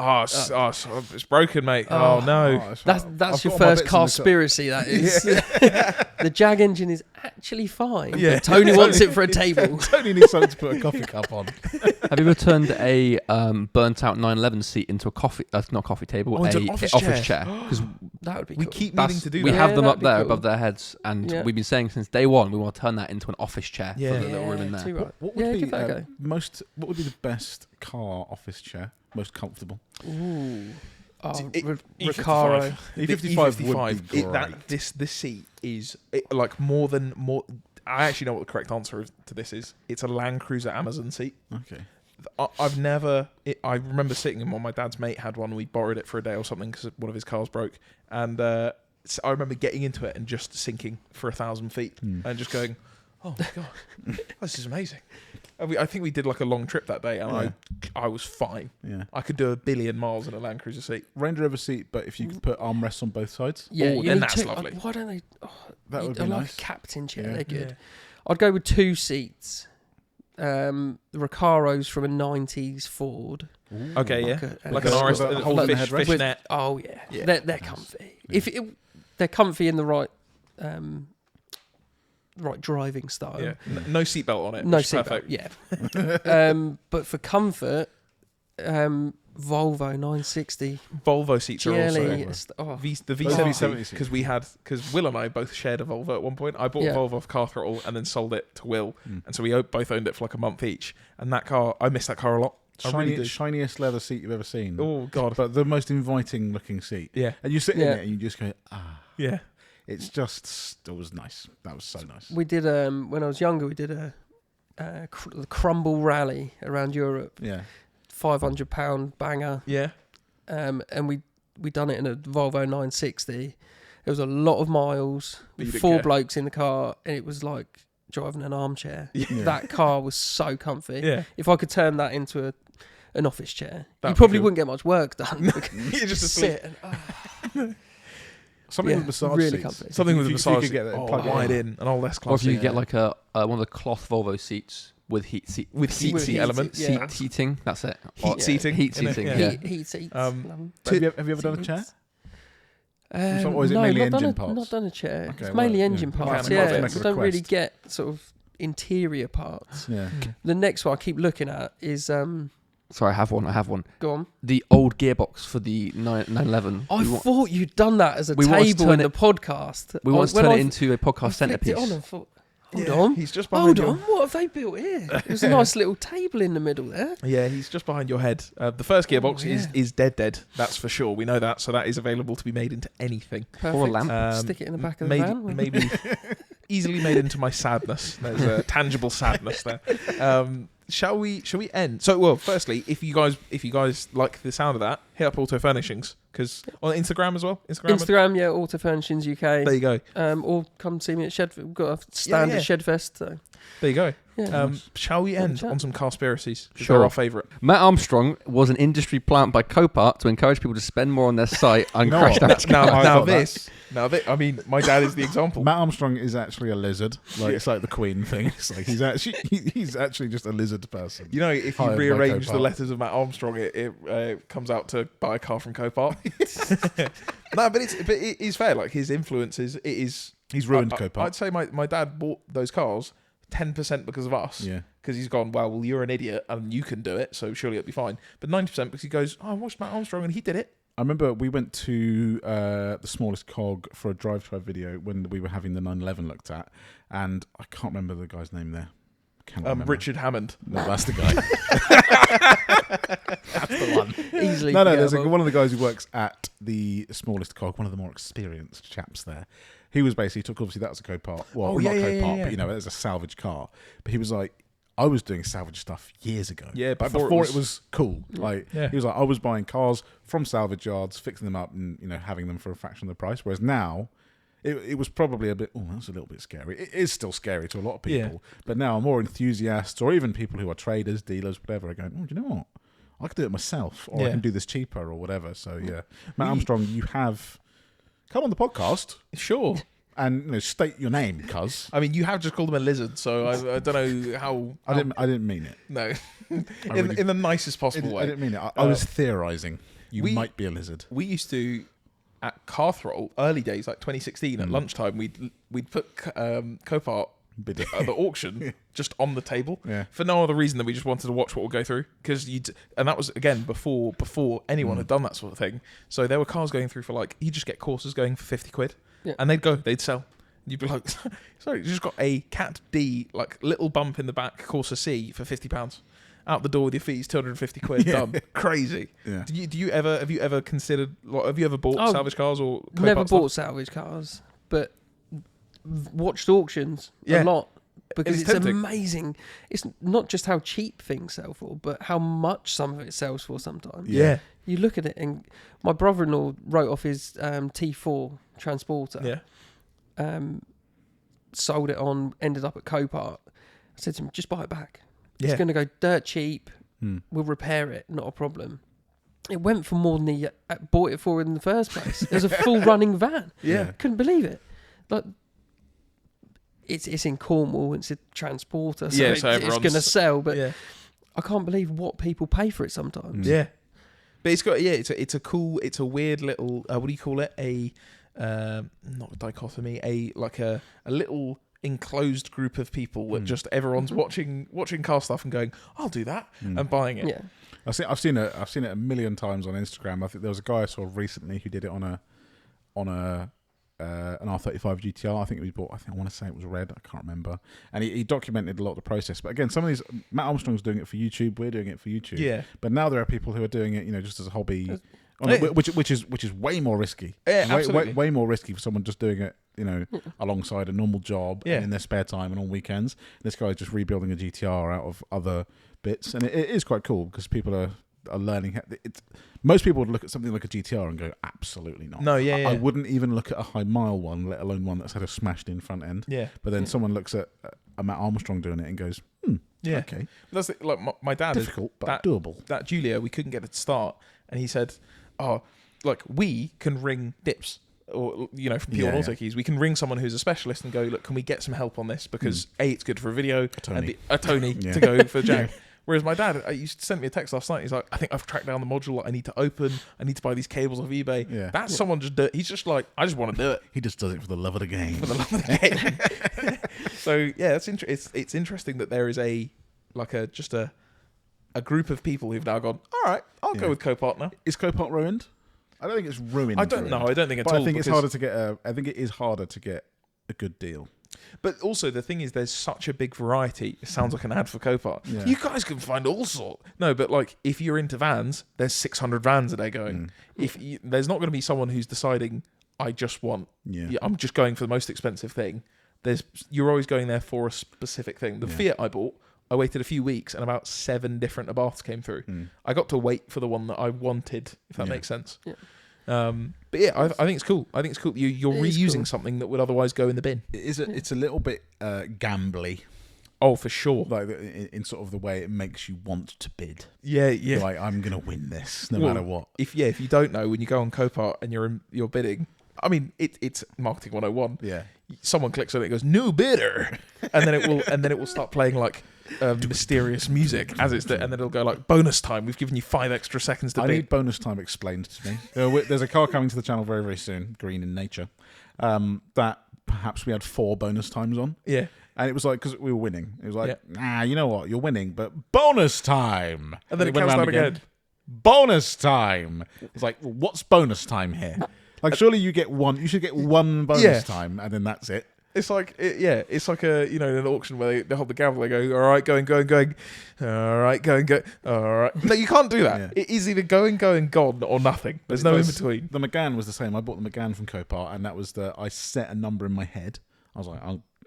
it's broken, mate. Oh, no. That's your first conspiracy. That is. The Jag engine is actually fine. Yeah. But Tony wants it for a table. Tony needs something to put a coffee cup on. Have you ever turned a burnt out 911 seat into a coffee? Not coffee table, into a an office chair. Because That would be We cool. keep needing to do we that. have them that'd up be there cool. above their heads, and Yeah. we've been saying since day one we want to turn that into an office chair Yeah. for the little room in there. too right. What would be give that a go. what would be the best car office chair? Most comfortable? Ooh. Oh, E55. Recaro. E55 would be great. This seat is more I actually know what the correct answer to this is. It's a Land Cruiser Amazon seat. Okay. I've never. I remember sitting in one. My dad's mate had one. We borrowed it for a day or something because one of his cars broke, and so I remember getting into it and just sinking for 1,000 feet and just going, "Oh my god, this is amazing." I think we did like a long trip that day, and I was fine. Yeah. I could do 1 billion miles in a Land Cruiser seat. Range Rover seat, but if you could put armrests on both sides. Yeah, Oh, you then need that's two. lovely. Why don't they? That would be I like nice. a captain chair. Yeah. They're good. Yeah. I'd go with 2 seats. The Recaros from a 90s Ford. Okay, Like yeah, a- like a- an RS, with a hole in the headrest? fishnet. Oh yeah, Yeah. they're comfy. If they're comfy in the right right driving style. Yeah, no seatbelt on it. No which is seatbelt. perfect. Yeah. But for comfort, Volvo 960 Volvo seats are also. GLE. The Those are V70 V70 because Will and I both shared a Volvo at one point. I bought Yeah. a Volvo off Car Throttle and then sold it to Will, and so we both owned it for like a month each. And that car, I miss that car a lot. I really do. Shiniest leather seat you've ever seen. Oh god, But the most inviting looking seat. yeah, And you sit in Yeah. it and you just go, ah. yeah. It's just, it was nice. That was so nice. We did when I was younger. We did the Crumble Rally around Europe. Yeah. £500 banger. Yeah, And we done it in a Volvo 960. There was a lot of miles But you with didn't 4 care. blokes in the car, and it was like driving an armchair. Yeah. That car was so comfy. yeah. If I could turn that into an office chair, That'd you be probably cool. wouldn't get much work done. You're just asleep. sit and, Something Yeah, with massage really seats. comfy. Something with If a you massage could get that plugged wide in. in and all less Or if classy. you could get like a one of the cloth Volvo seats with heat seat with heat With seat heat, elements. yeah. seat heating. That's it. Heat Or- seating, Heat innit? seating. Yeah. Yeah. heat seats. Um, Have you ever done a chair? Or is it no, mainly not done engine a, parts? Not done a chair. Okay, It's well, mainly yeah. engine Might parts. have to Yeah, make a we don't really request. get sort of interior parts. Yeah. The next one I keep looking at is Sorry, I have one. go on. The old gearbox for the 911. I thought you'd done that as a we want to table turn in it- the podcast. We want to When turn I it into a I podcast flicked it on centerpiece. and thought, hold Yeah, on. He's just behind Hold on, your. what have they built here? There's a nice little table in the middle there. Yeah, he's just behind your head. The first gearbox yeah. is dead. That's for sure. We know that. So that is available to be made into anything. Perfect. Or a lamp. Stick it in the back of the van. Maybe easily made into my sadness. There's a tangible sadness there. Shall we end? So, well, firstly, if you guys like the sound of that, hit up Auto Furnishings because on Instagram as well. Instagram, yeah, Auto Furnishings UK. There you go. Or come see me at Shed. We've got a stand Yeah. at Shedfest. So There you go. yeah. Shall we end chat. on some Conspiracies? Sure. They're our favourite. Matt Armstrong was an industry plant by Copart to encourage people to spend more on their site and No. crash down. I got that. I mean, my dad is the example. Matt Armstrong is actually a lizard. Like it's like the Queen thing. It's like he's actually just a lizard person. You know, if you Hired by rearrange the Copart. letters of Matt Armstrong, it comes out to buy a car from Copart. No, but it is fair. Like his influences, he's ruined Copart. I'd say my dad bought those cars 10% because of us. Yeah. Because he's gone, well, you're an idiot and you can do it, so surely it'll be fine. But 90% because he goes, I watched Matt Armstrong and he did it. I remember we went to the smallest cog for a drive-by video when we were having the 911 looked at, and I can't remember the guy's name there. Cannot remember. Richard Hammond. No, that's the guy. That's the one. Easily. No, there's forgettable. one of the guys who works at the smallest cog, one of the more experienced chaps there. He was basically took, obviously that was a Copart. Well, Oh, not yeah, Copart, yeah. but you know, it was a salvage car. But he was like, I was doing salvage stuff years ago. Yeah, Like, before it was cool. Like Yeah. he was like, I was buying cars from salvage yards, fixing them up, and having them for a fraction of the price. Whereas now, it was probably a bit. Oh, that's a little bit scary. It is still scary to a lot of people. But now, more enthusiasts or even people who are traders, dealers, whatever, are going. Oh, do you know what? I could do it myself, or I Yeah. can do this cheaper, or whatever. So yeah, Matt Armstrong, you have come on the podcast Sure. and state your name, cuz. I mean, you have just called him a lizard, so I don't know how. I didn't mean it. No. I really- in the nicest possible I way. didn't mean it. I was theorizing. You we- might be a lizard. We used to, at Car Throttle, early days, like 2016, at lunchtime, we'd put Copart Bid it. at the auction just on the table Yeah. for no other reason than we just wanted to watch what would go through. And that was, again, before anyone had done that sort of thing. So there were cars going through for like, you just get Corsas going for 50 quid. Yeah. And they'd sell. You'd be like, sorry, you just got a Cat D, like little bump in the back Corsa C for £50. Out the door with your fees, 250 quid, Yeah. done. Crazy. Yeah. Have you ever considered, have you ever bought Oh, salvage cars or Copart Never stuff? bought salvage cars, but watched auctions Yeah. a lot because It's it's tempting. amazing. It's not just how cheap things sell for, but how much some of it sells for sometimes. Yeah. You look at it, and my brother-in-law wrote off his T4 transporter. Yeah. Sold it on, ended up at Copart. I said to him, just buy it back. Yeah. It's going to go dirt cheap. Hmm. We'll repair it, not a problem. It went for more than he bought it for in the first place. It was a full running van. Yeah. Couldn't believe it. Like, it's in Cornwall. It's a transporter, so, Yeah, it's so everyone's- going to sell. But Yeah. I can't believe what people pay for it sometimes. Yeah. But it's got it's a cool, it's a weird little what do you call it? Not a dichotomy, a little enclosed group of people that just everyone's watching car stuff and going, I'll do that and buying it. Yeah. I've seen it a million times on Instagram. I think there was a guy I saw recently who did it on an R35 GTR. I think I want to say it was red. I can't remember. And he documented a lot of the process. But again, some of these, Matt Armstrong's doing it for YouTube. We're doing it for YouTube. Yeah. But now there are people who are doing it, just as a hobby, Yeah. which is way more risky. Yeah, way, absolutely. way more risky for someone just doing it, alongside a normal job and in their spare time and on weekends. This guy's just rebuilding a GTR out of other bits, and it is quite cool because people are learning. Most people would look at something like a GTR and go, absolutely not. No, yeah, I wouldn't even look at a high mile one, let alone one that's had a smashed in front end. Yeah. But then someone looks at a Matt Armstrong doing it and goes, Yeah. okay, That's like my dad is difficult but doable. That Julia, we couldn't get it to start, and he said, "Oh, like we can ring Dips, or from Pure Auto Keys, we can ring someone who's a specialist and go, look, can we get some help on this? Because A, it's good for a video, Tony. and a Tony Yeah. to go for Jag." Whereas my dad, he sent me a text last night. He's like, I think I've tracked down the module that I need to open. I need to buy these cables off eBay. Yeah. That's someone just he's just like, I just want to do it. He just does it for the love of the game. For the love of the game. So yeah, it's interesting that there is a group of people who've now gone, all right, I'll go with Copart now. Is Copart ruined? I don't think it's ruined. I don't know. I don't think at But all. I think it's because- harder to get I think it is harder to get a good deal. But also the thing is, there's such a big variety. It sounds like an ad for Copart. Yeah. You guys can find all sorts. No, but like if you're into vans, there's 600 vans a day going. There's not going to be someone who's deciding, I just want. Yeah. I'm just going for the most expensive thing. You're always going there for a specific thing. The Fiat I bought, I waited a few weeks and about 7 different Abarths came through. I got to wait for the one that I wanted, if that makes sense. Yeah. But yeah, I think it's cool. I think it's cool. You're It is reusing cool. something that would otherwise go in the bin. It's a little bit gambly, Oh, for sure. like in sort of the way it makes you want to bid. Yeah. Like I'm gonna win this no Well, matter what. If you don't know, when you go on Copart and you're bidding, I mean it's marketing 101. Yeah. Someone clicks on it, and goes new bidder, and then it will start playing like mysterious music as it's and then it'll go like bonus time. We've given you 5 extra seconds to I bid. need bonus time explained to me. There's a car coming to the channel very, very soon, green in nature, that perhaps we had 4 bonus times on. Yeah. And it was like, because we were winning. It was like, you know what? You're winning, but bonus time. And then it went counts round down again. Bonus time. It's like, well, what's bonus time here? Like, surely you should get one bonus time, and then that's it. It's like it's like in an auction where they hold the gavel. They go, all right, going, all right, going, all right. No, you can't do that. Yeah. It is either going, gone, or nothing. There's no in between. The McGann was the same. I bought the McGann from Copart, and that was I set a number in my head. I was like,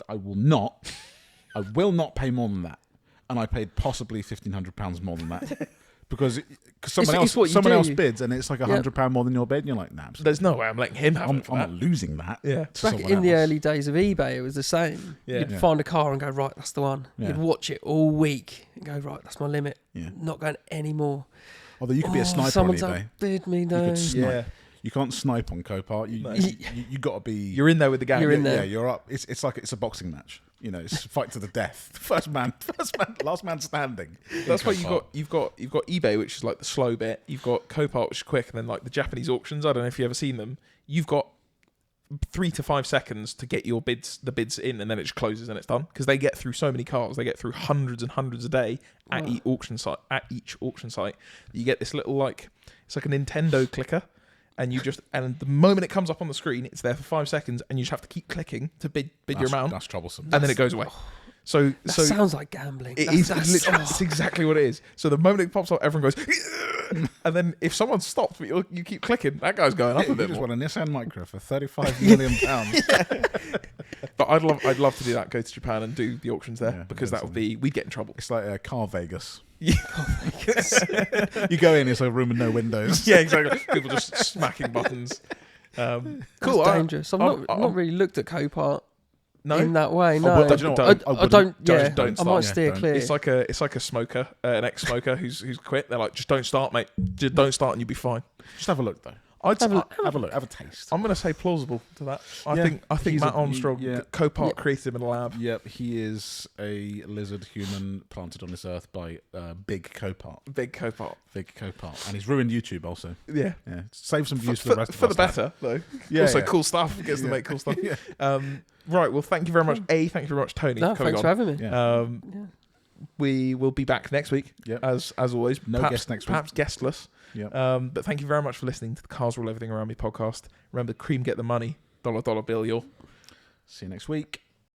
I will not pay more than that, and I paid possibly £1,500 more than that. Because someone else bids and it's like £100 more than your bid, and you're like, nah. There's no way I'm letting him have it. I'm not losing that. Yeah. to Back someone in the else. early days of eBay, it was the same. Yeah. You'd Yeah. find a car and go, right, that's the one. Yeah. You'd watch it all week and go, right, that's my limit. Yeah. Not going any more. Although you could be a sniper on Someone's eBay. outbid me, You no. could snipe. Yeah. You can't snipe on Copart. No. You got to be. You're in there with the gang. You're in there. Yeah, you're up. It's like it's a boxing match. It's fight to the death. First man, last man standing. That's why in you've got eBay, which is like the slow bit. You've got Copart, which is quick, and then like the Japanese auctions. I don't know if you've ever seen them. You've got 3 to 5 seconds to get the bids in, and then it just closes and it's done. Because they get through so many cars, they get through hundreds and hundreds a day at each auction site. You get this little it's like a Nintendo clicker. And the moment it comes up on the screen, it's there for 5 seconds, and you just have to keep clicking to bid your amount, That's troublesome. and then it goes away. So That sounds like gambling. That's exactly what it is. So the moment it pops up, everyone goes, and then if someone stops, but you keep clicking, that guy's going up a You bit just more. want a Nissan Micra for £35 million. But I'd love to do that. Go to Japan and do the auctions there Yeah, because that would be we'd get in trouble. It's like a car Vegas. Yeah. You go in, it's a room with no windows. Yeah, exactly. People just smacking buttons. Cool. That's dangerous. I've not really looked at Copart No, in that way. Oh, No, well, do you know what? I don't. Yeah, don't I start. might Yeah, steer don't. clear. it's like a smoker, an ex-smoker who's quit. They're like, just don't start, mate. Just don't start, and you'll be fine. Just have a look, though. Have Have a look. Have a taste. I'm going to say plausible to that. I Yeah, think he's Matt a- Armstrong, yeah. Copart created him in a lab. Yep, he is a lizard human planted on this earth by Big Copart. Big Copart. Big Copart. And he's ruined YouTube also. Yeah. Yeah. Save some views for the rest of us. For the better, though. Yeah, Also, yeah. cool stuff. Gets to make cool stuff. Yeah. Right. Well, thank you very much. Thank you very much, Tony, No, for coming thanks on. for having me. Yeah. We will be back next week, Yep. as always. No perhaps, guest next week. perhaps guestless. Yep. But thank you very much for listening to the Cars Rule Everything Around Me podcast. Remember, cream get the money, dollar bill, y'all. See you next week.